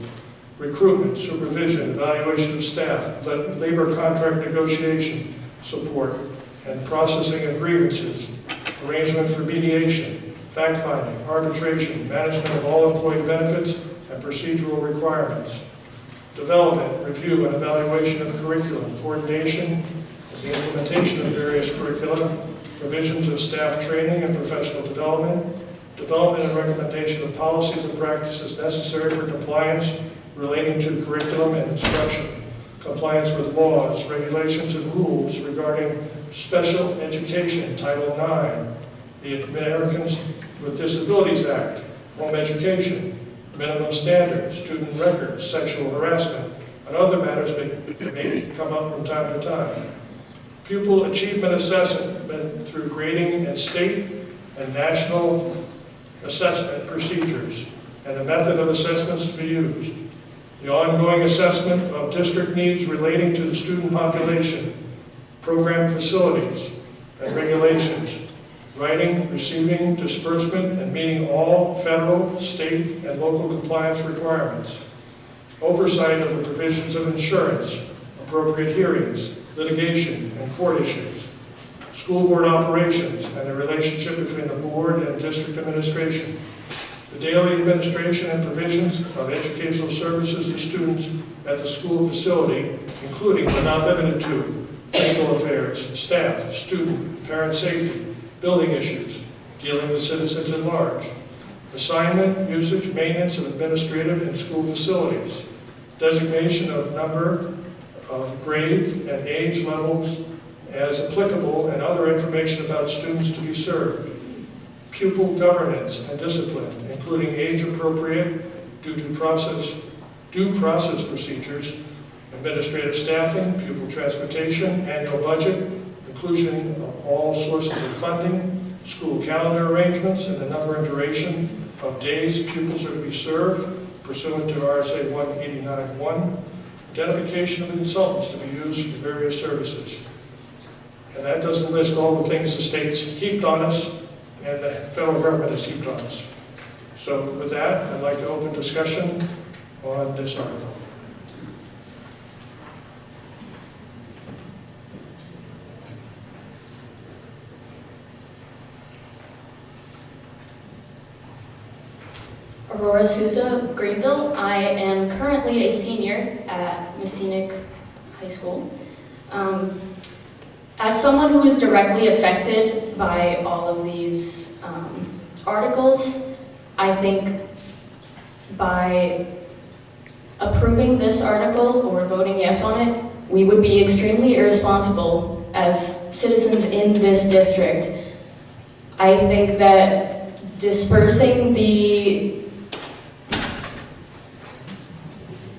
recruitment, supervision, evaluation of staff, labor contract negotiation, support, and processing of grievances, arrangement for mediation, fact-finding, arbitration, management of all employee benefits and procedural requirements, development, review, and evaluation of curriculum, coordination, the implementation of various curricula, provisions of staff training and professional development, development and recommendation of policies and practices necessary for compliance relating to curriculum and instruction, compliance with laws, regulations, and rules regarding special education, Title IX, the Americans with Disabilities Act, home education, minimum standards, student records, sexual harassment, and other matters that may come up from time to time. Pupil achievement assessment through grading and state and national assessment procedures and the method of assessments to be used. The ongoing assessment of district needs relating to the student population, program facilities and regulations, writing, receiving, disbursement, and meeting all federal, state, and local compliance requirements. Oversight of the provisions of insurance, appropriate hearings, litigation, and court issues. School board operations and the relationship between the board and district administration. the daily administration and provisions of educational services to students at the school facility, including but not limited to legal affairs, staff, student, parent safety, building issues, dealing with citizens at large, assignment, usage, maintenance of administrative and school facilities, designation of number of grade and age levels as applicable, and other information about students to be served, pupil governance and discipline, including age-appropriate due process procedures, administrative staffing, pupil transportation, annual budget, inclusion of all sources of funding, school calendar arrangements, and the number and duration of days pupils are to be served pursuant to RSA 189.1, identification of consultants to be used for various services. And that doesn't list all the things the state's heaped on us and the federal government has heaped on us. So with that, I'd like to open discussion on this article. Aurora Souza, Greenville. I am currently a senior at Mascenic High School. As someone who is directly affected by all of these articles, I think by approving this article or voting yes on it, we would be extremely irresponsible as citizens in this district. I think that dispersing the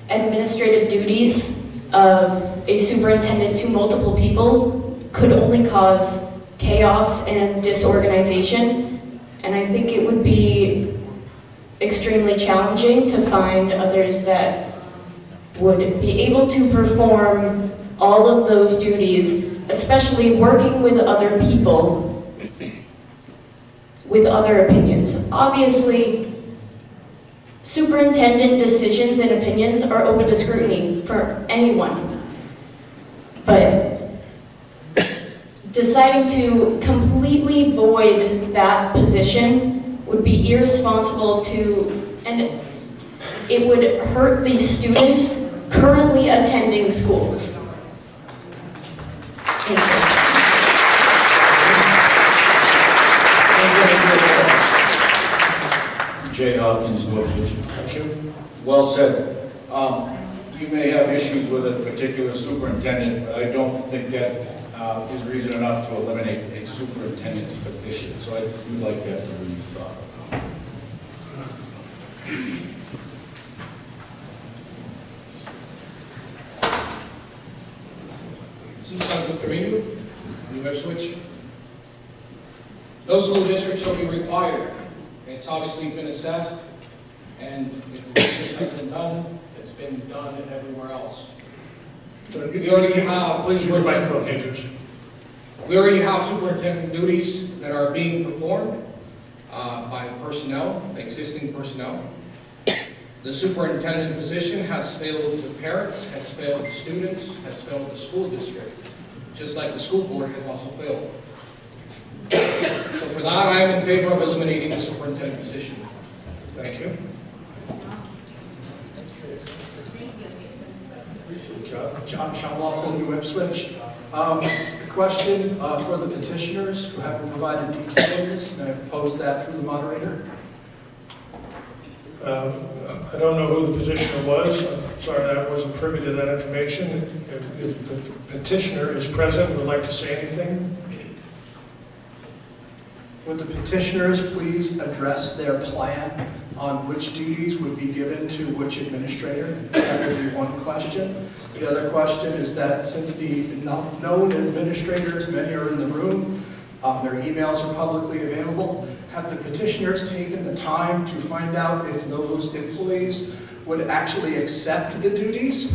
administrative duties of a superintendent to multiple people could only cause chaos and disorganization, and I think it would be extremely challenging to find others that would be able to perform all of those duties, especially working with other people with other opinions. Obviously, superintendent decisions and opinions are open to scrutiny for anyone, but deciding to completely void that position would be irresponsible and it would hurt the students currently attending schools. Thank you. Jay Hopkins, Northwich. Thank you. Well said. You may have issues with a particular superintendent, but I don't think that is reason enough to eliminate a superintendent position. So I would like that to be thought of. Susan Gupta-Renu, New Ipswich. No school district shall be required. It's obviously been assessed, and if the research has been done, it's been done everywhere else. We already have superintendent duties that are being performed by personnel, existing personnel. The superintendent position has failed the parents, has failed the students, has failed the school district, just like the school board has also failed. So for that, I am in favor of eliminating the superintendent position. Thank you. John Shamloff, New Ipswich. Question for the petitioners who haven't provided detail on this. May I pose that through the moderator? I don't know who the petitioner was. I'm sorry, I wasn't privy to that information. If the petitioner is present, would like to say anything? Would the petitioners please address their plan on which duties would be given to which administrator? That would be one question. The other question is that since the known administrators, many are in the room, their emails are publicly available, have the petitioners taken the time to find out if those employees would actually accept the duties,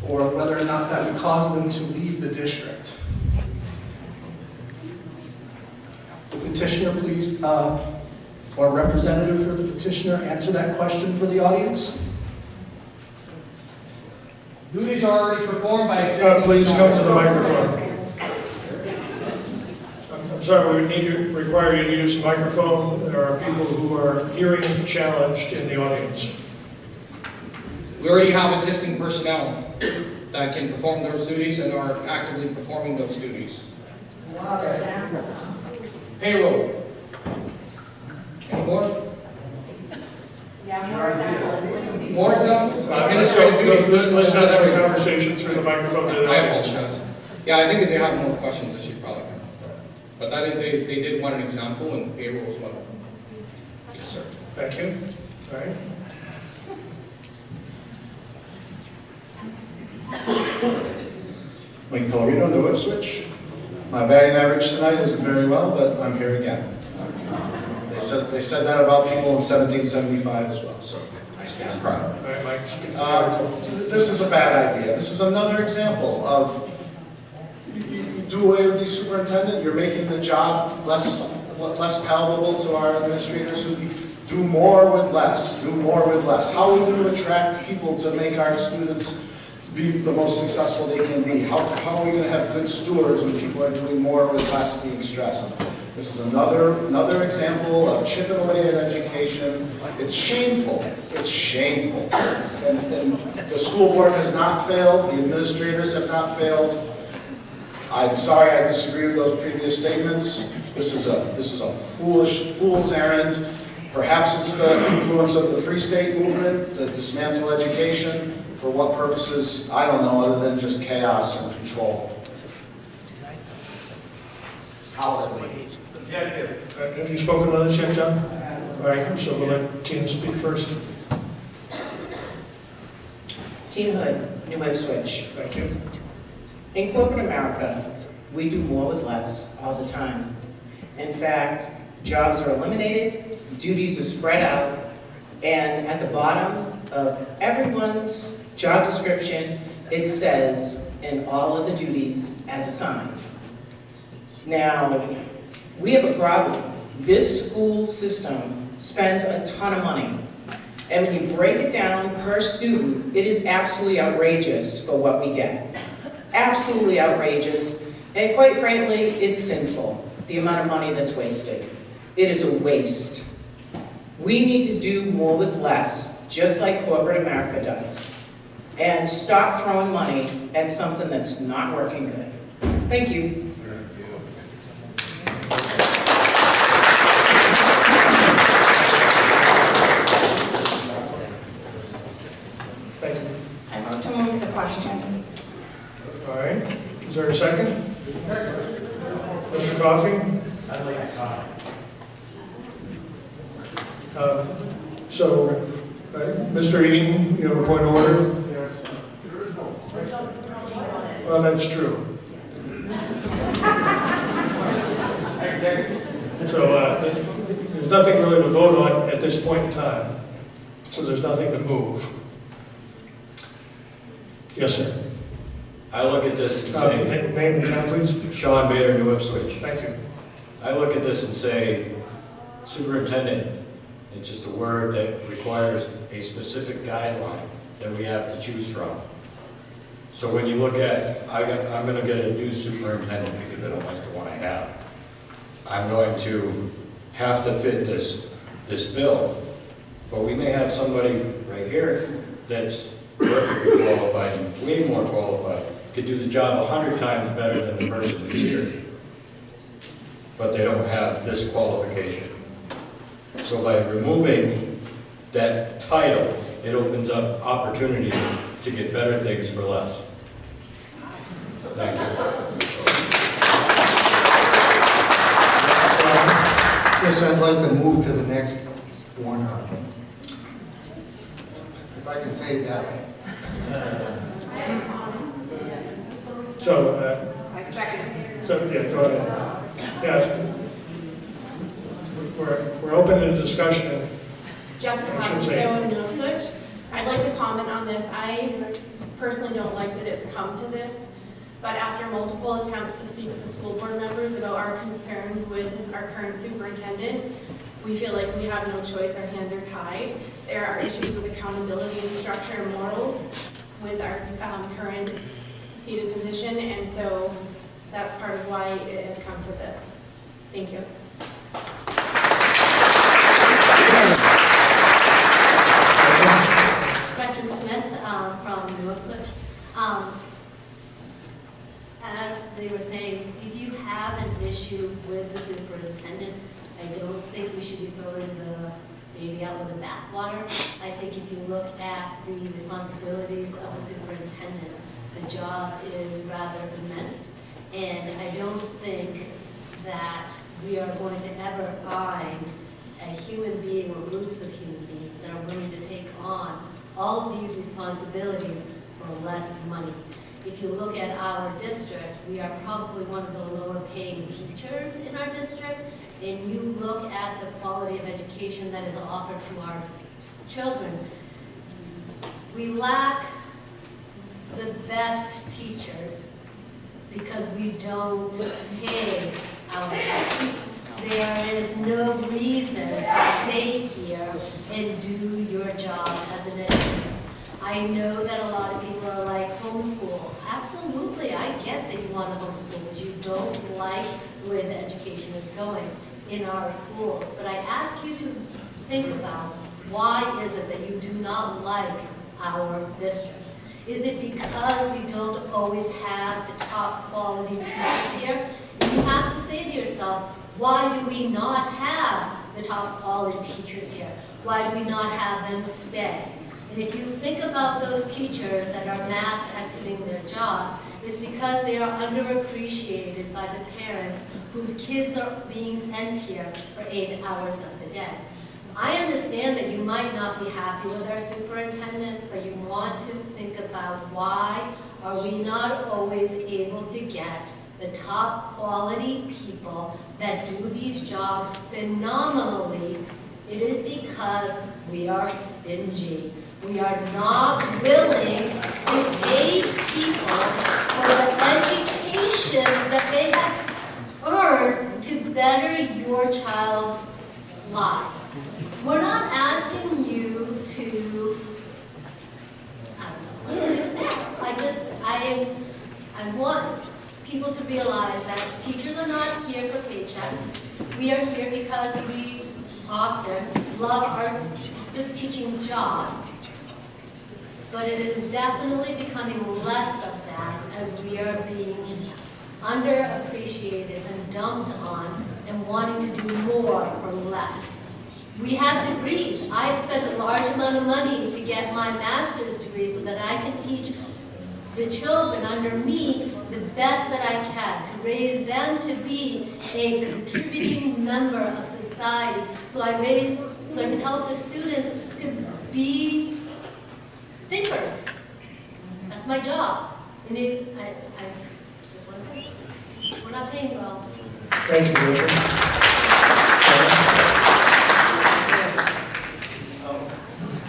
or whether or not that would cause them to leave the district? The petitioner, please, or representative for the petitioner, answer that question for the audience. Duties are already performed by existing please come to the microphone. sorry, we need to require you to use the microphone. There are people who are hearing challenged in the audience. We already have existing personnel that can perform those duties and are actively performing those duties. Payroll. Any more? Yeah, More of them? Administrative duties. Let's not have a conversation through the microphone. To the I audience. apologize. Yeah, I think if they have more questions, they should probably come. But that is, they did want an example, and payroll is one of them. Yes, sir. Thank you. All right. Mike Pellerino, New Ipswich. My batting average tonight isn't very well, but I'm here again. They said that about people in 1775 as well, so I stand proud. All right, Mike. This is a bad idea. This is another example of you do away with the superintendent, you're making the job less palatable to our administrators who do more with less, do more with less. How are we going to attract people to make our students be the most successful they can be? How are we going to have good stewards when people are doing more with less, being stressed? This is another example of chipping away at education. It's shameful. It's shameful. And the school board has not failed. The administrators have not failed. I'm sorry I disagree with those previous statements. This is a fool's errand. Perhaps it's the influence of the Free State movement to dismantle education. For what purposes, I don't know, other than just chaos and control. Have you spoken on this yet, John? All right, so we'll let Tina speak first. Tina Hood, New Ipswich. Thank you. In corporate America, we do more with less all the time. In fact, jobs are eliminated, duties are spread out, and at the bottom of everyone's job description, it says, in all of the duties as assigned. Now, we have a problem. This school system spends a ton of money. And when you break it down per student, it is absolutely outrageous for what we get. Absolutely outrageous. And quite frankly, it's sinful, the amount of money that's wasted. It is a waste. We need to do more with less, just like corporate America does. And stop throwing money at something that's not working good. Thank you. I vote to move the question. All right. Is there a second? Mr. Coffey? I'd like to comment. Mr. Eaton, you have a point of order? Well, that's true. So there's nothing really to vote on at this point in time. So there's nothing to move. Yes, sir. I look at this and say... Name and town, please. Sean Bader, New Ipswich. Thank you. I look at this and say, superintendent, it's just a word that requires a specific guideline that we have to choose from. So when you look at, I'm going to get a new superintendent because I don't like the one I have. I'm going to have to fit this bill. But we may have somebody right here that's perfectly qualified, way more qualified, could do the job 100 times better than the person who's here. But they don't have this qualification. So by removing that title, it opens up opportunity to get better things for less. Thank you. Yes, I'd like to move to the next one. If I can say it that way. So, I second. So, yeah, go ahead. Yeah. We're open to discussion. Jessica I should Hopkins, say. New Ipswich. I'd like to comment on this. I personally don't like that it's come to this, but after multiple attempts to speak with the school board members about our concerns with our current superintendent, we feel like we have no choice, our hands are tied. There are issues with accountability and structure and morals with our current seated position, and so that's part of why it has come to this. Thank you. Gretchen Smith from New Ipswich. As they were saying, if you have an issue with the superintendent, I don't think we should be throwing the baby out with the bathwater. I think if you look at the responsibilities of a superintendent, the job is rather immense. And I don't think that we are going to ever find a human being or groups of human beings that are willing to take on all of these responsibilities for less money. If you look at our district, we are probably one of the lower paying teachers in our district, and you look at the quality of education that is offered to our children, we lack the best teachers because we don't pay our teachers. There is no reason to stay here and do your job as an educator. I know that a lot of people are like, homeschool. Absolutely, I get that you want to homeschool because you don't like the way the education is going in our schools. But I ask you to think about, why is it that you do not like our district? Is it because we don't always have the top quality teachers here? And you have to say to yourself, why do we not have the top quality teachers here? Why do we not have them stay? And if you think about those teachers that are mass exiting their jobs, it's because they are underappreciated by the parents whose kids are being sent here for 8 hours of the day. I understand that you might not be happy with our superintendent, but you want to think about, why are we not always able to get the top quality people that do these jobs phenomenally? It is because we are stingy. We are not willing to pay people for the education that they have earned to better your child's lives. We're not asking you to, I don't know, I want people to realize that teachers are not here for paychecks. We are here because we often love the teaching job. But it is definitely becoming less of that as we are being underappreciated and dumped on and wanting to do more for less. We have degrees. I've spent a large amount of money to get my master's degree so that I can teach the children under me the best that I can, to raise them to be a contributing member of society. So I can help the students to be thinkers. That's my job. And I just want to say, we're not paying well. Thank you, Richard.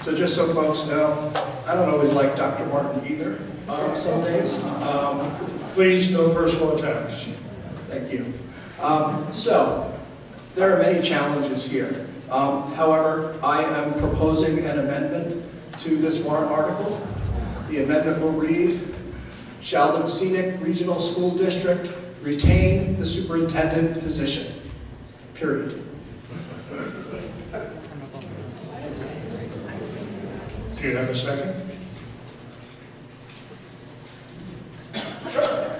So just so folks know, I don't always like Dr. Martin either some days. Please, no personal attacks. Thank you. So, there are many challenges here. However, I am proposing an amendment to this warrant article. The amendment will read, shall the Mascenic Regional School District retain the superintendent position? Period. Do you have a second? Sure.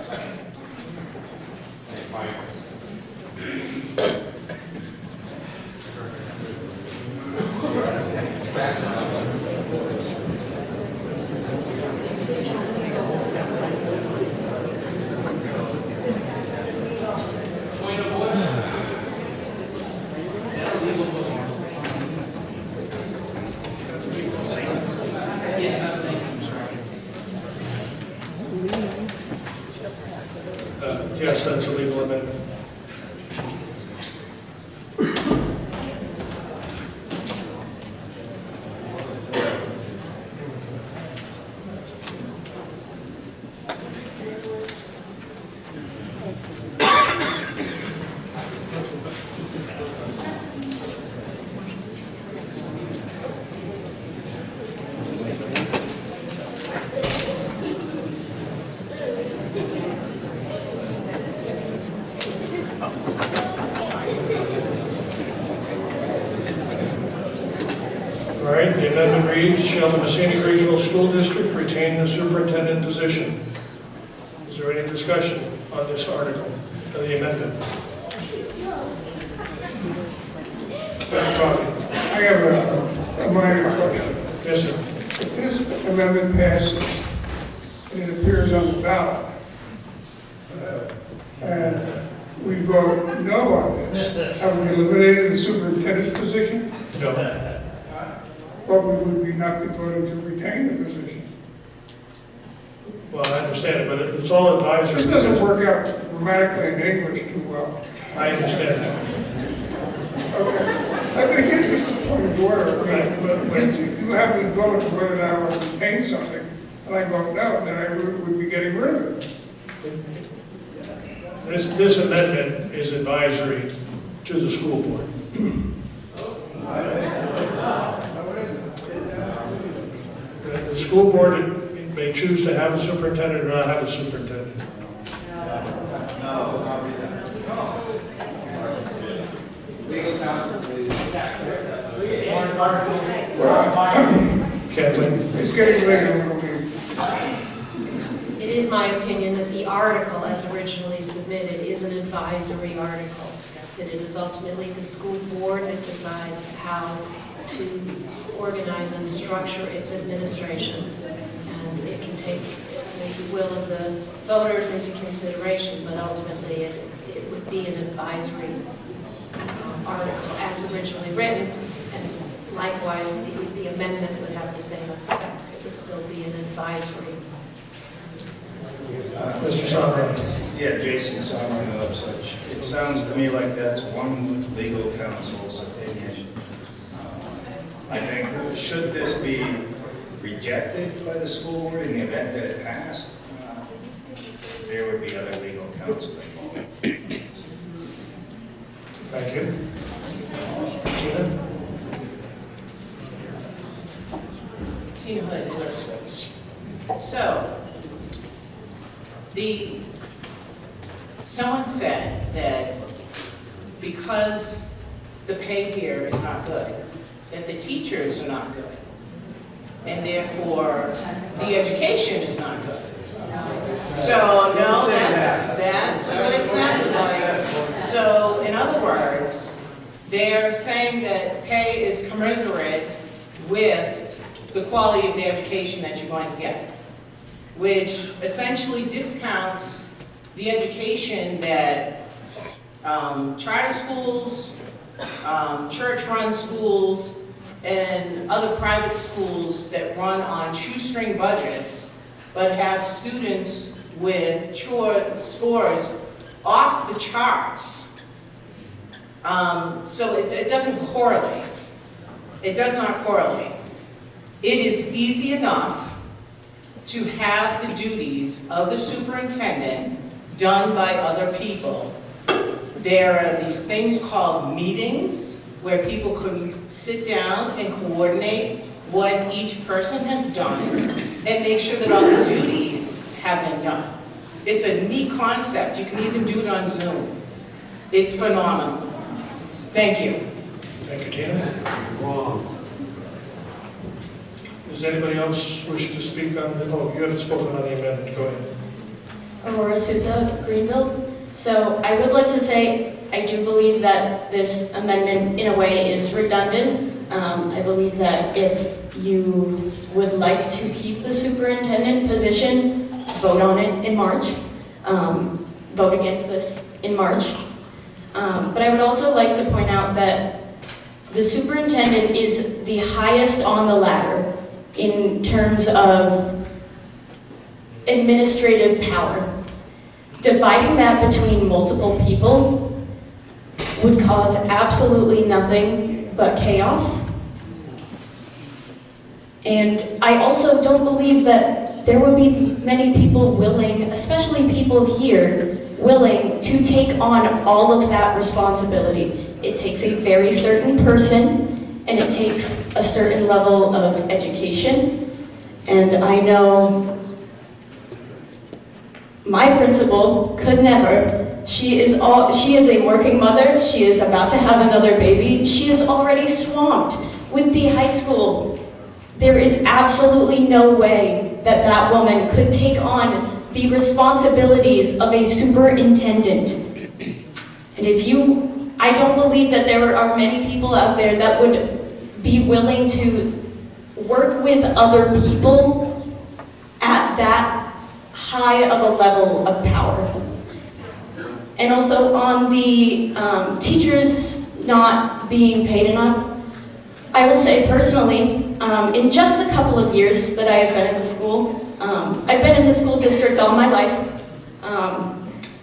Yes, that's a legal amendment. amendment reads, shall the Mascenic Regional School District retain the superintendent position? Is there any discussion on this article, the amendment? I have a minor question. Yes, sir. If this amendment passes and it appears on the ballot, and we vote no on this, have we eliminated the superintendent's position? No. But we would be not be voting to retain the position. Well, I understand it, but it's all advisory. This doesn't work out grammatically in English too well. I understand that. Okay. I think it's just a point of order. You have me vote whether I want to retain something, and I vote no, then I would be getting rid of it. This amendment is advisory to the school board. The school board may choose to have a superintendent or not have a superintendent. Kathleen? It's getting later. It is my opinion that the article, as originally submitted, is an advisory article, that it is ultimately the school board that decides how to organize and structure its administration. And it can take the will of the voters into consideration, but ultimately it would be an advisory article as originally written. And likewise, the amendment would have the same effect. It would still be an advisory. Mr. Sondra. Yeah, Jason Sondra of such. It sounds to me like that's one legal counsel's opinion. I think, should this be rejected by the school board in the event that it passed, there would be other legal counsel involved. Thank you. Tina Hood, Miller Switch. So, someone said that because the pay here is not good, that the teachers are not good, and therefore the education is not good. So, no, that's what it sounded like. So, in other words, they're saying that pay is commensurate with the quality of the education that you're going to get, which essentially discounts the education that charter schools, church-run schools, and other private schools that run on shoestring budgets, but have students with scores off the charts. So it doesn't correlate. It does not correlate. It is easy enough to have the duties of the superintendent done by other people. There are these things called meetings where people can sit down and coordinate what each person has done and make sure that all the duties have been done. It's a neat concept. You can even do it on Zoom. It's phenomenal. Thank you. Thank you, Tina. Wrong. Does anybody else wish to speak on the, oh, you haven't spoken on the amendment, go ahead. Aurora Souza, Greenville. So I would like to say I do believe that this amendment in a way is redundant. I believe that if you would like to keep the superintendent position, vote on it in March. Vote against this in March. But I would also like to point out that the superintendent is the highest on the ladder in terms of administrative power. Dividing that between multiple people would cause absolutely nothing but chaos. And I also don't believe that there would be many people willing, especially people here, willing to take on all of that responsibility. It takes a very certain person, and it takes a certain level of education. And I know my principal could never. She is a working mother. She is about to have another baby. She is already swamped with the high school there is absolutely no way that that woman could take on the responsibilities of a superintendent. And I don't believe that there are many people out there that would be willing to work with other people at that high of a level of power. And also on the teachers not being paid enough, I will say personally, in just the couple of years that I have been in the school, I've been in the school district all my life,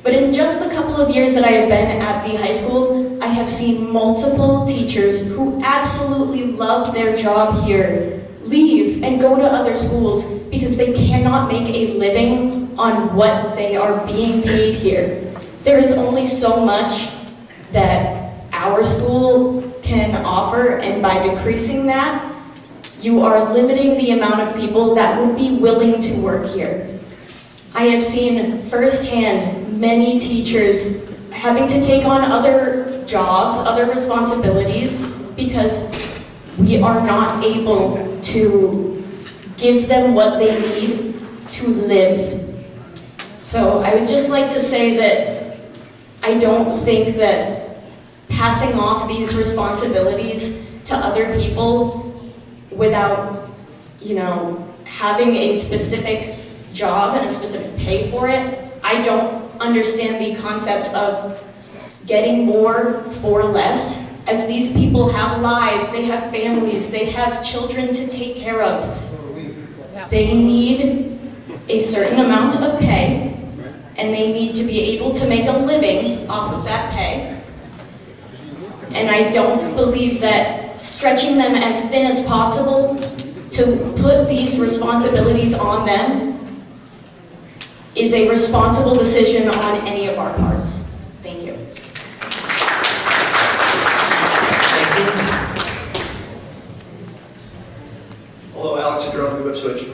but in just the couple of years that I have been at the high school, I have seen multiple teachers who absolutely love their job here leave and go to other schools because they cannot make a living on what they are being paid here. There is only so much that our school can offer, and by decreasing that, you are limiting the amount of people that would be willing to work here. I have seen firsthand many teachers having to take on other jobs, other responsibilities, because we are not able to give them what they need to live. So I would just like to say that I don't think that passing off these responsibilities to other people without, having a specific job and a specific pay for it, I don't understand the concept of getting more for less, as these people have lives, they have families, they have children to take care of. They need a certain amount of pay, and they need to be able to make a living off of that pay. And I don't believe that stretching them as thin as possible to put these responsibilities on them is a responsible decision on any of our parts. Thank you. Hello, Alex Adrone from Ipswich.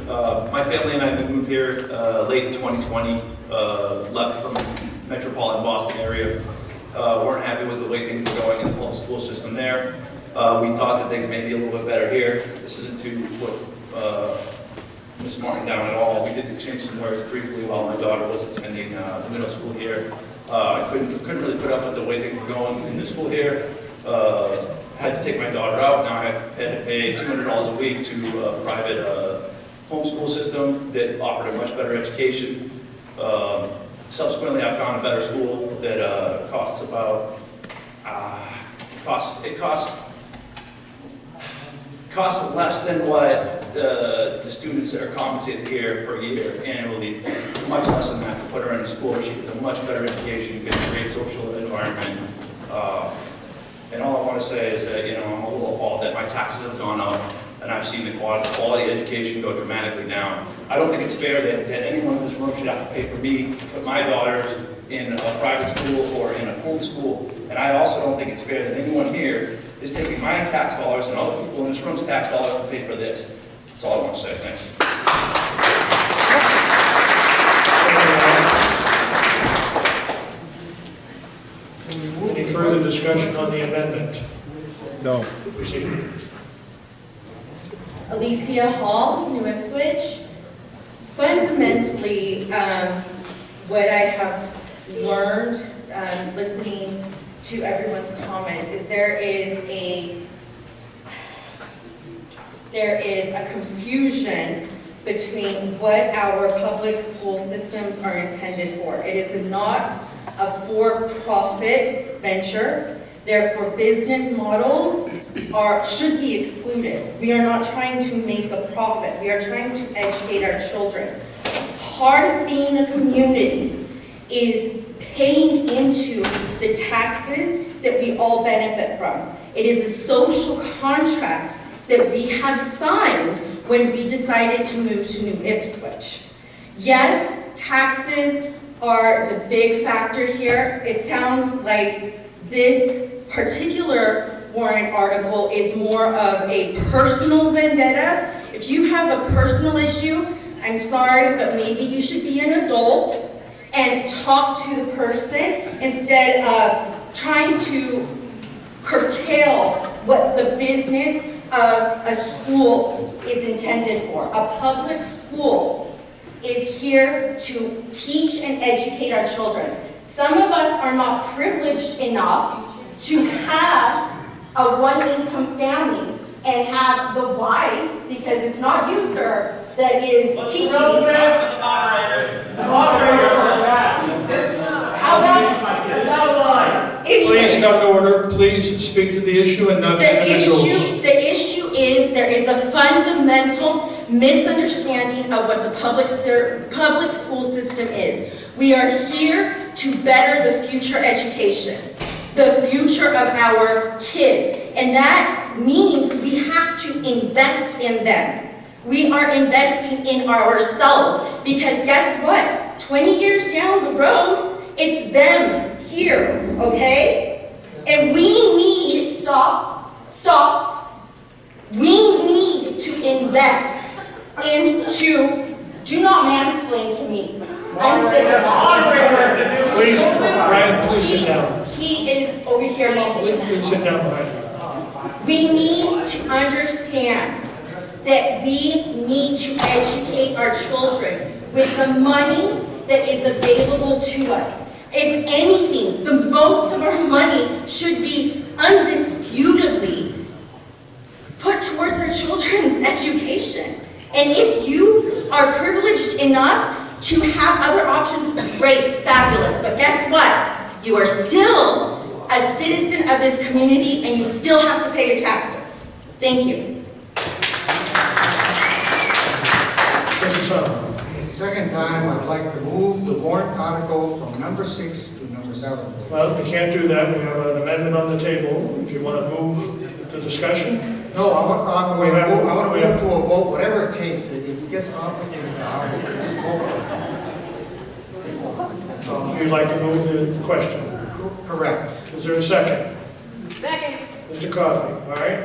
My family and I moved here late in 2020, left from metropolitan Boston area. Weren't happy with the way things were going in the public school system there. We thought that things may be a little bit better here. This isn't to put Ms. Martin down at all. We did exchange some words briefly while my daughter was attending the middle school here. I couldn't really put up with the way things were going in the school here. Had to take my daughter out. Now I had to pay $200 a week to a private homeschool system that offered a much better education. Subsequently, I found a better school that costs about costs less than what the students are compensated here per year annually. Much less than that to put her in a school where she gets a much better education, gets a great social environment. And all I want to say is that, I'm a little appalled that my taxes have gone up and I've seen the quality of education go dramatically down. I don't think it's fair that anyone in this room should have to pay for me to put my daughters in a private school or in a home school. And I also don't think it's fair that anyone here is taking my tax dollars and other people in this room's tax dollars to pay for this. That's all I want to say. Thanks. Any further discussion on the amendment? No. Proceed. Alicia Hall, New Ipswich. Fundamentally, what I have learned listening to everyone's comments is there is a confusion between what our public school systems are intended for. It is not a for-profit venture. Therefore, business models should be excluded. We are not trying to make a profit. We are trying to educate our children. Part of being a community is paying into the taxes that we all benefit from. It is a social contract that we have signed when we decided to move to New Ipswich. Yes, taxes are the big factor here. It sounds like this particular warrant article is more of a personal vendetta. If you have a personal issue, I'm sorry, but maybe you should be an adult and talk to the person instead of trying to curtail what the business of a school is intended for. A public school is here to teach and educate our children. Some of us are not privileged enough to have a one-income family and have the wife, because it's not you, sir, that is teaching. How about It's out of line. Please come to order. Please speak to the issue and not the individuals. The issue is there is a fundamental misunderstanding of what the public school system is. We are here to better the future education, the future of our kids, and that means we have to invest in them. We are investing in ourselves, because guess what? 20 years down the road, it's them here, okay? And we need, we need to invest into, do not mansplain to me. I'm sick of that. Please, Brian, please sit down. He is over here. Please sit down behind me. We need to understand that we need to educate our children with the money that is available to us. If anything, the most of our money should be undisputably put towards our children's education. And if you are privileged enough to have other options, great, fabulous. But guess what? You are still a citizen of this community, and you still have to pay your taxes. Thank you. Second time, I'd like to move the warrant article from number 6 to number 7. Well, we can't do that. We have an amendment on the table. If you want to move the discussion. No, I want to move to a vote, whatever it takes. It gets complicated. You'd like to move the question? Correct. Is there a second? Second. Mr. Coffey, all right?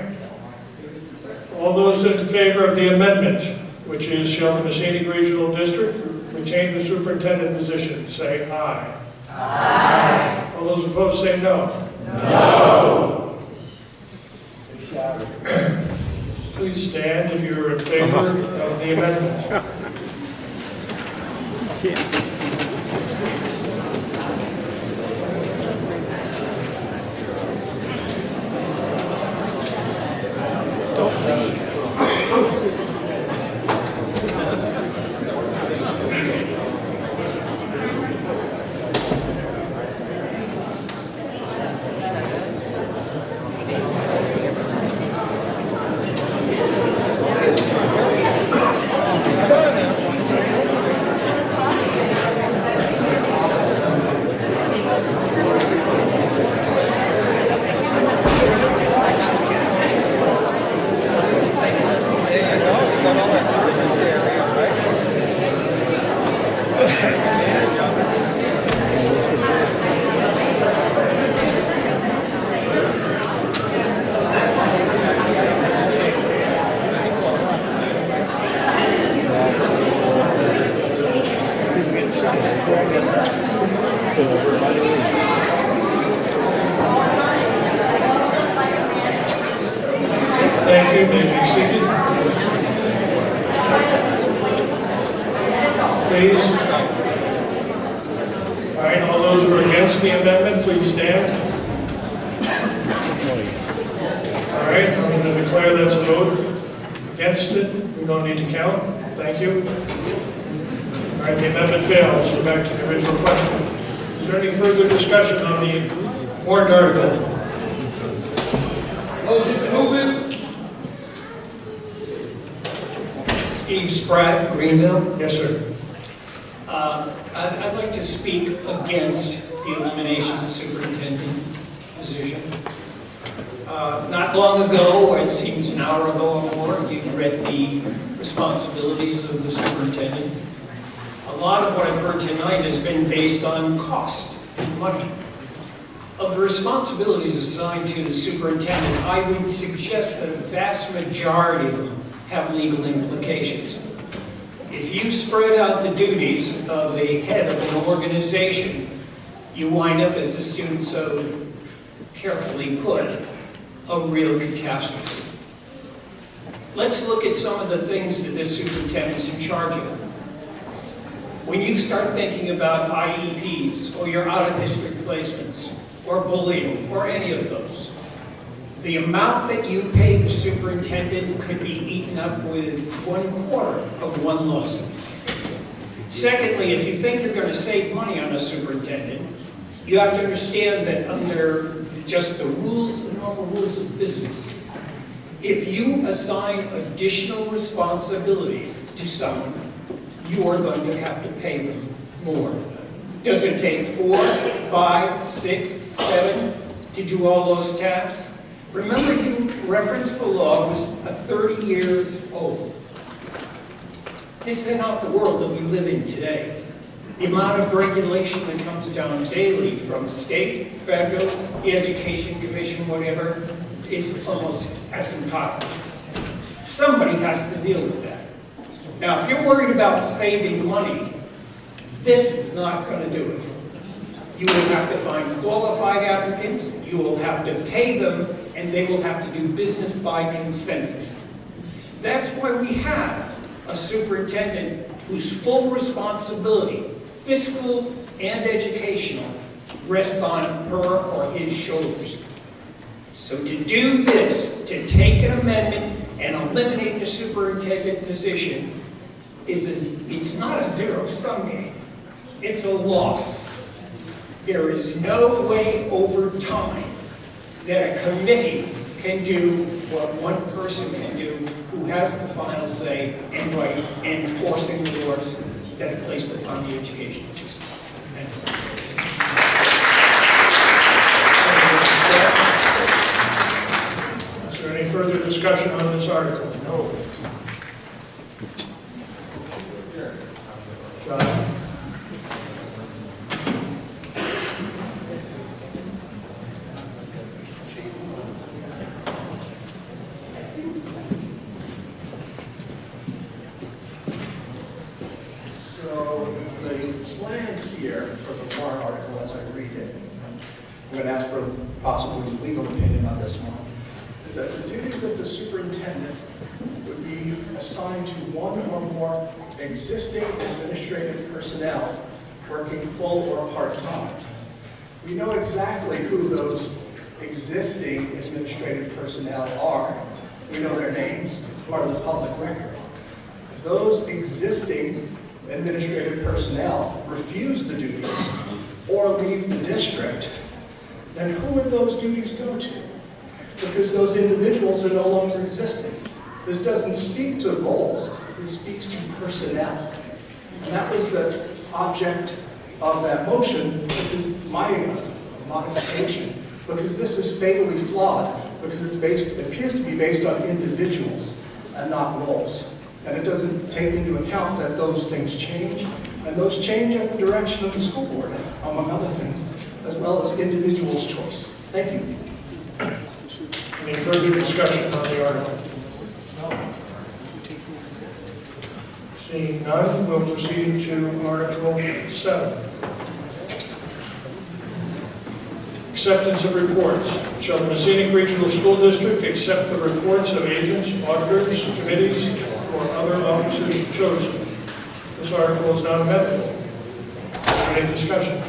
All those in favor of the amendment, which is shall the Mascenic Regional District retain the superintendent position, say aye. Aye. All those opposed say no. No. Please stand if you're in favor of the amendment. Thank you. May you be seated. Please. All right, all those who are against the amendment, please stand. All right, I'm going to declare that's a vote against it. We don't need to count. Thank you. All right, the amendment fails. So back to the original question. Is there any further discussion on the warrant article? Motion to move it. Steve Spratt, Greenville. Yes, sir. I'd like to speak against the elimination of the superintendent position. Not long ago, or it seems an hour ago or more, you read the responsibilities of the superintendent. A lot of what I've heard tonight has been based on cost and money. Of the responsibilities assigned to the superintendent, I would suggest that a vast majority of them have legal implications. If you spread out the duties of a head of an organization, you wind up, as the student so carefully put, a real catastrophe. let's look at some of the things that the superintendent's in charge of. When you start thinking about IEPs, or your out-of-district placements, or bullying, or any of those, the amount that you pay the superintendent could be eaten up with 1/4 of one lawsuit. Secondly, if you think you're going to save money on a superintendent, you have to understand that under just the rules, the normal rules of business, if you assign additional responsibilities to someone, you are going to have to pay them more. Does it take 4, 5, 6, 7 to do all those tasks? Remember, you referenced the law was 30 years old. This is not the world that we live in today. The amount of regulation that comes down daily from state, federal, the Education Commission, whatever, is almost asymptotic. Somebody has to deal with that. Now, if you're worried about saving money, this is not going to do it. You will have to find qualified applicants, you will have to pay them, and they will have to do business by consensus. That's why we have a superintendent whose full responsibility, fiscal and educational, rest on her or his shoulders. So to do this, to take an amendment and eliminate the superintendent position, it's not a zero-sum game. It's a loss. There is no way over time that a committee can do what one person can do who has the final say and right in enforcing the laws that are placed upon the educational system. Thank you. Is there any further discussion on this article? No. John? So the plan here for the warrant article, as I read it, I'm going to ask for possibly legal opinion on this one, is that the duties of the superintendent would be assigned to one or more existing administrative personnel working full or part-time. We know exactly who those existing administrative personnel are. We know their names, it's part of the public record. If those existing administrative personnel refuse the duties or leave the district, then who would those duties go to? Because those individuals are no longer existing. This doesn't speak to roles, it speaks to personnel. And that was the object of that motion, which is my modification, because this is fatally flawed, because it appears to be based on individuals and not roles. And it doesn't take into account that those things change, and those change at the direction of the school board, among other things, as well as individual's choice. Thank you. Any further discussion on the article? Seeing none, we'll proceed to Article 7. Acceptance of reports. Shall the Mascenic Regional School District accept the reports of agents, auditors, committees, or other officers chosen? This article is not amendable. Any discussion?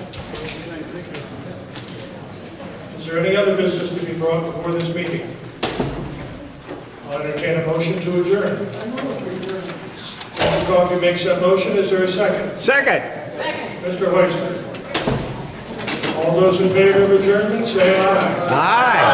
Is there any other business to be brought before this meeting? I'll entertain a motion to adjourn. Mr. Coffey makes that motion. Is there a second? Second. Mr. Heusler. All those in favor of adjournment, say aye. Aye.